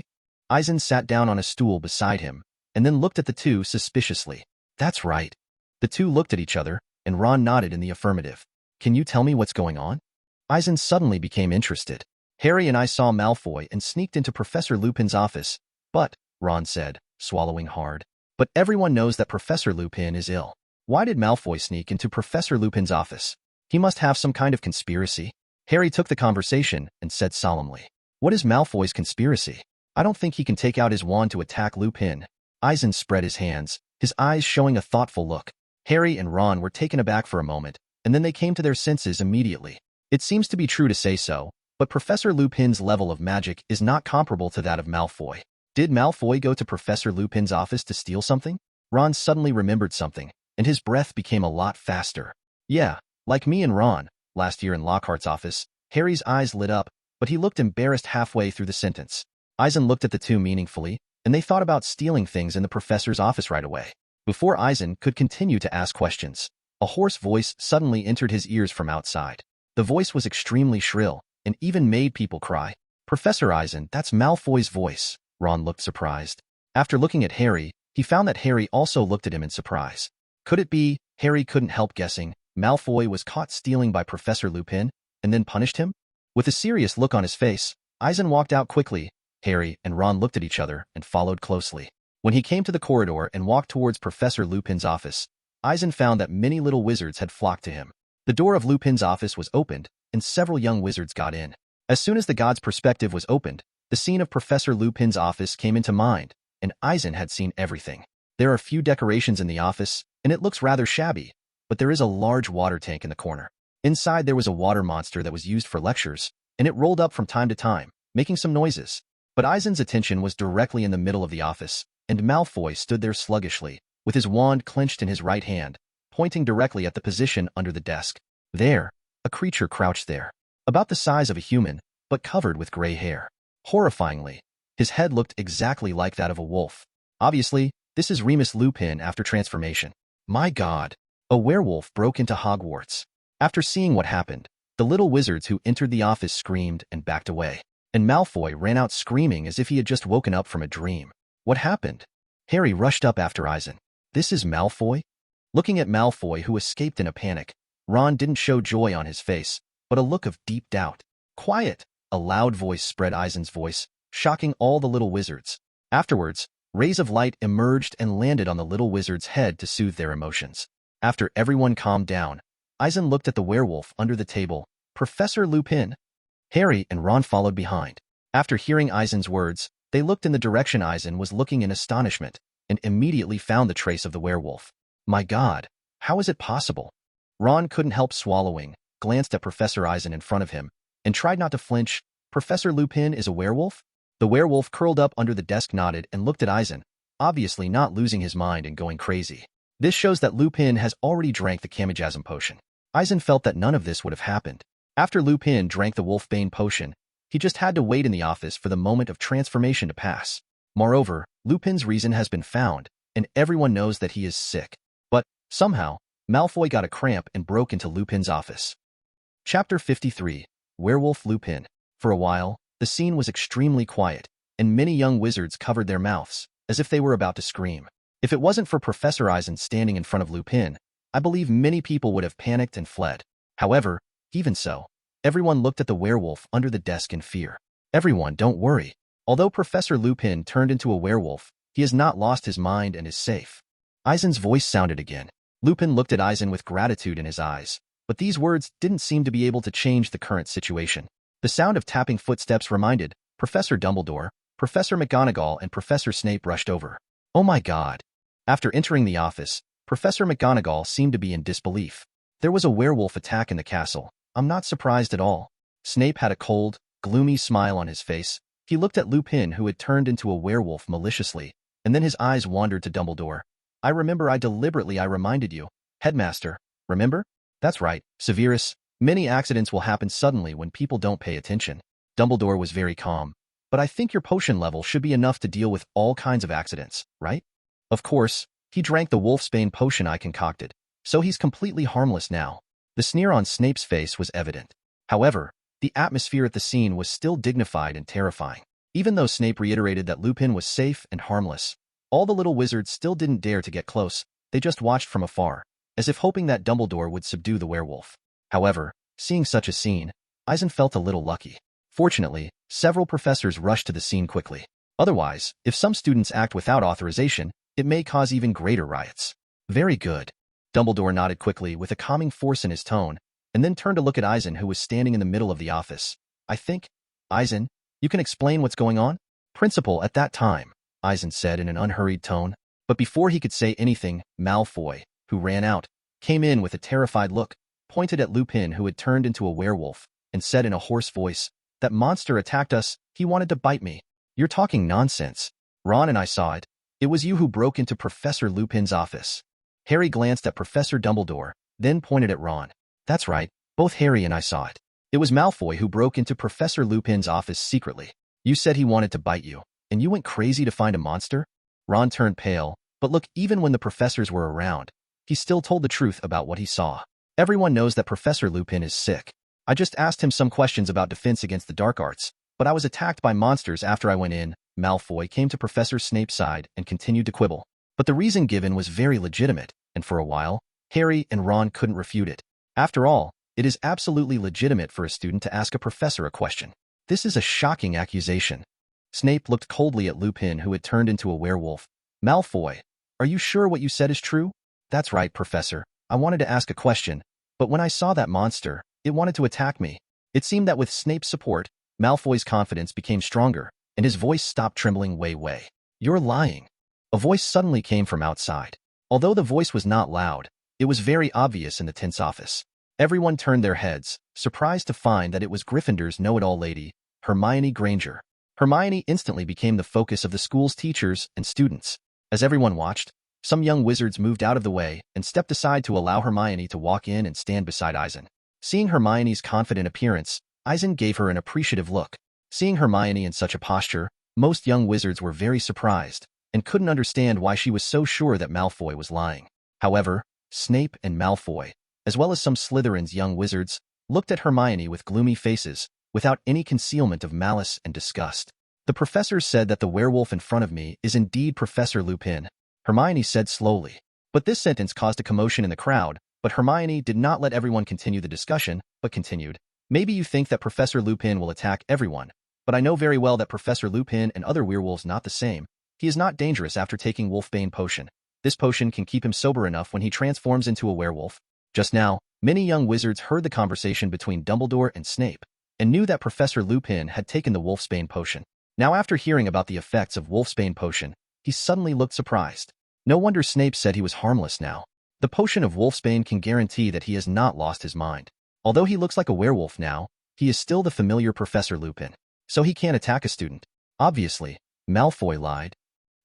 Eisen sat down on a stool beside him, and then looked at the two suspiciously. That's right. The two looked at each other, and Ron nodded in the affirmative. Can you tell me what's going on? Eisen suddenly became interested. Harry and I saw Malfoy and sneaked into Professor Lupin's office. But, Ron said, swallowing hard. But everyone knows that Professor Lupin is ill. Why did Malfoy sneak into Professor Lupin's office? He must have some kind of conspiracy. Harry took the conversation and said solemnly. What is Malfoy's conspiracy? I don't think he can take out his wand to attack Lupin. Eisen spread his hands, his eyes showing a thoughtful look. Harry and Ron were taken aback for a moment, and then they came to their senses immediately. It seems to be true to say so, but Professor Lupin's level of magic is not comparable to that of Malfoy. Did Malfoy go to Professor Lupin's office to steal something? Ron suddenly remembered something, and his breath became a lot faster. Yeah, like me and Ron, last year in Lockhart's office. Harry's eyes lit up, but he looked embarrassed halfway through the sentence. Eisen looked at the two meaningfully, and they thought about stealing things in the professor's office right away. Before Eisen could continue to ask questions, a hoarse voice suddenly entered his ears from outside. The voice was extremely shrill, and even made people cry. Professor Eisen, that's Malfoy's voice. Ron looked surprised. After looking at Harry, he found that Harry also looked at him in surprise. Could it be, Harry couldn't help guessing, Malfoy was caught stealing by Professor Lupin, and then punished him? With a serious look on his face, Eisen walked out quickly. Harry and Ron looked at each other and followed closely. When he came to the corridor and walked towards Professor Lupin's office, Eisen found that many little wizards had flocked to him. The door of Lupin's office was opened, and several young wizards got in. As soon as the god's perspective was opened, the scene of Professor Lupin's office came into mind, and Eisen had seen everything. There are few decorations in the office, and it looks rather shabby, but there is a large water tank in the corner. Inside there was a water monster that was used for lectures, and it rolled up from time to time, making some noises. But Eisen's attention was directly in the middle of the office, and Malfoy stood there sluggishly, with his wand clenched in his right hand, pointing directly at the position under the desk. There, a creature crouched there, about the size of a human, but covered with gray hair. Horrifyingly, his head looked exactly like that of a wolf. Obviously, this is Remus Lupin after transformation. My God! A werewolf broke into Hogwarts. After seeing what happened, the little wizards who entered the office screamed and backed away, and Malfoy ran out screaming as if he had just woken up from a dream. What happened? Harry rushed up after Eisen. This is Malfoy? Looking at Malfoy, who escaped in a panic, Ron didn't show joy on his face, but a look of deep doubt. Quiet! A loud voice spread Eisen's voice, shocking all the little wizards. Afterwards, rays of light emerged and landed on the little wizard's head to soothe their emotions. After everyone calmed down, Eisen looked at the werewolf under the table. Professor Lupin. Harry and Ron followed behind. After hearing Eisen's words, they looked in the direction Eisen was looking in astonishment, and immediately found the trace of the werewolf. My God, how is it possible? Ron couldn't help swallowing, glanced at Professor Eisen in front of him, and tried not to flinch. Professor Lupin is a werewolf? The werewolf curled up under the desk nodded and looked at Eisen, obviously not losing his mind and going crazy. This shows that Lupin has already drank the Kamijasm potion. Eisen felt that none of this would have happened. After Lupin drank the Wolfbane potion, he just had to wait in the office for the moment of transformation to pass. Moreover, Lupin's reason has been found, and everyone knows that he is sick. But, somehow, Malfoy got a cramp and broke into Lupin's office. Chapter 53. Werewolf Lupin. For a while, the scene was extremely quiet, and many young wizards covered their mouths, as if they were about to scream. If it wasn't for Professor Eisen standing in front of Lupin, I believe many people would have panicked and fled. However, even so, everyone looked at the werewolf under the desk in fear. Everyone, don't worry. Although Professor Lupin turned into a werewolf, he has not lost his mind and is safe. Eisen's voice sounded again. Lupin looked at Eisen with gratitude in his eyes, but these words didn't seem to be able to change the current situation. The sound of tapping footsteps reminded Professor Dumbledore, Professor McGonagall, and Professor Snape rushed over. Oh my God! After entering the office, Professor McGonagall seemed to be in disbelief. There was a werewolf attack in the castle. I'm not surprised at all. Snape had a cold, gloomy smile on his face. He looked at Lupin, who had turned into a werewolf, maliciously, and then his eyes wandered to Dumbledore. I reminded you. Headmaster, remember? That's right, Severus. Many accidents will happen suddenly when people don't pay attention. Dumbledore was very calm. But I think your potion level should be enough to deal with all kinds of accidents, right? Of course, he drank the Wolfsbane potion I concocted, so he's completely harmless now. The sneer on Snape's face was evident. However, the atmosphere at the scene was still dignified and terrifying. Even though Snape reiterated that Lupin was safe and harmless, all the little wizards still didn't dare to get close. They just watched from afar, as if hoping that Dumbledore would subdue the werewolf. However, seeing such a scene, Eisen felt a little lucky. Fortunately, several professors rushed to the scene quickly. Otherwise, if some students act without authorization, it may cause even greater riots. Very good. Dumbledore nodded quickly with a calming force in his tone, and then turned to look at Eisen, who was standing in the middle of the office. I think, Eisen, you can explain what's going on? Principal, at that time, Eisen said in an unhurried tone. But before he could say anything, Malfoy, who ran out, came in with a terrified look, pointed at Lupin who had turned into a werewolf, and said in a hoarse voice, "That monster attacked us, he wanted to bite me." "You're talking nonsense. Ron and I saw it. It was you who broke into Professor Lupin's office." Harry glanced at Professor Dumbledore, then pointed at Ron. "That's right, both Harry and I saw it. It was Malfoy who broke into Professor Lupin's office secretly. You said he wanted to bite you, and you went crazy to find a monster?" Ron turned pale, but look, even when the professors were around, he still told the truth about what he saw. "Everyone knows that Professor Lupin is sick. I just asked him some questions about defense against the dark arts, but I was attacked by monsters after I went in." Malfoy came to Professor Snape's side and continued to quibble. But the reason given was very legitimate, and for a while, Harry and Ron couldn't refute it. After all, it is absolutely legitimate for a student to ask a professor a question. This is a shocking accusation. Snape looked coldly at Lupin, who had turned into a werewolf. "Malfoy, are you sure what you said is true?" "That's right, Professor. I wanted to ask a question, but when I saw that monster, it wanted to attack me." It seemed that with Snape's support, Malfoy's confidence became stronger, and his voice stopped trembling. Way. "You're lying." A voice suddenly came from outside. Although the voice was not loud, it was very obvious in the tense office. Everyone turned their heads, surprised to find that it was Gryffindor's know-it-all lady, Hermione Granger. Hermione instantly became the focus of the school's teachers and students. As everyone watched, some young wizards moved out of the way and stepped aside to allow Hermione to walk in and stand beside Eisen. Seeing Hermione's confident appearance, Eisen gave her an appreciative look. Seeing Hermione in such a posture, most young wizards were very surprised and couldn't understand why she was so sure that Malfoy was lying. However, Snape and Malfoy, as well as some Slytherin's young wizards, looked at Hermione with gloomy faces, without any concealment of malice and disgust. "The professor said that the werewolf in front of me is indeed Professor Lupin," Hermione said slowly. But this sentence caused a commotion in the crowd, but Hermione did not let everyone continue the discussion, but continued. "Maybe you think that Professor Lupin will attack everyone, but I know very well that Professor Lupin and other werewolves not the same. He is not dangerous after taking Wolfbane potion. This potion can keep him sober enough when he transforms into a werewolf." Just now, many young wizards heard the conversation between Dumbledore and Snape, and knew that Professor Lupin had taken the Wolfsbane potion. Now after hearing about the effects of Wolfsbane potion, he suddenly looked surprised. No wonder Snape said he was harmless now. The potion of Wolfsbane can guarantee that he has not lost his mind. Although he looks like a werewolf now, he is still the familiar Professor Lupin, so he can't attack a student. Obviously, Malfoy lied.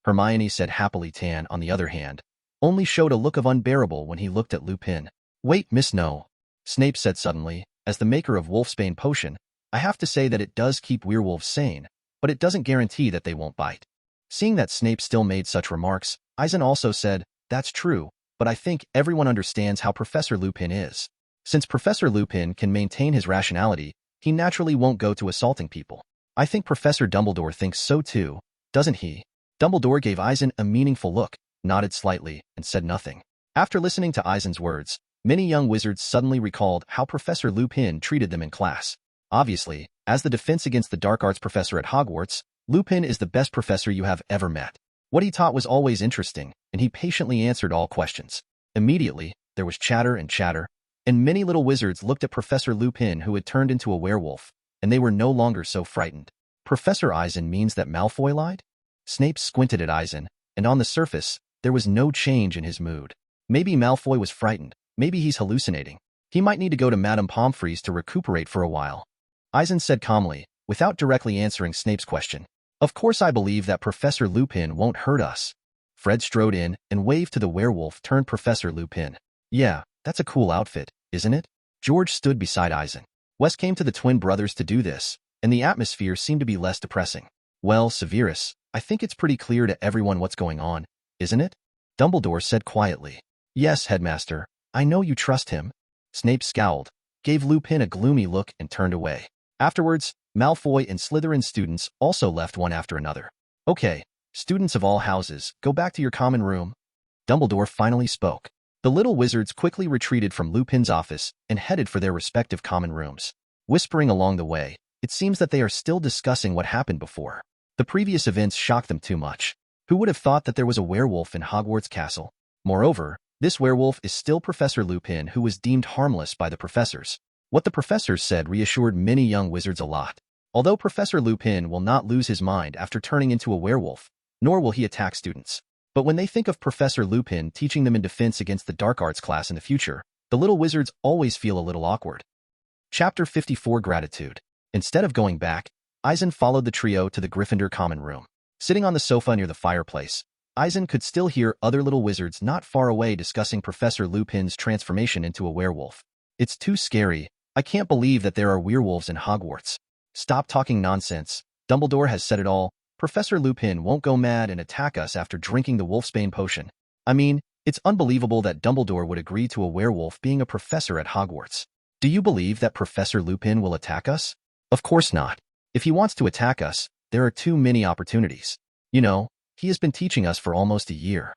Hermione said happily. Tan, on the other hand, only showed a look of unbearable when he looked at Lupin. "Wait, Miss No," Snape said suddenly. "As the maker of Wolfsbane potion, I have to say that it does keep werewolves sane, but it doesn't guarantee that they won't bite." Seeing that Snape still made such remarks, Eisen also said, "That's true, but I think everyone understands how Professor Lupin is. Since Professor Lupin can maintain his rationality, he naturally won't go to assaulting people. I think Professor Dumbledore thinks so too, doesn't he?" Dumbledore gave Eisen a meaningful look, nodded slightly, and said nothing. After listening to Eisen's words, many young wizards suddenly recalled how Professor Lupin treated them in class. Obviously, as the defense against the dark arts professor at Hogwarts, Lupin is the best professor you have ever met. What he taught was always interesting, and he patiently answered all questions. Immediately, there was chatter, and many little wizards looked at Professor Lupin, who had turned into a werewolf, and they were no longer so frightened. "Professor Eisen means that Malfoy lied?" Snape squinted at Eisen, and on the surface, there was no change in his mood. Maybe Malfoy was frightened, maybe he's hallucinating. He might need to go to Madame Pomfrey's to recuperate for a while. Eisen said calmly, without directly answering Snape's question. "Of course I believe that Professor Lupin won't hurt us." Fred strode in and waved to the werewolf turned Professor Lupin. "Yeah, that's a cool outfit, isn't it?" George stood beside Eisen. Wes came to the twin brothers to do this, and the atmosphere seemed to be less depressing. "Well, Severus, I think it's pretty clear to everyone what's going on, isn't it?" Dumbledore said quietly. "Yes, Headmaster, I know you trust him." Snape scowled, gave Lupin a gloomy look, and turned away. Afterwards, Malfoy and Slytherin students also left one after another. "Okay, students of all houses, go back to your common room." Dumbledore finally spoke. The little wizards quickly retreated from Lupin's office and headed for their respective common rooms. Whispering along the way, it seems that they are still discussing what happened before. The previous events shocked them too much. Who would have thought that there was a werewolf in Hogwarts Castle? Moreover, this werewolf is still Professor Lupin, who was deemed harmless by the professors. What the professors said reassured many young wizards a lot. Although Professor Lupin will not lose his mind after turning into a werewolf, nor will he attack students. But when they think of Professor Lupin teaching them in defense against the dark arts class in the future, the little wizards always feel a little awkward. Chapter 54 Gratitude. Instead of going back, Eisen followed the trio to the Gryffindor common room. Sitting on the sofa near the fireplace, Eisen could still hear other little wizards not far away discussing Professor Lupin's transformation into a werewolf. It's too scary. I can't believe that there are werewolves in Hogwarts. Stop talking nonsense. Dumbledore has said it all. Professor Lupin won't go mad and attack us after drinking the wolfsbane potion. I mean, it's unbelievable that Dumbledore would agree to a werewolf being a professor at Hogwarts. Do you believe that Professor Lupin will attack us? Of course not. If he wants to attack us, there are too many opportunities. You know, he has been teaching us for almost a year.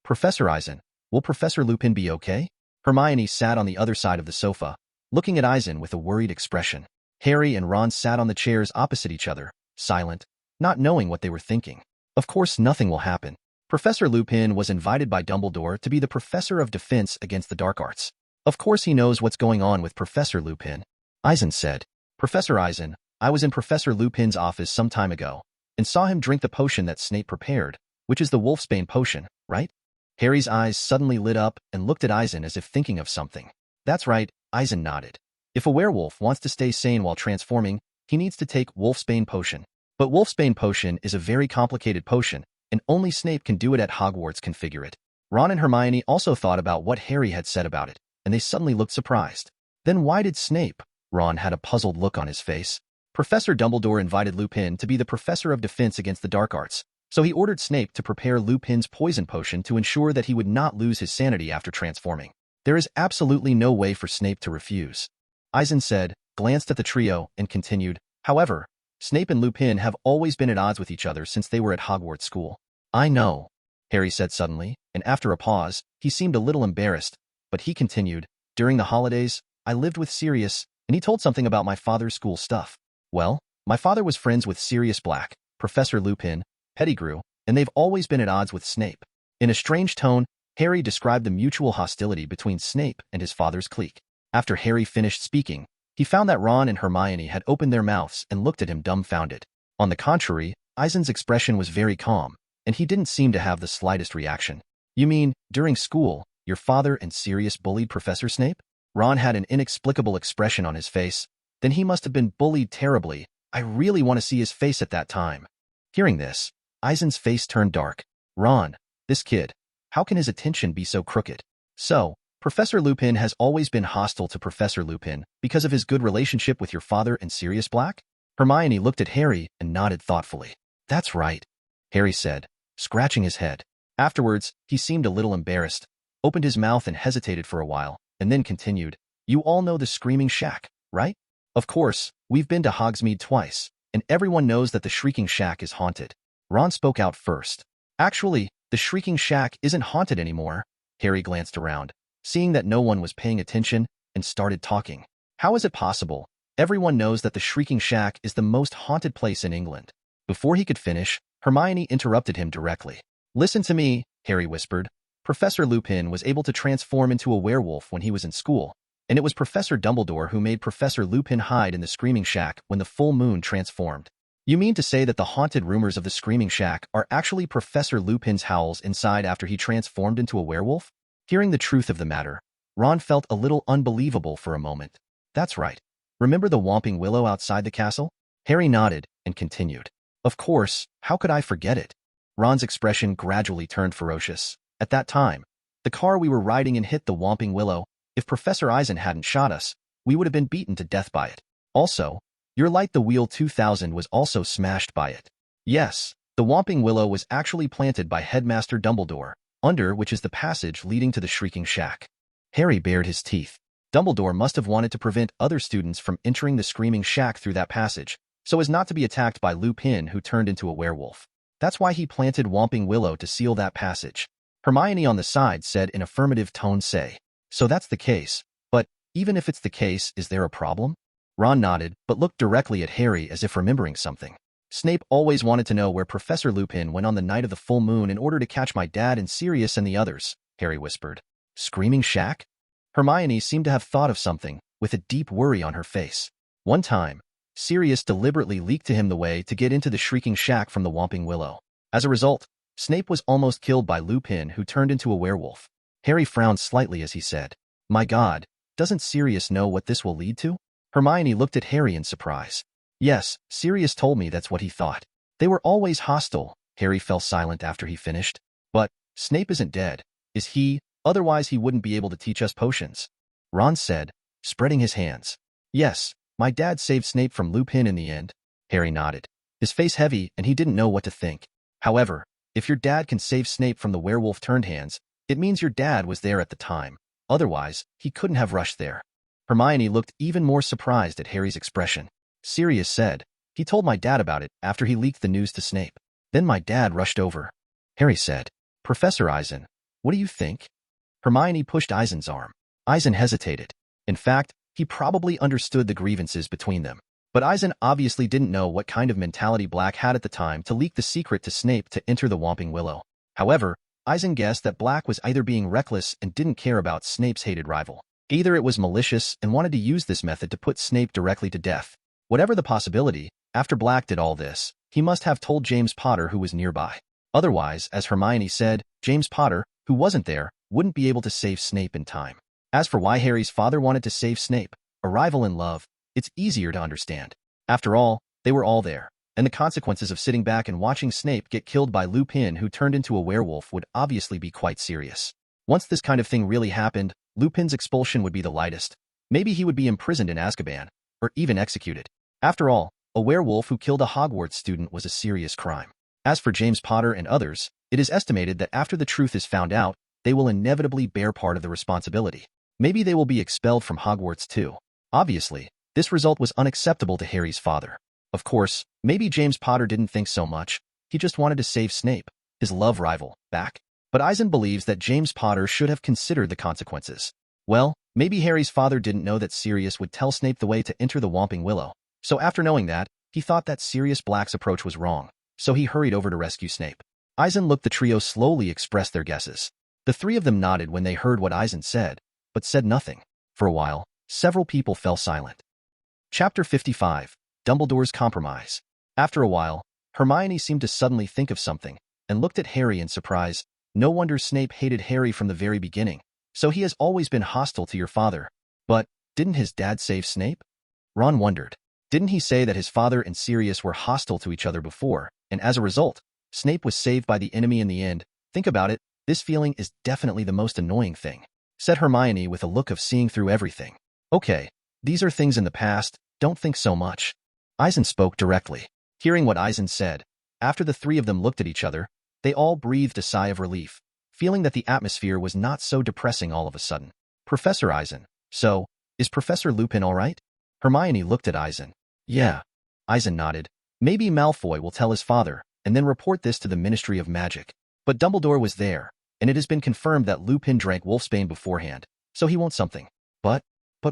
Professor Eisen, will Professor Lupin be okay? Hermione sat on the other side of the sofa, looking at Eisen with a worried expression. Harry and Ron sat on the chairs opposite each other, silent, not knowing what they were thinking. Of course nothing will happen. Professor Lupin was invited by Dumbledore to be the professor of defense against the dark arts. Of course he knows what's going on with Professor Lupin. Eisen said. Professor Eisen, I was in Professor Lupin's office some time ago, and saw him drink the potion that Snape prepared, which is the wolfsbane potion, right? Harry's eyes suddenly lit up and looked at Eisen as if thinking of something. That's right, Eisen nodded. If a werewolf wants to stay sane while transforming, he needs to take wolfsbane potion. But wolfsbane potion is a very complicated potion, and only Snape can do it at Hogwarts. Configure it. Ron and Hermione also thought about what Harry had said about it, and they suddenly looked surprised. Then why did Snape? Ron had a puzzled look on his face. Professor Dumbledore invited Lupin to be the professor of defense against the dark arts, so he ordered Snape to prepare Lupin's poison potion to ensure that he would not lose his sanity after transforming. There is absolutely no way for Snape to refuse. Eisen said, glanced at the trio, and continued, however, Snape and Lupin have always been at odds with each other since they were at Hogwarts school. I know, Harry said suddenly, and after a pause, he seemed a little embarrassed, but he continued, during the holidays, I lived with Sirius, and he told something about my father's school stuff. Well, my father was friends with Sirius Black, Professor Lupin, Pettigrew, and they've always been at odds with Snape. In a strange tone, Harry described the mutual hostility between Snape and his father's clique. After Harry finished speaking, he found that Ron and Hermione had opened their mouths and looked at him dumbfounded. On the contrary, Eisen's expression was very calm, and he didn't seem to have the slightest reaction. You mean, during school, your father and Sirius bullied Professor Snape? Ron had an inexplicable expression on his face. Then he must have been bullied terribly. I really want to see his face at that time. Hearing this, Eisen's face turned dark. Ron, this kid, how can his attention be so crooked? So, Professor Lupin has always been hostile to Professor Lupin because of his good relationship with your father and Sirius Black? Hermione looked at Harry and nodded thoughtfully. That's right, Harry said, scratching his head. Afterwards, he seemed a little embarrassed, opened his mouth and hesitated for a while, and then continued, you all know the Screaming Shack, right? Of course, we've been to Hogsmeade twice, and everyone knows that the Shrieking Shack is haunted. Ron spoke out first. Actually, the Shrieking Shack isn't haunted anymore. Harry glanced around, seeing that no one was paying attention, and started talking. How is it possible? Everyone knows that the Shrieking Shack is the most haunted place in England. Before he could finish, Hermione interrupted him directly. Listen to me, Harry whispered. Professor Lupin was able to transform into a werewolf when he was in school, and it was Professor Dumbledore who made Professor Lupin hide in the Screaming Shack when the full moon transformed. You mean to say that the haunted rumors of the Screaming Shack are actually Professor Lupin's howls inside after he transformed into a werewolf? Hearing the truth of the matter, Ron felt a little unbelievable for a moment. That's right. Remember the Whomping Willow outside the castle? Harry nodded and continued. Of course, how could I forget it? Ron's expression gradually turned ferocious. At that time, the car we were riding in hit the Whomping Willow. If Professor Eisen hadn't shot us, we would have been beaten to death by it. Also, your Light the Wheel 2000 was also smashed by it. Yes, the Whomping Willow was actually planted by Headmaster Dumbledore, under which is the passage leading to the Shrieking Shack. Harry bared his teeth. Dumbledore must have wanted to prevent other students from entering the Screaming Shack through that passage, so as not to be attacked by Lupin who turned into a werewolf. That's why he planted Whomping Willow to seal that passage. Hermione on the side said in affirmative tone say, so that's the case, but even if it's the case, is there a problem? Ron nodded, but looked directly at Harry as if remembering something. Snape always wanted to know where Professor Lupin went on the night of the full moon in order to catch my dad and Sirius and the others, Harry whispered. Screaming Shack? Hermione seemed to have thought of something, with a deep worry on her face. One time, Sirius deliberately leaked to him the way to get into the Shrieking Shack from the Whomping Willow. As a result, Snape was almost killed by Lupin, who turned into a werewolf. Harry frowned slightly as he said, "My God, doesn't Sirius know what this will lead to?" Hermione looked at Harry in surprise. "Yes, Sirius told me that's what he thought. They were always hostile." Harry fell silent after he finished. "But Snape isn't dead, is he? Otherwise he wouldn't be able to teach us potions." Ron said, spreading his hands. "Yes, my dad saved Snape from Lupin in the end." Harry nodded, his face heavy, and he didn't know what to think. "However, if your dad can save Snape from the werewolf-turned hands, it means your dad was there at the time. Otherwise, he couldn't have rushed there." Hermione looked even more surprised at Harry's expression. Sirius said, "He told my dad about it after he leaked the news to Snape. Then my dad rushed over." Harry said, "Professor Eisen, what do you think?" Hermione pushed Eisen's arm. Eisen hesitated. In fact, he probably understood the grievances between them. But Eisen obviously didn't know what kind of mentality Black had at the time to leak the secret to Snape to enter the Whomping Willow. However, Eisen guessed that Black was either being reckless and didn't care about Snape's hated rival. Either it was malicious and wanted to use this method to put Snape directly to death. Whatever the possibility, after Black did all this, he must have told James Potter, who was nearby. Otherwise, as Hermione said, James Potter, who wasn't there, wouldn't be able to save Snape in time. As for why Harry's father wanted to save Snape, a rival in love, it's easier to understand. After all, they were all there, and the consequences of sitting back and watching Snape get killed by Lupin, who turned into a werewolf, would obviously be quite serious. Once this kind of thing really happened, Lupin's expulsion would be the lightest. Maybe he would be imprisoned in Azkaban, or even executed. After all, a werewolf who killed a Hogwarts student was a serious crime. As for James Potter and others, it is estimated that after the truth is found out, they will inevitably bear part of the responsibility. Maybe they will be expelled from Hogwarts too. Obviously, this result was unacceptable to Harry's father. Of course, maybe James Potter didn't think so much. He just wanted to save Snape, his love rival, back. But Eisen believes that James Potter should have considered the consequences. Well, maybe Harry's father didn't know that Sirius would tell Snape the way to enter the Whomping Willow. So after knowing that, he thought that Sirius Black's approach was wrong. So he hurried over to rescue Snape. Eisen looked the trio slowly express their guesses. The three of them nodded when they heard what Eisen said, but said nothing. For a while, several people fell silent. Chapter 55, Dumbledore's Compromise. After a while, Hermione seemed to suddenly think of something, and looked at Harry in surprise. "No wonder Snape hated Harry from the very beginning. So he has always been hostile to your father. But, didn't his dad save Snape?" Ron wondered. Didn't he say that his father and Sirius were hostile to each other before, and as a result, Snape was saved by the enemy in the end? Think about it, this feeling is definitely the most annoying thing, said Hermione with a look of seeing through everything. "Okay, these are things in the past, don't think so much." Eisen spoke directly. Hearing what Eisen said, after the three of them looked at each other, they all breathed a sigh of relief, feeling that the atmosphere was not so depressing all of a sudden. "Professor Eisen, so, is Professor Lupin all right?" Hermione looked at Eisen. "Yeah." Eisen nodded. "Maybe Malfoy will tell his father, and then report this to the Ministry of Magic. But Dumbledore was there, and it has been confirmed that Lupin drank wolfsbane beforehand, so he won't something." But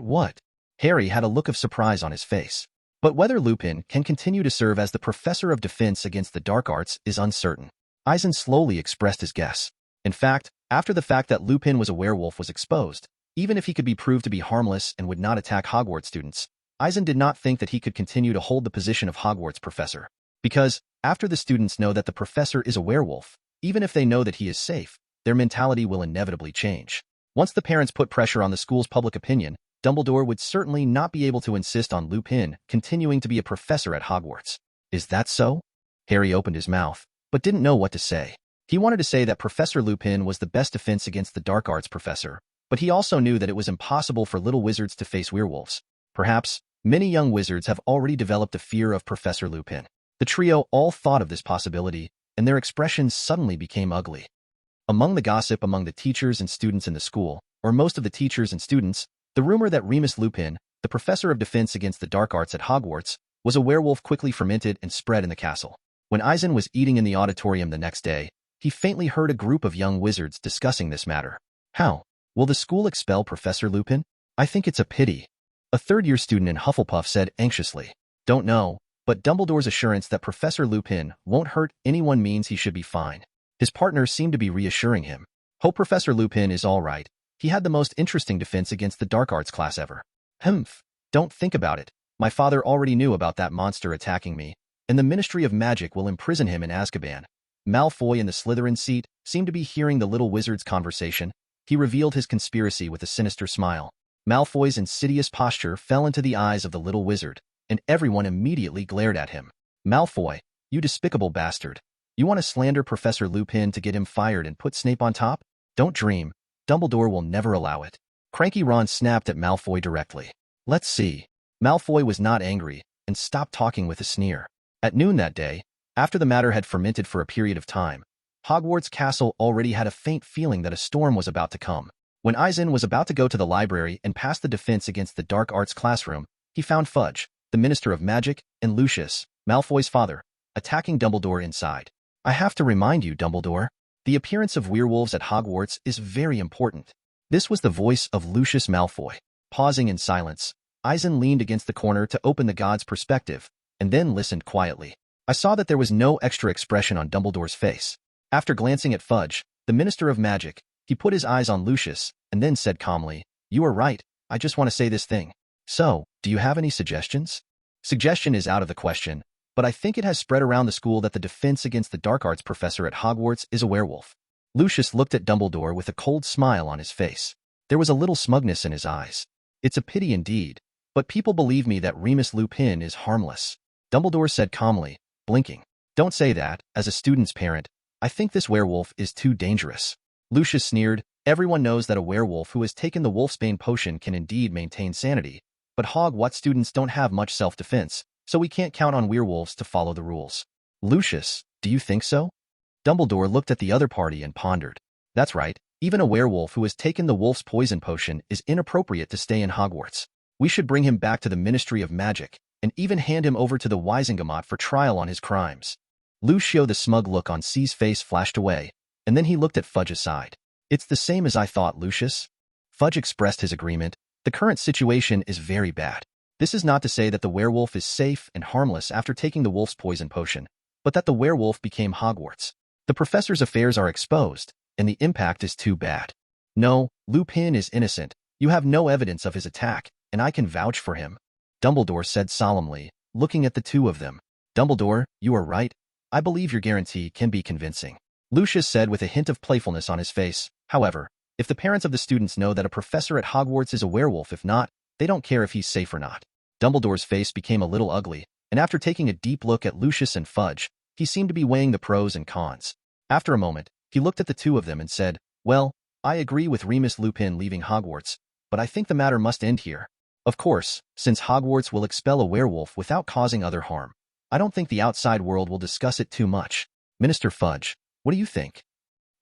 what?" Harry had a look of surprise on his face. "But whether Lupin can continue to serve as the Professor of Defense against the Dark Arts is uncertain." Eisen slowly expressed his guess. In fact, after the fact that Lupin was a werewolf was exposed, even if he could be proved to be harmless and would not attack Hogwarts students, Eisen did not think that he could continue to hold the position of Hogwarts professor. Because, after the students know that the professor is a werewolf, even if they know that he is safe, their mentality will inevitably change. Once the parents put pressure on the school's public opinion, Dumbledore would certainly not be able to insist on Lupin continuing to be a professor at Hogwarts. Is that so? Harry opened his mouth, but didn't know what to say. He wanted to say that Professor Lupin was the best defense against the dark arts professor, but he also knew that it was impossible for little wizards to face werewolves. Perhaps, many young wizards have already developed a fear of Professor Lupin. The trio all thought of this possibility, and their expressions suddenly became ugly. Among the gossip among the teachers and students in the school, or most of the teachers and students, the rumor that Remus Lupin, the professor of defense against the dark arts at Hogwarts, was a werewolf quickly fermented and spread in the castle. When Eisen was eating in the auditorium the next day, he faintly heard a group of young wizards discussing this matter. How? Will the school expel Professor Lupin? I think it's a pity. A third-year student in Hufflepuff said anxiously. Don't know, but Dumbledore's assurance that Professor Lupin won't hurt anyone means he should be fine. His partner seemed to be reassuring him. Hope Professor Lupin is all right. He had the most interesting defense against the dark arts class ever. Humph. Don't think about it. My father already knew about that monster attacking me, and the Ministry of Magic will imprison him in Azkaban. Malfoy in the Slytherin seat seemed to be hearing the little wizard's conversation. He revealed his conspiracy with a sinister smile. Malfoy's insidious posture fell into the eyes of the little wizard, and everyone immediately glared at him. Malfoy, you despicable bastard. You want to slander Professor Lupin to get him fired and put Snape on top? Don't dream. Dumbledore will never allow it. Cranky Ron snapped at Malfoy directly. Let's see. Malfoy was not angry and stopped talking with a sneer. At noon that day, after the matter had fermented for a period of time, Hogwarts Castle already had a faint feeling that a storm was about to come. When Eisen was about to go to the library and pass the defense against the dark arts classroom, he found Fudge, the Minister of Magic, and Lucius, Malfoy's father, attacking Dumbledore inside. I have to remind you, Dumbledore, the appearance of werewolves at Hogwarts is very important. This was the voice of Lucius Malfoy. Pausing in silence, Eisen leaned against the corner to open the god's perspective, and then listened quietly. I saw that there was no extra expression on Dumbledore's face. After glancing at Fudge, the Minister of Magic, he put his eyes on Lucius, and then said calmly, You are right, I just want to say this thing. So, do you have any suggestions? Suggestion is out of the question, but I think it has spread around the school that the defense against the dark arts professor at Hogwarts is a werewolf. Lucius looked at Dumbledore with a cold smile on his face. There was a little smugness in his eyes. It's a pity indeed, but people believe me that Remus Lupin is harmless. Dumbledore said calmly, blinking. Don't say that, as a student's parent. I think this werewolf is too dangerous. Lucius sneered. Everyone knows that a werewolf who has taken the wolfsbane potion can indeed maintain sanity, but Hogwarts students don't have much self-defense, so we can't count on werewolves to follow the rules. Lucius, do you think so? Dumbledore looked at the other party and pondered. That's right, even a werewolf who has taken the wolf's poison potion is inappropriate to stay in Hogwarts. We should bring him back to the Ministry of Magic, and even hand him over to the Wisengamot for trial on his crimes. Lucio, the smug look on C's face flashed away, and then he looked at Fudge aside. It's the same as I thought, Lucius. Fudge expressed his agreement. The current situation is very bad. This is not to say that the werewolf is safe and harmless after taking the wolf's poison potion, but that the werewolf became Hogwarts. The professor's affairs are exposed, and the impact is too bad. No, Lupin is innocent. You have no evidence of his attack, and I can vouch for him. Dumbledore said solemnly, looking at the two of them. Dumbledore, you are right. I believe your guarantee can be convincing. Lucius said with a hint of playfulness on his face. However, if the parents of the students know that a professor at Hogwarts is a werewolf, if not, they don't care if he's safe or not. Dumbledore's face became a little ugly, and after taking a deep look at Lucius and Fudge, he seemed to be weighing the pros and cons. After a moment, he looked at the two of them and said, Well, I agree with Remus Lupin leaving Hogwarts, but I think the matter must end here. Of course, since Hogwarts will expel a werewolf without causing other harm, I don't think the outside world will discuss it too much. Minister Fudge, what do you think?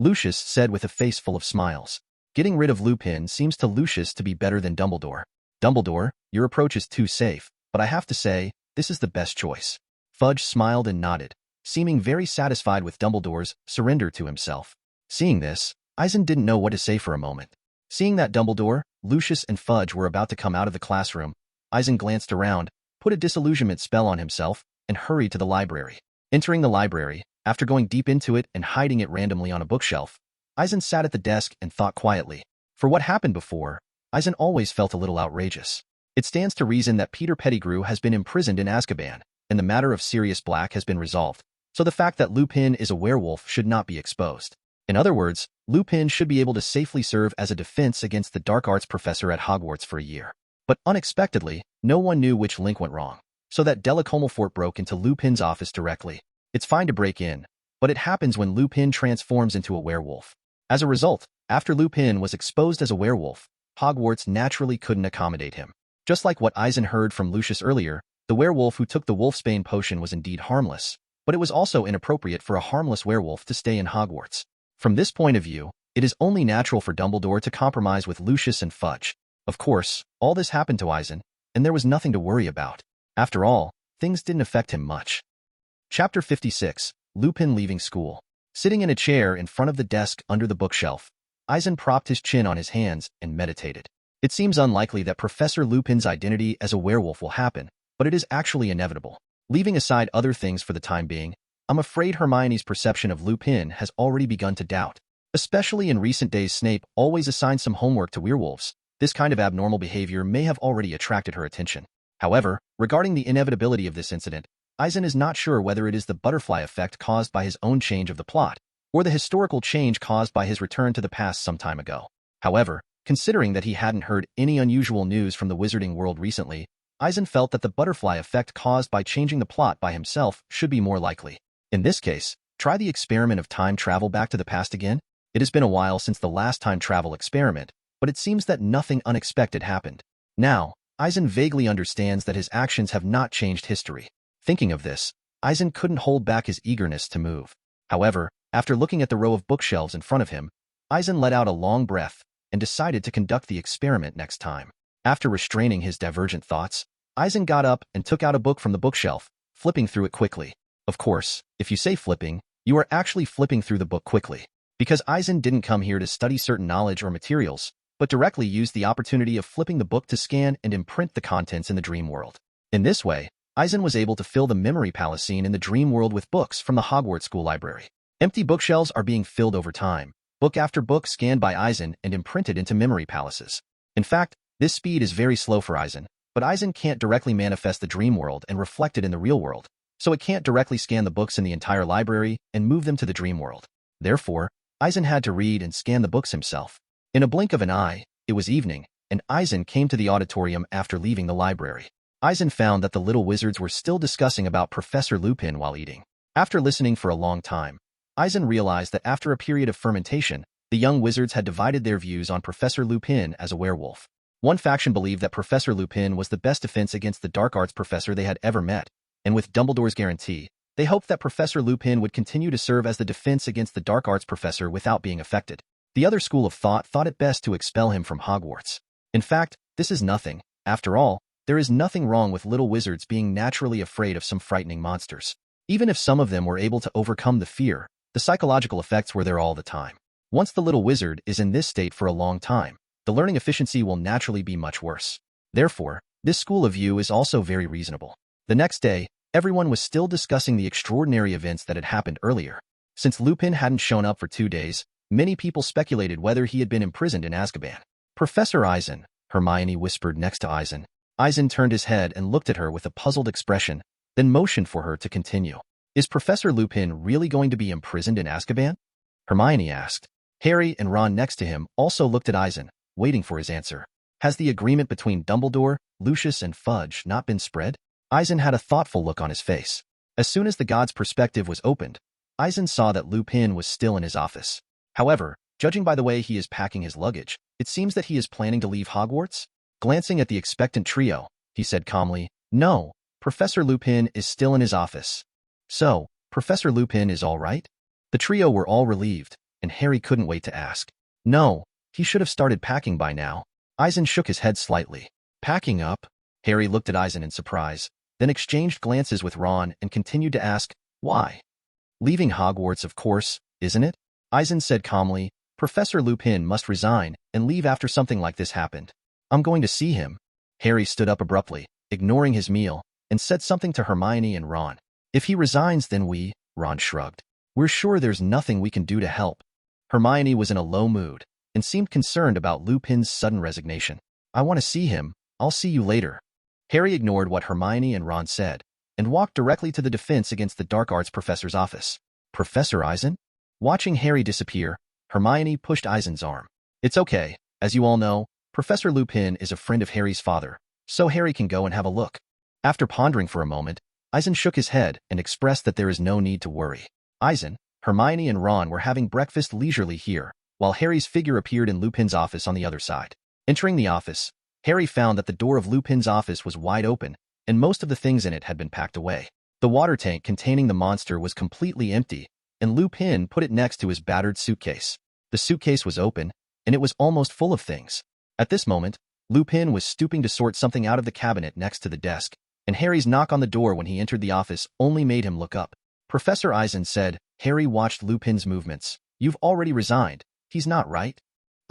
Lucius said with a face full of smiles. Getting rid of Lupin seems to Lucius to be better than Dumbledore. Dumbledore, your approach is too safe, but I have to say, this is the best choice. Fudge smiled and nodded, seeming very satisfied with Dumbledore's surrender to himself. Seeing this, Eisen didn't know what to say for a moment. Seeing that Dumbledore, Lucius, and Fudge were about to come out of the classroom, Eisen glanced around, put a disillusionment spell on himself, and hurried to the library. Entering the library, after going deep into it and hiding it randomly on a bookshelf, Eisen sat at the desk and thought quietly. For what happened before, Eisen always felt a little outrageous. It stands to reason that Peter Pettigrew has been imprisoned in Azkaban, and the matter of Sirius Black has been resolved, so the fact that Lupin is a werewolf should not be exposed. In other words, Lupin should be able to safely serve as a defense against the dark arts professor at Hogwarts for a year. But unexpectedly, no one knew which link went wrong, so that Della Comelfort broke into Lupin's office directly. It's fine to break in, but it happens when Lupin transforms into a werewolf. As a result, after Lupin was exposed as a werewolf, Hogwarts naturally couldn't accommodate him. Just like what Eisen heard from Lucius earlier, the werewolf who took the wolfsbane potion was indeed harmless, but it was also inappropriate for a harmless werewolf to stay in Hogwarts. From this point of view, it is only natural for Dumbledore to compromise with Lucius and Fudge. Of course, all this happened to Eisen, and there was nothing to worry about. After all, things didn't affect him much. Chapter 56, Lupin leaving school. Sitting in a chair in front of the desk under the bookshelf, Eisen propped his chin on his hands and meditated. It seems unlikely that Professor Lupin's identity as a werewolf will happen, but it is actually inevitable. Leaving aside other things for the time being, I'm afraid Hermione's perception of Lupin has already begun to doubt. Especially in recent days, Snape always assigned some homework to werewolves. This kind of abnormal behavior may have already attracted her attention. However, regarding the inevitability of this incident, Eisen is not sure whether it is the butterfly effect caused by his own change of the plot, or the historical change caused by his return to the past some time ago. However, considering that he hadn't heard any unusual news from the wizarding world recently, Eisen felt that the butterfly effect caused by changing the plot by himself should be more likely. In this case, try the experiment of time travel back to the past again. It has been a while since the last time travel experiment, but it seems that nothing unexpected happened. Now, Eisen vaguely understands that his actions have not changed history. Thinking of this, Eisen couldn't hold back his eagerness to move. However, after looking at the row of bookshelves in front of him, Eisen let out a long breath and decided to conduct the experiment next time. After restraining his divergent thoughts, Eisen got up and took out a book from the bookshelf, flipping through it quickly. Of course, if you say flipping, you are actually flipping through the book quickly. Because Eisen didn't come here to study certain knowledge or materials, but directly used the opportunity of flipping the book to scan and imprint the contents in the dream world. In this way, Eisen was able to fill the memory palace scene in the dream world with books from the Hogwarts school library. Empty bookshelves are being filled over time, book after book scanned by Eisen and imprinted into memory palaces. In fact, this speed is very slow for Eisen, but Eisen can't directly manifest the dream world and reflect it in the real world, so it can't directly scan the books in the entire library and move them to the dream world. Therefore, Eisen had to read and scan the books himself. In a blink of an eye, it was evening, and Eisen came to the auditorium after leaving the library. Eisen found that the little wizards were still discussing about Professor Lupin while eating. After listening for a long time, Eisen realized that after a period of fermentation, the young wizards had divided their views on Professor Lupin as a werewolf. One faction believed that Professor Lupin was the best defense against the dark arts professor they had ever met, and with Dumbledore's guarantee, they hoped that Professor Lupin would continue to serve as the defense against the dark arts professor without being affected. The other school of thought it best to expel him from Hogwarts. In fact, this is nothing. After all, there is nothing wrong with little wizards being naturally afraid of some frightening monsters. Even if some of them were able to overcome the fear, the psychological effects were there all the time. Once the little wizard is in this state for a long time, the learning efficiency will naturally be much worse. Therefore, this school of view is also very reasonable. The next day, everyone was still discussing the extraordinary events that had happened earlier. Since Lupin hadn't shown up for 2 days, many people speculated whether he had been imprisoned in Azkaban. Professor Eisen, Hermione whispered next to Eisen. Eisen turned his head and looked at her with a puzzled expression, then motioned for her to continue. Is Professor Lupin really going to be imprisoned in Azkaban? Hermione asked. Harry and Ron next to him also looked at Eisen, waiting for his answer. Has the agreement between Dumbledore, Lucius, and Fudge not been spread? Eisen had a thoughtful look on his face. As soon as the god's perspective was opened, Eisen saw that Lupin was still in his office. However, judging by the way he is packing his luggage, it seems that he is planning to leave Hogwarts. Glancing at the expectant trio, he said calmly, No, Professor Lupin is still in his office. So, Professor Lupin is all right? The trio were all relieved, and Harry couldn't wait to ask. No, he should have started packing by now. Eisen shook his head slightly. Packing up? Harry looked at Eisen in surprise, then exchanged glances with Ron and continued to ask, Why? Leaving Hogwarts, of course, isn't it? Eisen said calmly, Professor Lupin must resign and leave after something like this happened. I'm going to see him. Harry stood up abruptly, ignoring his meal, and said something to Hermione and Ron. If he resigns, then Ron shrugged. We're sure there's nothing we can do to help. Hermione was in a low mood and seemed concerned about Lupin's sudden resignation. I want to see him. I'll see you later. Harry ignored what Hermione and Ron said and walked directly to the defense against the dark arts professor's office. Professor Eisen? Watching Harry disappear, Hermione pushed Eisen's arm. It's okay. As you all know, Professor Lupin is a friend of Harry's father, so Harry can go and have a look. After pondering for a moment, Eisen shook his head and expressed that there is no need to worry. Eisen, Hermione, and Ron were having breakfast leisurely here, while Harry's figure appeared in Lupin's office on the other side. Entering the office, Harry found that the door of Lupin's office was wide open, and most of the things in it had been packed away. The water tank containing the monster was completely empty, and Lupin put it next to his battered suitcase. The suitcase was open, and it was almost full of things. At this moment, Lupin was stooping to sort something out of the cabinet next to the desk, and Harry's knock on the door when he entered the office only made him look up. Professor Eisen said. Harry watched Lupin's movements. You've already resigned. He's not right.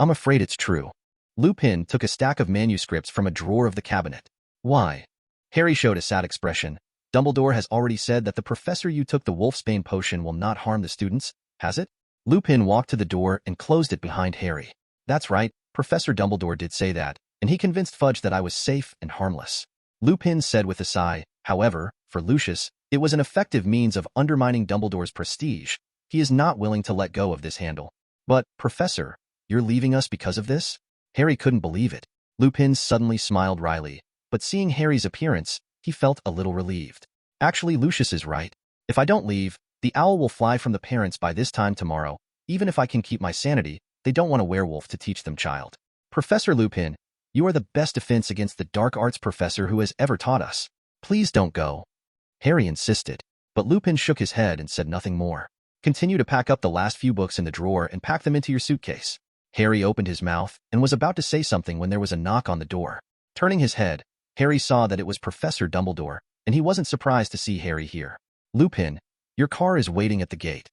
I'm afraid it's true. Lupin took a stack of manuscripts from a drawer of the cabinet. Why? Harry showed a sad expression. Dumbledore has already said that the professor you took the wolfsbane potion will not harm the students, has it? Lupin walked to the door and closed it behind Harry. That's right, Professor Dumbledore did say that, and he convinced Fudge that I was safe and harmless. Lupin said with a sigh. However, for Lucius, It was an effective means of undermining Dumbledore's prestige. He is not willing to let go of this handle. But, Professor, you're leaving us because of this? Harry couldn't believe it. Lupin suddenly smiled wryly, but seeing Harry's appearance, he felt a little relieved. Actually, Lucius is right. If I don't leave, the owl will fly from the parents by this time tomorrow. Even if I can keep my sanity, they don't want a werewolf to teach them, child. Professor Lupin, you are the best defense against the dark arts professor who has ever taught us. Please don't go. Harry insisted, but Lupin shook his head and said nothing more. Continue to pack up the last few books in the drawer and pack them into your suitcase. Harry opened his mouth and was about to say something when there was a knock on the door. Turning his head, Harry saw that it was Professor Dumbledore, and he wasn't surprised to see Harry here. Lupin, your car is waiting at the gate.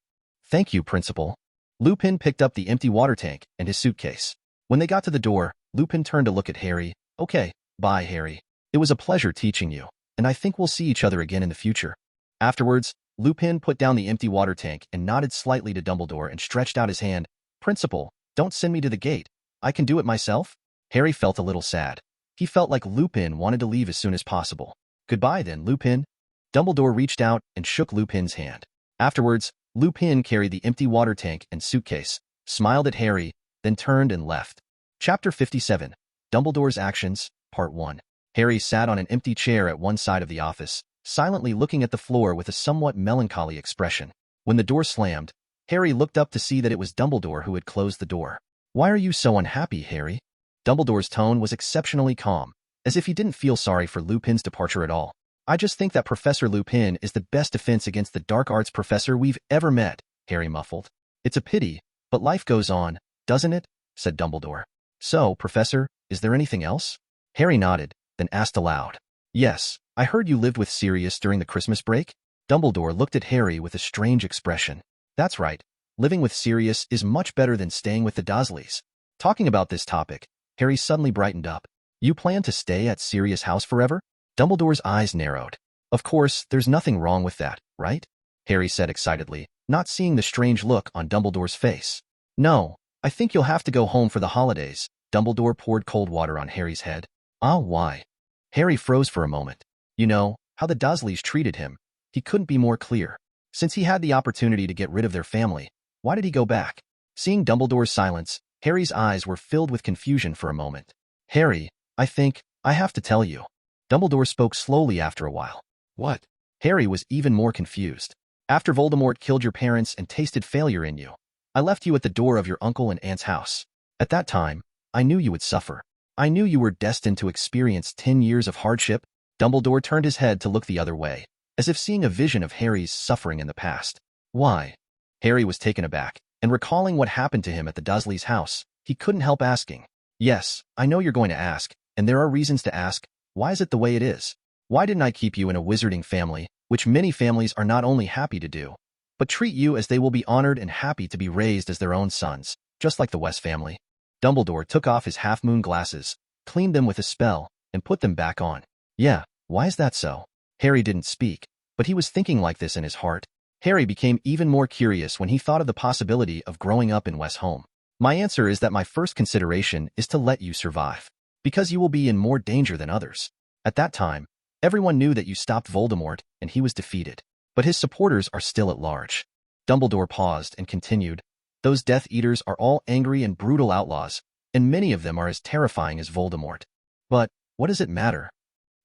Thank you, Principal. Lupin picked up the empty water tank and his suitcase. When they got to the door, Lupin turned to look at Harry. Okay, bye, Harry. It was a pleasure teaching you, and I think we'll see each other again in the future. Afterwards, Lupin put down the empty water tank and nodded slightly to Dumbledore and stretched out his hand. Principal, don't send me to the gate. I can do it myself. Harry felt a little sad. He felt like Lupin wanted to leave as soon as possible. Goodbye then, Lupin. Dumbledore reached out and shook Lupin's hand. Afterwards, Lupin carried the empty water tank and suitcase, smiled at Harry, then turned and left. Chapter 57. Dumbledore's Actions, Part 1. Harry sat on an empty chair at one side of the office, silently looking at the floor with a somewhat melancholy expression. When the door slammed, Harry looked up to see that it was Dumbledore who had closed the door. Why are you so unhappy, Harry? Dumbledore's tone was exceptionally calm, as if he didn't feel sorry for Lupin's departure at all. I just think that Professor Lupin is the best defense against the dark arts professor we've ever met, Harry muffled. It's a pity, but life goes on, doesn't it? Said Dumbledore. So, Professor, is there anything else? Harry nodded, then asked aloud. Yes, I heard you lived with Sirius during the Christmas break? Dumbledore looked at Harry with a strange expression. That's right. Living with Sirius is much better than staying with the Dursleys. Talking about this topic, Harry suddenly brightened up. You plan to stay at Sirius' house forever? Dumbledore's eyes narrowed. Of course, there's nothing wrong with that, right? Harry said excitedly, not seeing the strange look on Dumbledore's face. No, I think you'll have to go home for the holidays. Dumbledore poured cold water on Harry's head. Ah, why? Harry froze for a moment. You know, how the Dursleys treated him. He couldn't be more clear. Since he had the opportunity to get rid of their family, why did he go back? Seeing Dumbledore's silence, Harry's eyes were filled with confusion for a moment. Harry, I think, I have to tell you. Dumbledore spoke slowly after a while. What? Harry was even more confused. After Voldemort killed your parents and tasted failure in you, I left you at the door of your uncle and aunt's house. At that time, I knew you would suffer. I knew you were destined to experience 10 years of hardship. Dumbledore turned his head to look the other way, as if seeing a vision of Harry's suffering in the past. Why? Harry was taken aback, and recalling what happened to him at the Dursleys' house, he couldn't help asking. Yes, I know you're going to ask, and there are reasons to ask. Why is it the way it is? Why didn't I keep you in a wizarding family, which many families are not only happy to do, but treat you as they will be honored and happy to be raised as their own sons, just like the West family? Dumbledore took off his half-moon glasses, cleaned them with a spell, and put them back on. Yeah, why is that so? Harry didn't speak, but he was thinking like this in his heart. Harry became even more curious when he thought of the possibility of growing up in West's home. My answer is that my first consideration is to let you survive, because you will be in more danger than others. At that time, everyone knew that you stopped Voldemort and he was defeated, but his supporters are still at large. Dumbledore paused and continued, those Death Eaters are all angry and brutal outlaws, and many of them are as terrifying as Voldemort. But, what does it matter?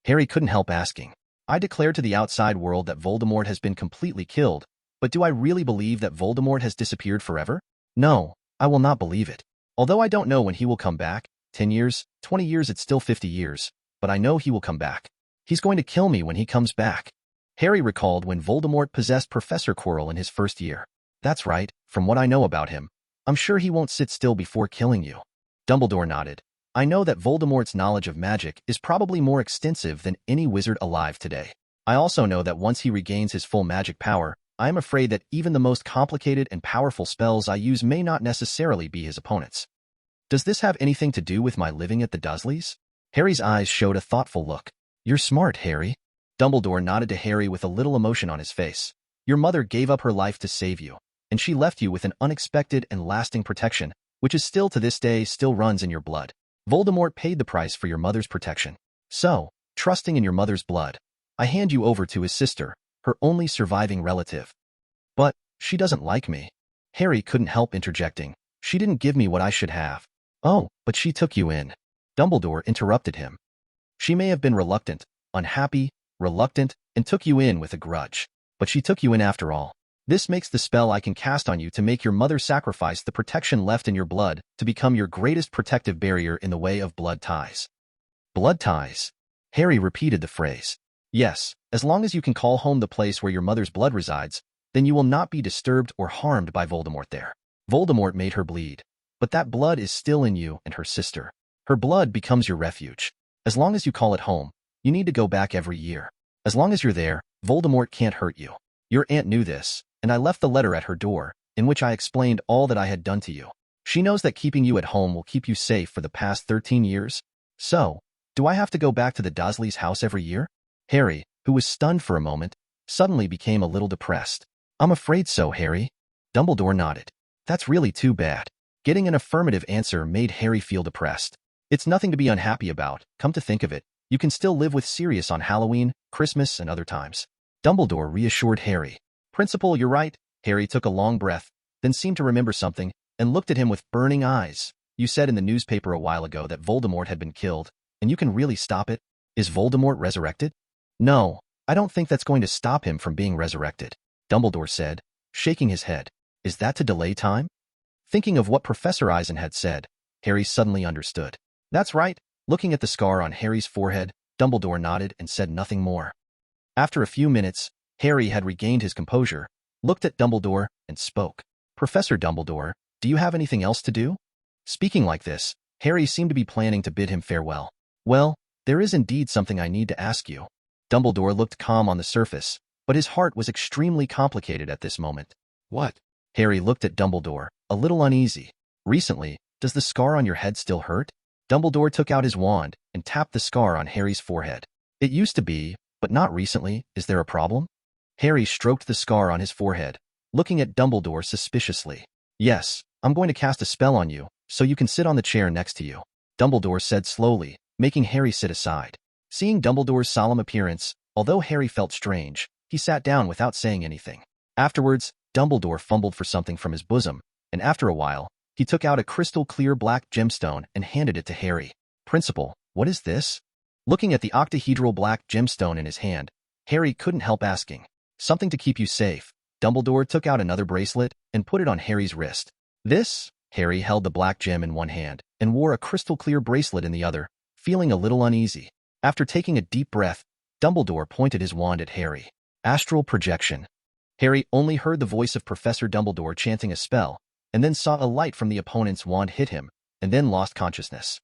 Harry couldn't help asking. I declare to the outside world that Voldemort has been completely killed, but do I really believe that Voldemort has disappeared forever? No, I will not believe it. Although I don't know when he will come back, 10 years, 20 years, it's still 50 years, but I know he will come back. He's going to kill me when he comes back. Harry recalled when Voldemort possessed Professor Quirrell in his first year. That's right, from what I know about him, I'm sure he won't sit still before killing you. Dumbledore nodded. I know that Voldemort's knowledge of magic is probably more extensive than any wizard alive today. I also know that once he regains his full magic power, I am afraid that even the most complicated and powerful spells I use may not necessarily be his opponents. Does this have anything to do with my living at the Dursleys? Harry's eyes showed a thoughtful look. You're smart, Harry. Dumbledore nodded to Harry with a little emotion on his face. Your mother gave up her life to save you, and she left you with an unexpected and lasting protection, which is still to this day still runs in your blood. Voldemort paid the price for your mother's protection. So, trusting in your mother's blood, I hand you over to his sister, her only surviving relative. But she doesn't like me. Harry couldn't help interjecting. She didn't give me what I should have. Oh, but she took you in. Dumbledore interrupted him. She may have been reluctant, unhappy, reluctant, and took you in with a grudge. But she took you in after all. This makes the spell I can cast on you to make your mother sacrifice the protection left in your blood to become your greatest protective barrier in the way of blood ties. Blood ties. Harry repeated the phrase. Yes, as long as you can call home the place where your mother's blood resides, then you will not be disturbed or harmed by Voldemort there. Voldemort made her bleed, but that blood is still in you and her sister. Her blood becomes your refuge. As long as you call it home, you need to go back every year. As long as you're there, Voldemort can't hurt you. Your aunt knew this, and I left the letter at her door, in which I explained all that I had done to you. She knows that keeping you at home will keep you safe for the past 13 years. So, do I have to go back to the Dursleys' house every year? Harry, who was stunned for a moment, suddenly became a little depressed. I'm afraid so, Harry. Dumbledore nodded. That's really too bad. Getting an affirmative answer made Harry feel depressed. It's nothing to be unhappy about, come to think of it. You can still live with Sirius on Halloween, Christmas, and other times. Dumbledore reassured Harry. Principal, you're right. Harry took a long breath, then seemed to remember something, and looked at him with burning eyes. You said in the newspaper a while ago that Voldemort had been killed, and you can really stop it? Is Voldemort resurrected? No, I don't think that's going to stop him from being resurrected, Dumbledore said, shaking his head. Is that to delay time? Thinking of what Professor Eisen had said, Harry suddenly understood. That's right. Looking at the scar on Harry's forehead, Dumbledore nodded and said nothing more. After a few minutes, Harry had regained his composure, looked at Dumbledore, and spoke. Professor Dumbledore, do you have anything else to do? Speaking like this, Harry seemed to be planning to bid him farewell. Well, there is indeed something I need to ask you. Dumbledore looked calm on the surface, but his heart was extremely complicated at this moment. What? Harry looked at Dumbledore, a little uneasy. Recently, does the scar on your head still hurt? Dumbledore took out his wand and tapped the scar on Harry's forehead. It used to be, but not recently. Is there a problem? Harry stroked the scar on his forehead, looking at Dumbledore suspiciously. Yes, I'm going to cast a spell on you, so you can sit on the chair next to you, Dumbledore said slowly, making Harry sit aside. Seeing Dumbledore's solemn appearance, although Harry felt strange, he sat down without saying anything. Afterwards, Dumbledore fumbled for something from his bosom, and after a while, he took out a crystal-clear black gemstone and handed it to Harry. Principal, what is this? Looking at the octahedral black gemstone in his hand, Harry couldn't help asking. Something to keep you safe. Dumbledore took out another bracelet and put it on Harry's wrist. This? Harry held the black gem in one hand and wore a crystal-clear bracelet in the other, feeling a little uneasy. After taking a deep breath, Dumbledore pointed his wand at Harry. Astral projection. Harry only heard the voice of Professor Dumbledore chanting a spell, and then saw a light from the opponent's wand hit him, and then lost consciousness.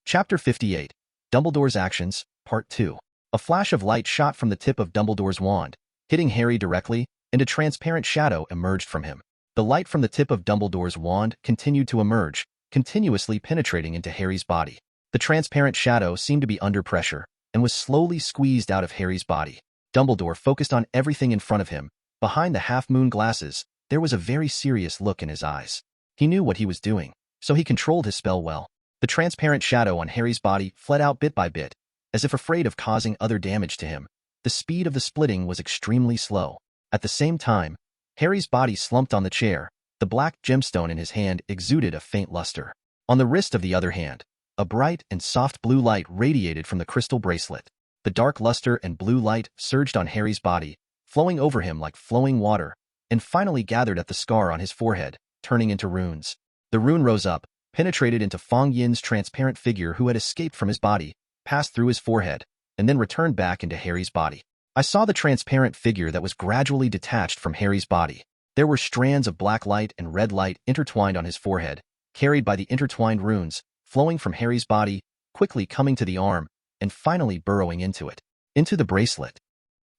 Chapter 58. Dumbledore's Actions, Part 2. A flash of light shot from the tip of Dumbledore's wand, hitting Harry directly, and a transparent shadow emerged from him. The light from the tip of Dumbledore's wand continued to emerge, continuously penetrating into Harry's body. The transparent shadow seemed to be under pressure, and was slowly squeezed out of Harry's body. Dumbledore focused on everything in front of him. Behind the half-moon glasses, there was a very serious look in his eyes. He knew what he was doing, so he controlled his spell well. The transparent shadow on Harry's body fled out bit by bit, as if afraid of causing other damage to him. The speed of the splitting was extremely slow. At the same time, Harry's body slumped on the chair. The black gemstone in his hand exuded a faint luster. On the wrist of the other hand, a bright and soft blue light radiated from the crystal bracelet. The dark luster and blue light surged on Harry's body, flowing over him like flowing water, and finally gathered at the scar on his forehead, turning into runes. The rune rose up, penetrated into Fong Yin's transparent figure who had escaped from his body, passed through his forehead, and then returned back into Harry's body. I saw the transparent figure that was gradually detached from Harry's body. There were strands of black light and red light intertwined on his forehead, carried by the intertwined runes, flowing from Harry's body, quickly coming to the arm, and finally burrowing into it, into the bracelet.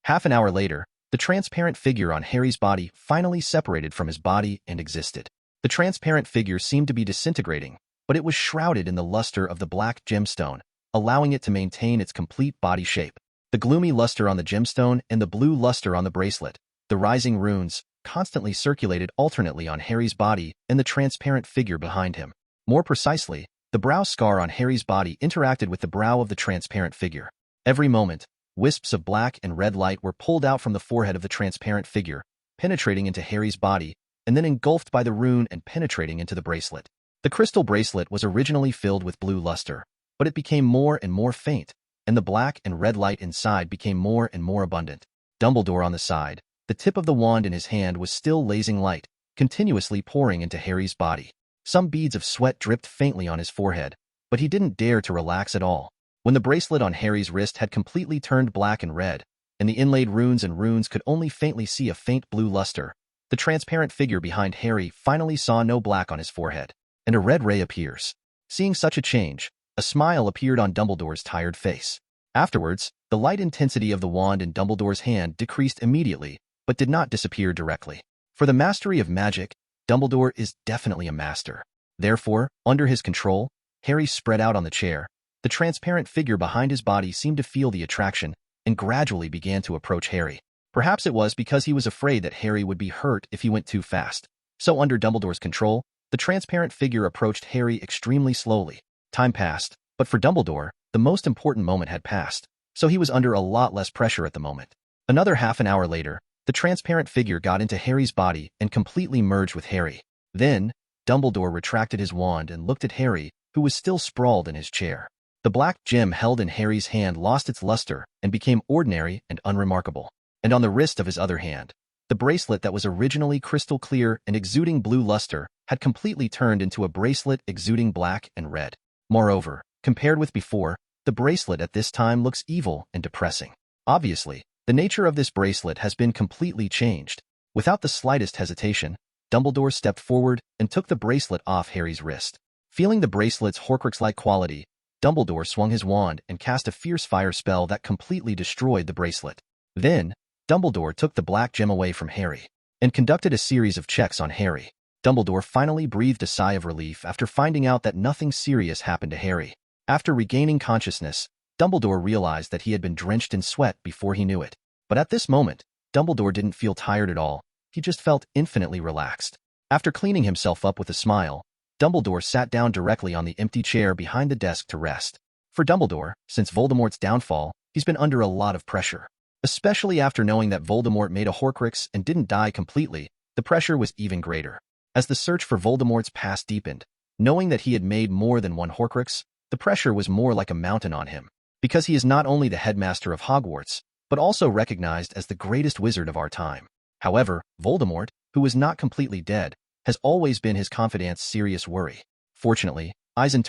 Half an hour later, the transparent figure on Harry's body finally separated from his body and existed. The transparent figure seemed to be disintegrating, but it was shrouded in the luster of the black gemstone, allowing it to maintain its complete body shape. The gloomy luster on the gemstone and the blue luster on the bracelet, the rising runes, constantly circulated alternately on Harry's body and the transparent figure behind him. More precisely, the brow scar on Harry's body interacted with the brow of the transparent figure. Every moment, Wisps of black and red light were pulled out from the forehead of the transparent figure, penetrating into Harry's body, and then engulfed by the rune and penetrating into the bracelet. The crystal bracelet was originally filled with blue luster, but it became more and more faint, and the black and red light inside became more and more abundant. Dumbledore on the side, the tip of the wand in his hand was still lasing light, continuously pouring into Harry's body. Some beads of sweat dripped faintly on his forehead, but he didn't dare to relax at all. When the bracelet on Harry's wrist had completely turned black and red, and the inlaid runes could only faintly see a faint blue luster, the transparent figure behind Harry finally saw no black on his forehead, and a red ray appears. Seeing such a change, a smile appeared on Dumbledore's tired face. Afterwards, the light intensity of the wand in Dumbledore's hand decreased immediately, but did not disappear directly. For the mastery of magic, Dumbledore is definitely a master. Therefore, under his control, Harry spread out on the chair. The transparent figure behind his body seemed to feel the attraction and gradually began to approach Harry. Perhaps it was because he was afraid that Harry would be hurt if he went too fast. So under Dumbledore's control, the transparent figure approached Harry extremely slowly. Time passed, but for Dumbledore, the most important moment had passed, so he was under a lot less pressure at the moment. Another half an hour later, the transparent figure got into Harry's body and completely merged with Harry. Then, Dumbledore retracted his wand and looked at Harry, who was still sprawled in his chair. The black gem held in Harry's hand lost its luster and became ordinary and unremarkable. And on the wrist of his other hand, the bracelet that was originally crystal clear and exuding blue luster had completely turned into a bracelet exuding black and red. Moreover, compared with before, the bracelet at this time looks evil and depressing. Obviously, the nature of this bracelet has been completely changed. Without the slightest hesitation, Dumbledore stepped forward and took the bracelet off Harry's wrist. Feeling the bracelet's Horcrux-like quality, Dumbledore swung his wand and cast a fierce fire spell that completely destroyed the bracelet. Then, Dumbledore took the black gem away from Harry and conducted a series of checks on Harry. Dumbledore finally breathed a sigh of relief after finding out that nothing serious happened to Harry. After regaining consciousness, Dumbledore realized that he had been drenched in sweat before he knew it. But at this moment, Dumbledore didn't feel tired at all. He just felt infinitely relaxed. After cleaning himself up with a smile, Dumbledore sat down directly on the empty chair behind the desk to rest. For Dumbledore, since Voldemort's downfall, he's been under a lot of pressure. Especially after knowing that Voldemort made a Horcrux and didn't die completely, the pressure was even greater. As the search for Voldemort's past deepened, knowing that he had made more than one Horcrux, the pressure was more like a mountain on him. Because he is not only the headmaster of Hogwarts, but also recognized as the greatest wizard of our time. However, Voldemort, who is not completely dead, has always been his confidant's serious worry. Fortunately, Eisen,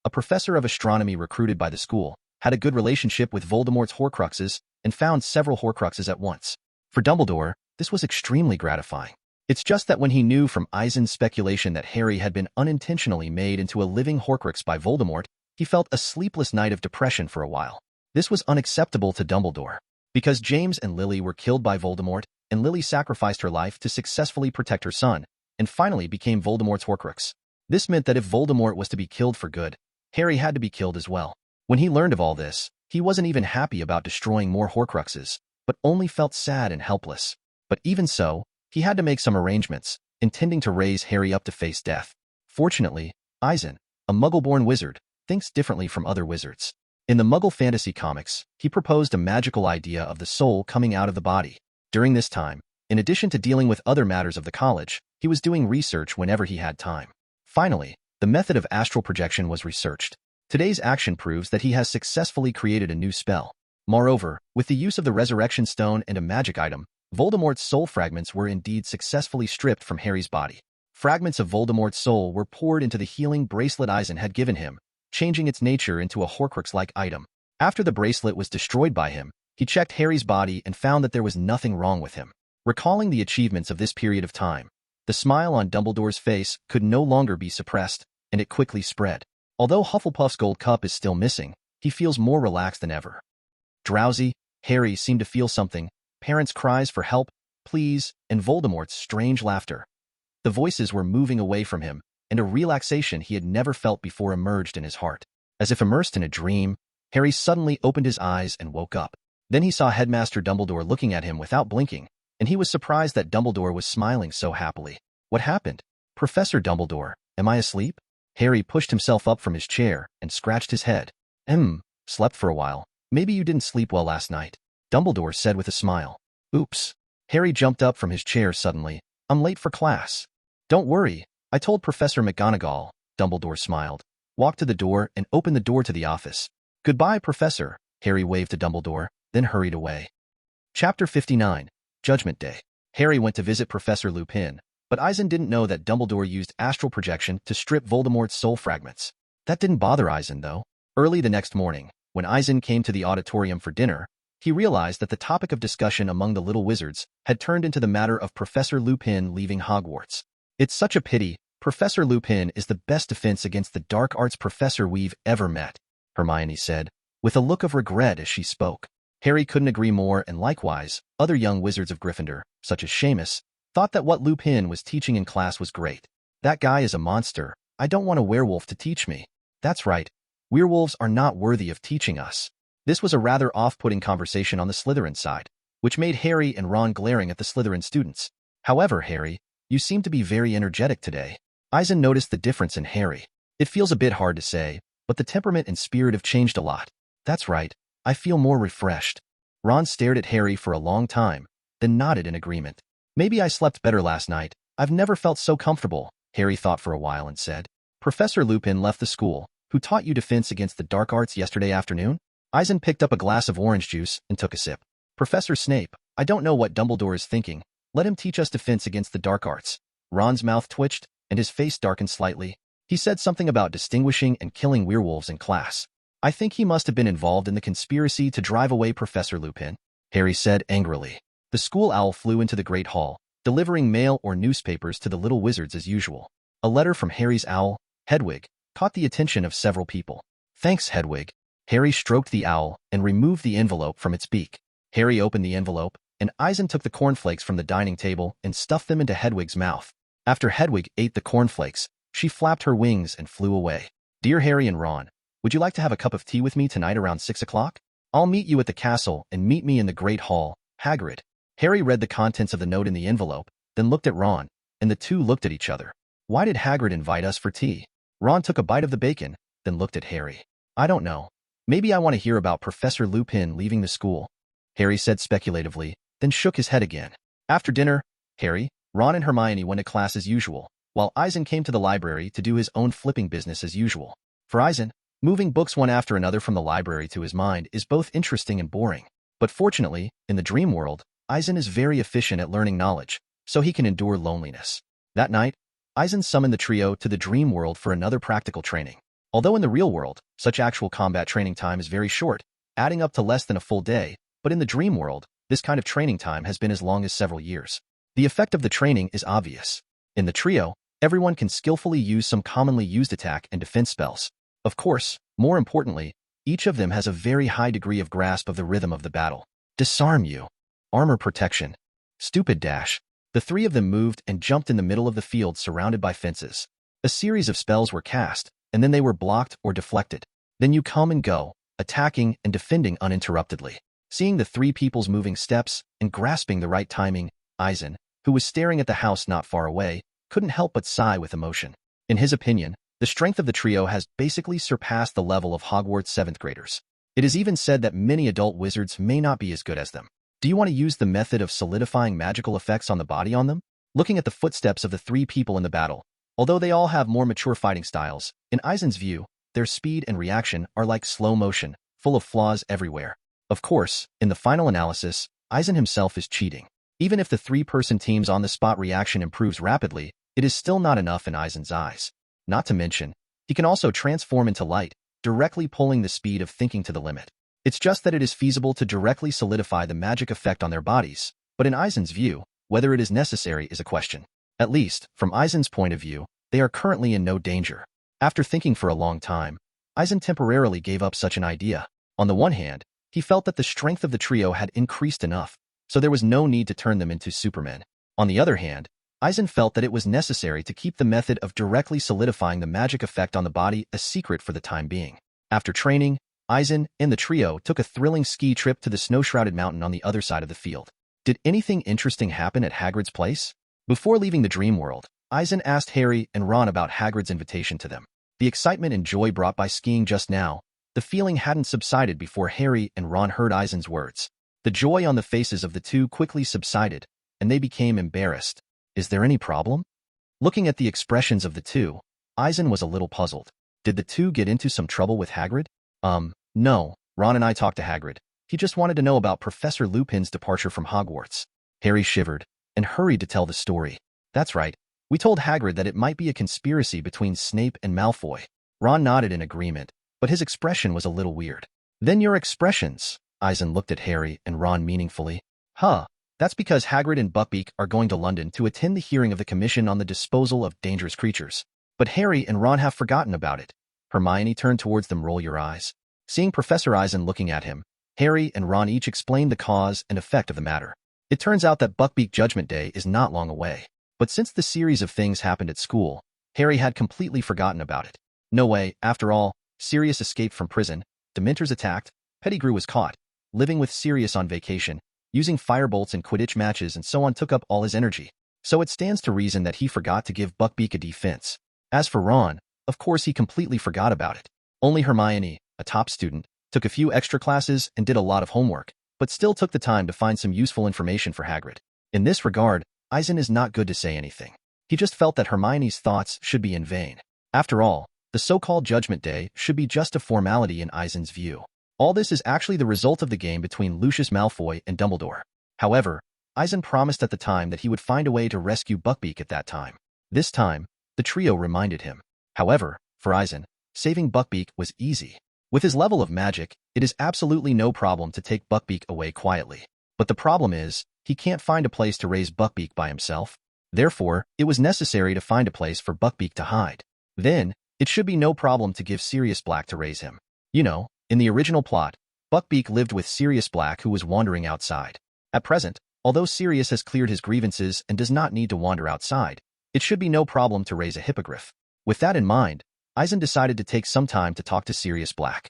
a professor of astronomy recruited by the school, had a good relationship with Voldemort's Horcruxes and found several Horcruxes at once. For Dumbledore, this was extremely gratifying. It's just that when he knew from Eisen's speculation that Harry had been unintentionally made into a living Horcrux by Voldemort, he felt a sleepless night of depression for a while. This was unacceptable to Dumbledore. Because James and Lily were killed by Voldemort, and Lily sacrificed her life to successfully protect her son, and finally became Voldemort's Horcrux. This meant that if Voldemort was to be killed for good, Harry had to be killed as well. When he learned of all this, he wasn't even happy about destroying more Horcruxes, but only felt sad and helpless. But even so, he had to make some arrangements, intending to raise Harry up to face death. Fortunately, Eisen, a Muggle-born wizard, thinks differently from other wizards. In the Muggle fantasy comics, he proposed a magical idea of the soul coming out of the body. During this time, in addition to dealing with other matters of the college, he was doing research whenever he had time. Finally, the method of astral projection was researched. Today's action proves that he has successfully created a new spell. Moreover, with the use of the Resurrection Stone and a magic item, Voldemort's soul fragments were indeed successfully stripped from Harry's body. Fragments of Voldemort's soul were poured into the healing bracelet Eisen had given him, changing its nature into a Horcrux-like item. After the bracelet was destroyed by him, he checked Harry's body and found that there was nothing wrong with him. Recalling the achievements of this period of time, the smile on Dumbledore's face could no longer be suppressed, and it quickly spread. Although Hufflepuff's gold cup is still missing, he feels more relaxed than ever. Drowsy, Harry seemed to feel something: parents' cries for help, please, and Voldemort's strange laughter. The voices were moving away from him, and a relaxation he had never felt before emerged in his heart. As if immersed in a dream, Harry suddenly opened his eyes and woke up. Then he saw Headmaster Dumbledore looking at him without blinking, and he was surprised that Dumbledore was smiling so happily. What happened? Professor Dumbledore, am I asleep? Harry pushed himself up from his chair and scratched his head. Slept for a while. Maybe you didn't sleep well last night, Dumbledore said with a smile. Oops. Harry jumped up from his chair suddenly. I'm late for class. Don't worry, I told Professor McGonagall, Dumbledore smiled, walked to the door and opened the door to the office. Goodbye, Professor, Harry waved to Dumbledore, then hurried away. Chapter 59, Judgment Day. Harry went to visit Professor Lupin, but Eisen didn't know that Dumbledore used astral projection to strip Voldemort's soul fragments. That didn't bother Eisen, though. Early the next morning, when Eisen came to the auditorium for dinner, he realized that the topic of discussion among the little wizards had turned into the matter of Professor Lupin leaving Hogwarts. It's such a pity. Professor Lupin is the best defense against the dark arts professor we've ever met, Hermione said, with a look of regret as she spoke. Harry couldn't agree more, and likewise, other young wizards of Gryffindor, such as Seamus, thought that what Lupin was teaching in class was great. That guy is a monster. I don't want a werewolf to teach me. That's right. Werewolves are not worthy of teaching us. This was a rather off-putting conversation on the Slytherin side, which made Harry and Ron glaring at the Slytherin students. However, Harry, you seem to be very energetic today. Eisen noticed the difference in Harry. It feels a bit hard to say, but the temperament and spirit have changed a lot. That's right. I feel more refreshed. Ron stared at Harry for a long time, then nodded in agreement. Maybe I slept better last night. I've never felt so comfortable, Harry thought for a while and said. Professor Lupin left the school. Who taught you defense against the dark arts yesterday afternoon? Eisen picked up a glass of orange juice and took a sip. Professor Snape, I don't know what Dumbledore is thinking. Let him teach us defense against the dark arts. Ron's mouth twitched, and his face darkened slightly. He said something about distinguishing and killing werewolves in class. I think he must have been involved in the conspiracy to drive away Professor Lupin, Harry said angrily. The school owl flew into the Great Hall, delivering mail or newspapers to the little wizards as usual. A letter from Harry's owl, Hedwig, caught the attention of several people. Thanks, Hedwig. Harry stroked the owl and removed the envelope from its beak. Harry opened the envelope, and Eisen took the cornflakes from the dining table and stuffed them into Hedwig's mouth. After Hedwig ate the cornflakes, she flapped her wings and flew away. Dear Harry and Ron, would you like to have a cup of tea with me tonight around 6 o'clock? I'll meet you at the castle and meet me in the Great Hall, Hagrid. Harry read the contents of the note in the envelope, then looked at Ron, and the two looked at each other. Why did Hagrid invite us for tea? Ron took a bite of the bacon, then looked at Harry. I don't know. Maybe I want to hear about Professor Lupin leaving the school, Harry said speculatively, then shook his head again. After dinner, Harry, Ron and Hermione went to class as usual, while Eisen came to the library to do his own flipping business as usual. For Eisen, moving books one after another from the library to his mind is both interesting and boring. But fortunately, in the dream world, Eisen is very efficient at learning knowledge, so he can endure loneliness. That night, Eisen summoned the trio to the dream world for another practical training. Although in the real world, such actual combat training time is very short, adding up to less than a full day, but in the dream world, this kind of training time has been as long as several years. The effect of the training is obvious. In the trio, everyone can skillfully use some commonly used attack and defense spells. Of course, more importantly, each of them has a very high degree of grasp of the rhythm of the battle. Disarm you. Armor protection. Stupid dash. The three of them moved and jumped in the middle of the field surrounded by fences. A series of spells were cast, and then they were blocked or deflected. Then you come and go, attacking and defending uninterruptedly. Seeing the three people's moving steps and grasping the right timing, Eisen, who was staring at the house not far away, couldn't help but sigh with emotion. In his opinion, the strength of the trio has basically surpassed the level of Hogwarts 7th graders. It is even said that many adult wizards may not be as good as them. Do you want to use the method of solidifying magical effects on the body on them? Looking at the footsteps of the three people in the battle, although they all have more mature fighting styles, in Eisen's view, their speed and reaction are like slow motion, full of flaws everywhere. Of course, in the final analysis, Eisen himself is cheating. Even if the three-person team's on-the-spot reaction improves rapidly, it is still not enough in Eisen's eyes. Not to mention, he can also transform into light, directly pulling the speed of thinking to the limit. It's just that it is feasible to directly solidify the magic effect on their bodies, but in Eisen's view, whether it is necessary is a question. At least, from Eisen's point of view, they are currently in no danger. After thinking for a long time, Eisen temporarily gave up such an idea. On the one hand, he felt that the strength of the trio had increased enough, so there was no need to turn them into supermen. On the other hand, Eisen felt that it was necessary to keep the method of directly solidifying the magic effect on the body a secret for the time being. After training, Eisen and the trio took a thrilling ski trip to the snow-shrouded mountain on the other side of the field. Did anything interesting happen at Hagrid's place? Before leaving the dream world, Eisen asked Harry and Ron about Hagrid's invitation to them. The excitement and joy brought by skiing just now The feeling hadn't subsided before Harry and Ron heard Eisen's words. The joy on the faces of the two quickly subsided, and they became embarrassed. Is there any problem? Looking at the expressions of the two, Eisen was a little puzzled. Did the two get into some trouble with Hagrid? No, Ron and I talked to Hagrid. He just wanted to know about Professor Lupin's departure from Hogwarts. Harry shivered and hurried to tell the story. That's right. We told Hagrid that it might be a conspiracy between Snape and Malfoy. Ron nodded in agreement, but his expression was a little weird. Then your expressions. Eisen looked at Harry and Ron meaningfully. That's because Hagrid and Buckbeak are going to London to attend the hearing of the Commission on the Disposal of Dangerous Creatures. But Harry and Ron have forgotten about it. Hermione turned towards them. Roll your eyes. Seeing Professor Eisen looking at him, Harry and Ron each explained the cause and effect of the matter. It turns out that Buckbeak Judgment Day is not long away. But since the series of things happened at school, Harry had completely forgotten about it. No way, after all, Sirius escaped from prison, Dementors attacked, Pettigrew was caught, living with Sirius on vacation, using firebolts and Quidditch matches and so on took up all his energy. So it stands to reason that he forgot to give Buckbeak a defense. As for Ron, of course he completely forgot about it. Only Hermione, a top student, took a few extra classes and did a lot of homework, but still took the time to find some useful information for Hagrid. In this regard, Eisen is not good to say anything. He just felt that Hermione's thoughts should be in vain. After all, the so-called Judgment Day should be just a formality in Eisen's view. All this is actually the result of the game between Lucius Malfoy and Dumbledore. However, Eisen promised at the time that he would find a way to rescue Buckbeak at that time. This time, the trio reminded him. However, for Eisen, saving Buckbeak was easy. With his level of magic, it is absolutely no problem to take Buckbeak away quietly. But the problem is, he can't find a place to raise Buckbeak by himself. Therefore, it was necessary to find a place for Buckbeak to hide. Then, it should be no problem to give Sirius Black to raise him. You know, in the original plot, Buckbeak lived with Sirius Black who was wandering outside. At present, although Sirius has cleared his grievances and does not need to wander outside, it should be no problem to raise a hippogriff. With that in mind, Eisen decided to take some time to talk to Sirius Black.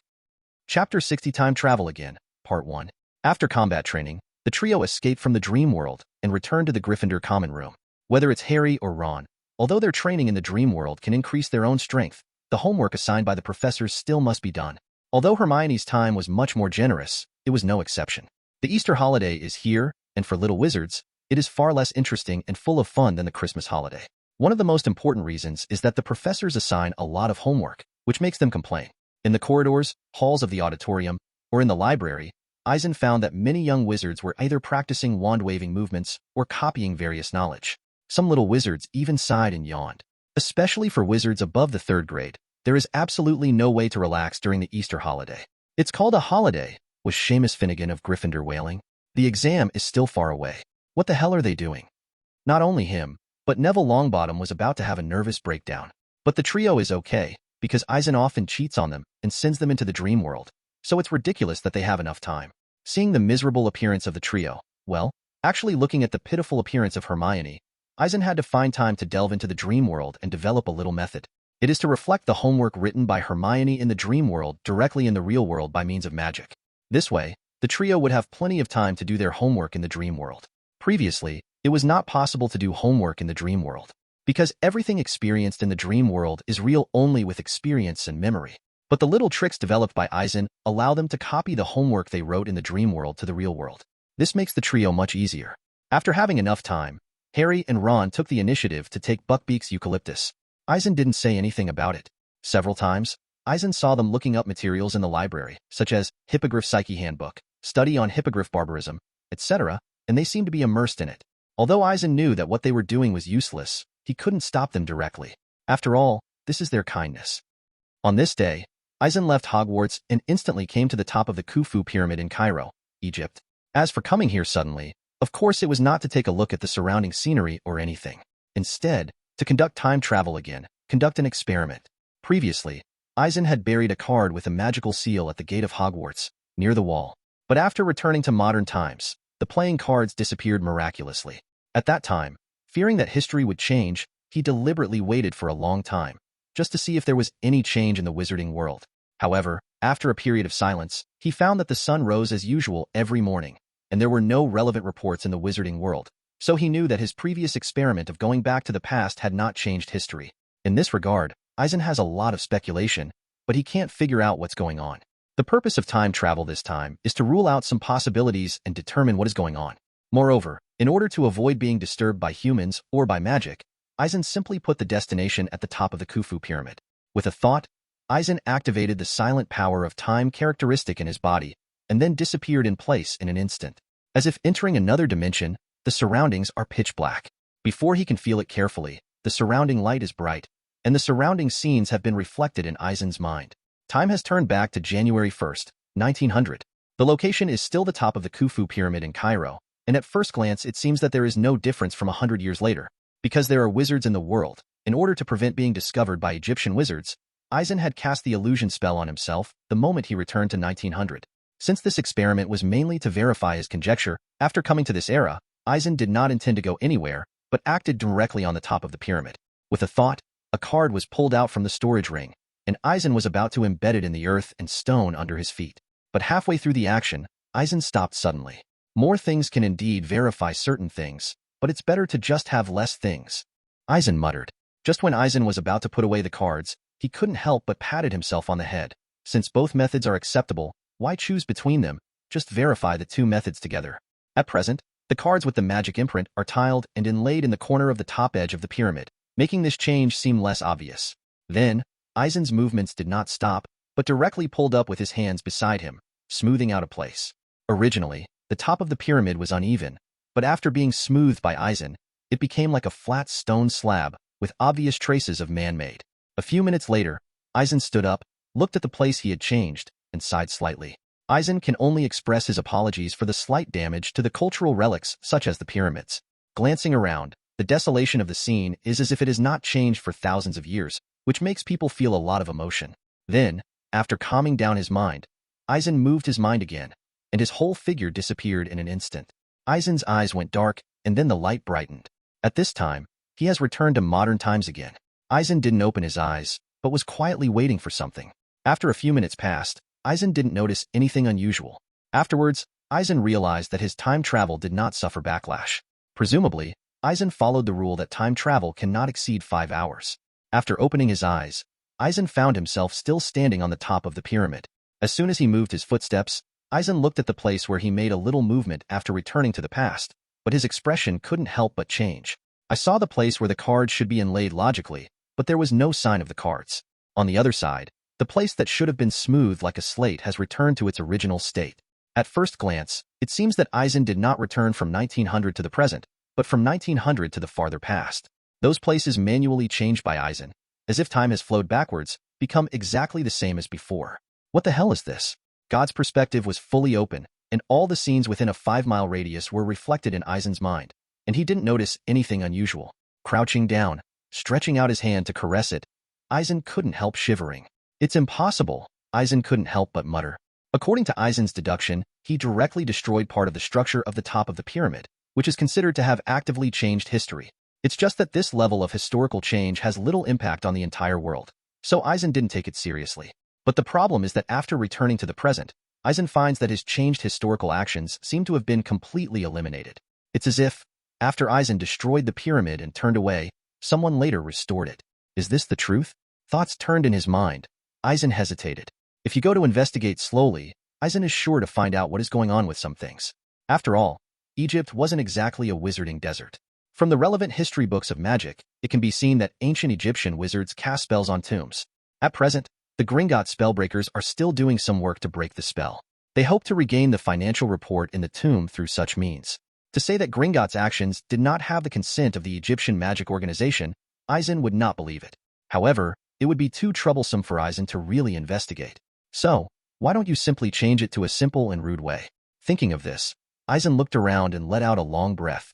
Chapter 60 Time Travel Again, Part 1. After combat training, the trio escaped from the dream world and returned to the Gryffindor common room. Whether it's Harry or Ron, although their training in the dream world can increase their own strength, the homework assigned by the professors still must be done. Although Hermione's time was much more generous, it was no exception. The Easter holiday is here, and for little wizards, it is far less interesting and full of fun than the Christmas holiday. One of the most important reasons is that the professors assign a lot of homework, which makes them complain. In the corridors, halls of the auditorium, or in the library, Eisen found that many young wizards were either practicing wand-waving movements or copying various knowledge. Some little wizards even sighed and yawned. Especially for wizards above the 3rd grade, there is absolutely no way to relax during the Easter holiday. It's called a holiday, was Seamus Finnegan of Gryffindor wailing. The exam is still far away. What the hell are they doing? Not only him, but Neville Longbottom was about to have a nervous breakdown. But the trio is okay, because Eisen often cheats on them and sends them into the dream world, so it's ridiculous that they have enough time. Seeing the miserable appearance of the trio, well, actually looking at the pitiful appearance of Hermione, Eisen had to find time to delve into the dream world and develop a little method. It is to reflect the homework written by Hermione in the dream world directly in the real world by means of magic. This way, the trio would have plenty of time to do their homework in the dream world. Previously, it was not possible to do homework in the dream world, because everything experienced in the dream world is real only with experience and memory. But the little tricks developed by Eisen allow them to copy the homework they wrote in the dream world to the real world. This makes the trio much easier. After having enough time, Harry and Ron took the initiative to take Buckbeak's eucalyptus. Eisen didn't say anything about it. Several times, Eisen saw them looking up materials in the library, such as Hippogriff Psyche Handbook, Study on Hippogriff Barbarism, etc., and they seemed to be immersed in it. Although Eisen knew that what they were doing was useless, he couldn't stop them directly. After all, this is their kindness. On this day, Eisen left Hogwarts and instantly came to the top of the Khufu Pyramid in Cairo, Egypt. As for coming here suddenly, of course it was not to take a look at the surrounding scenery or anything. Instead, to conduct time travel again, conduct an experiment. Previously, Eisen had buried a card with a magical seal at the gate of Hogwarts, near the wall. But after returning to modern times, the playing cards disappeared miraculously. At that time, fearing that history would change, he deliberately waited for a long time, just to see if there was any change in the wizarding world. However, after a period of silence, he found that the sun rose as usual every morning, and there were no relevant reports in the wizarding world, so he knew that his previous experiment of going back to the past had not changed history. In this regard, Eisen has a lot of speculation, but he can't figure out what's going on. The purpose of time travel this time is to rule out some possibilities and determine what is going on. Moreover, in order to avoid being disturbed by humans or by magic, Eisen simply put the destination at the top of the Khufu pyramid. With a thought, Eisen activated the silent power of time characteristic in his body and then disappeared in place in an instant. As if entering another dimension, the surroundings are pitch black. Before he can feel it carefully, the surrounding light is bright, and the surrounding scenes have been reflected in Eisen's mind. Time has turned back to January 1st, 1900. The location is still the top of the Khufu pyramid in Cairo, and at first glance it seems that there is no difference from 100 years later. Because there are wizards in the world, in order to prevent being discovered by Egyptian wizards, Eisen had cast the illusion spell on himself the moment he returned to 1900. Since this experiment was mainly to verify his conjecture, after coming to this era, Eisen did not intend to go anywhere, but acted directly on the top of the pyramid. With a thought, a card was pulled out from the storage ring, and Eisen was about to embed it in the earth and stone under his feet. But halfway through the action, Eisen stopped suddenly. More things can indeed verify certain things, but it's better to just have less things, Eisen muttered. Just when Eisen was about to put away the cards, he couldn't help but patted himself on the head. Since both methods are acceptable, why choose between them? Just verify the two methods together. At present, the cards with the magic imprint are tiled and inlaid in the corner of the top edge of the pyramid, making this change seem less obvious. Then, Eisen's movements did not stop, but directly pulled up with his hands beside him, smoothing out a place. Originally, the top of the pyramid was uneven, but after being smoothed by Eisen, it became like a flat stone slab with obvious traces of man-made. A few minutes later, Eisen stood up, looked at the place he had changed, and sighed slightly. Eisen can only express his apologies for the slight damage to the cultural relics such as the pyramids. Glancing around, the desolation of the scene is as if it has not changed for thousands of years, which makes people feel a lot of emotion. Then, after calming down his mind, Eisen moved his mind again, and his whole figure disappeared in an instant. Eisen's eyes went dark, and then the light brightened. At this time, he has returned to modern times again. Eisen didn't open his eyes, but was quietly waiting for something. After a few minutes passed, Eisen didn't notice anything unusual. Afterwards, Eisen realized that his time travel did not suffer backlash. Presumably, Eisen followed the rule that time travel cannot exceed 5 hours. After opening his eyes, Eisen found himself still standing on the top of the pyramid. As soon as he moved his footsteps, Eisen looked at the place where he made a little movement after returning to the past, but his expression couldn't help but change. I saw the place where the cards should be inlaid logically, but there was no sign of the cards. On the other side, the place that should have been smooth like a slate has returned to its original state. At first glance, it seems that Eisen did not return from 1900 to the present, but from 1900 to the farther past. Those places manually changed by Eisen, as if time has flowed backwards, become exactly the same as before. What the hell is this? God's perspective was fully open, and all the scenes within a 5-mile radius were reflected in Eisen's mind, and he didn't notice anything unusual. Crouching down, stretching out his hand to caress it, Eisen couldn't help shivering. It's impossible, Eisen couldn't help but mutter. According to Eisen's deduction, he directly destroyed part of the structure of the top of the pyramid, which is considered to have actively changed history. It's just that this level of historical change has little impact on the entire world, so Eisen didn't take it seriously. But the problem is that after returning to the present, Eisen finds that his changed historical actions seem to have been completely eliminated. It's as if, after Eisen destroyed the pyramid and turned away, someone later restored it. Is this the truth? Thoughts turned in his mind. Eisen hesitated. If you go to investigate slowly, Eisen is sure to find out what is going on with some things. After all, Egypt wasn't exactly a wizarding desert. From the relevant history books of magic, it can be seen that ancient Egyptian wizards cast spells on tombs. At present, the Gringotts spellbreakers are still doing some work to break the spell. They hope to regain the financial report in the tomb through such means. To say that Gringotts' actions did not have the consent of the Egyptian magic organization, Eisen would not believe it. However, it would be too troublesome for Eisen to really investigate. So, why don't you simply change it to a simple and rude way? Thinking of this, Eisen looked around and let out a long breath.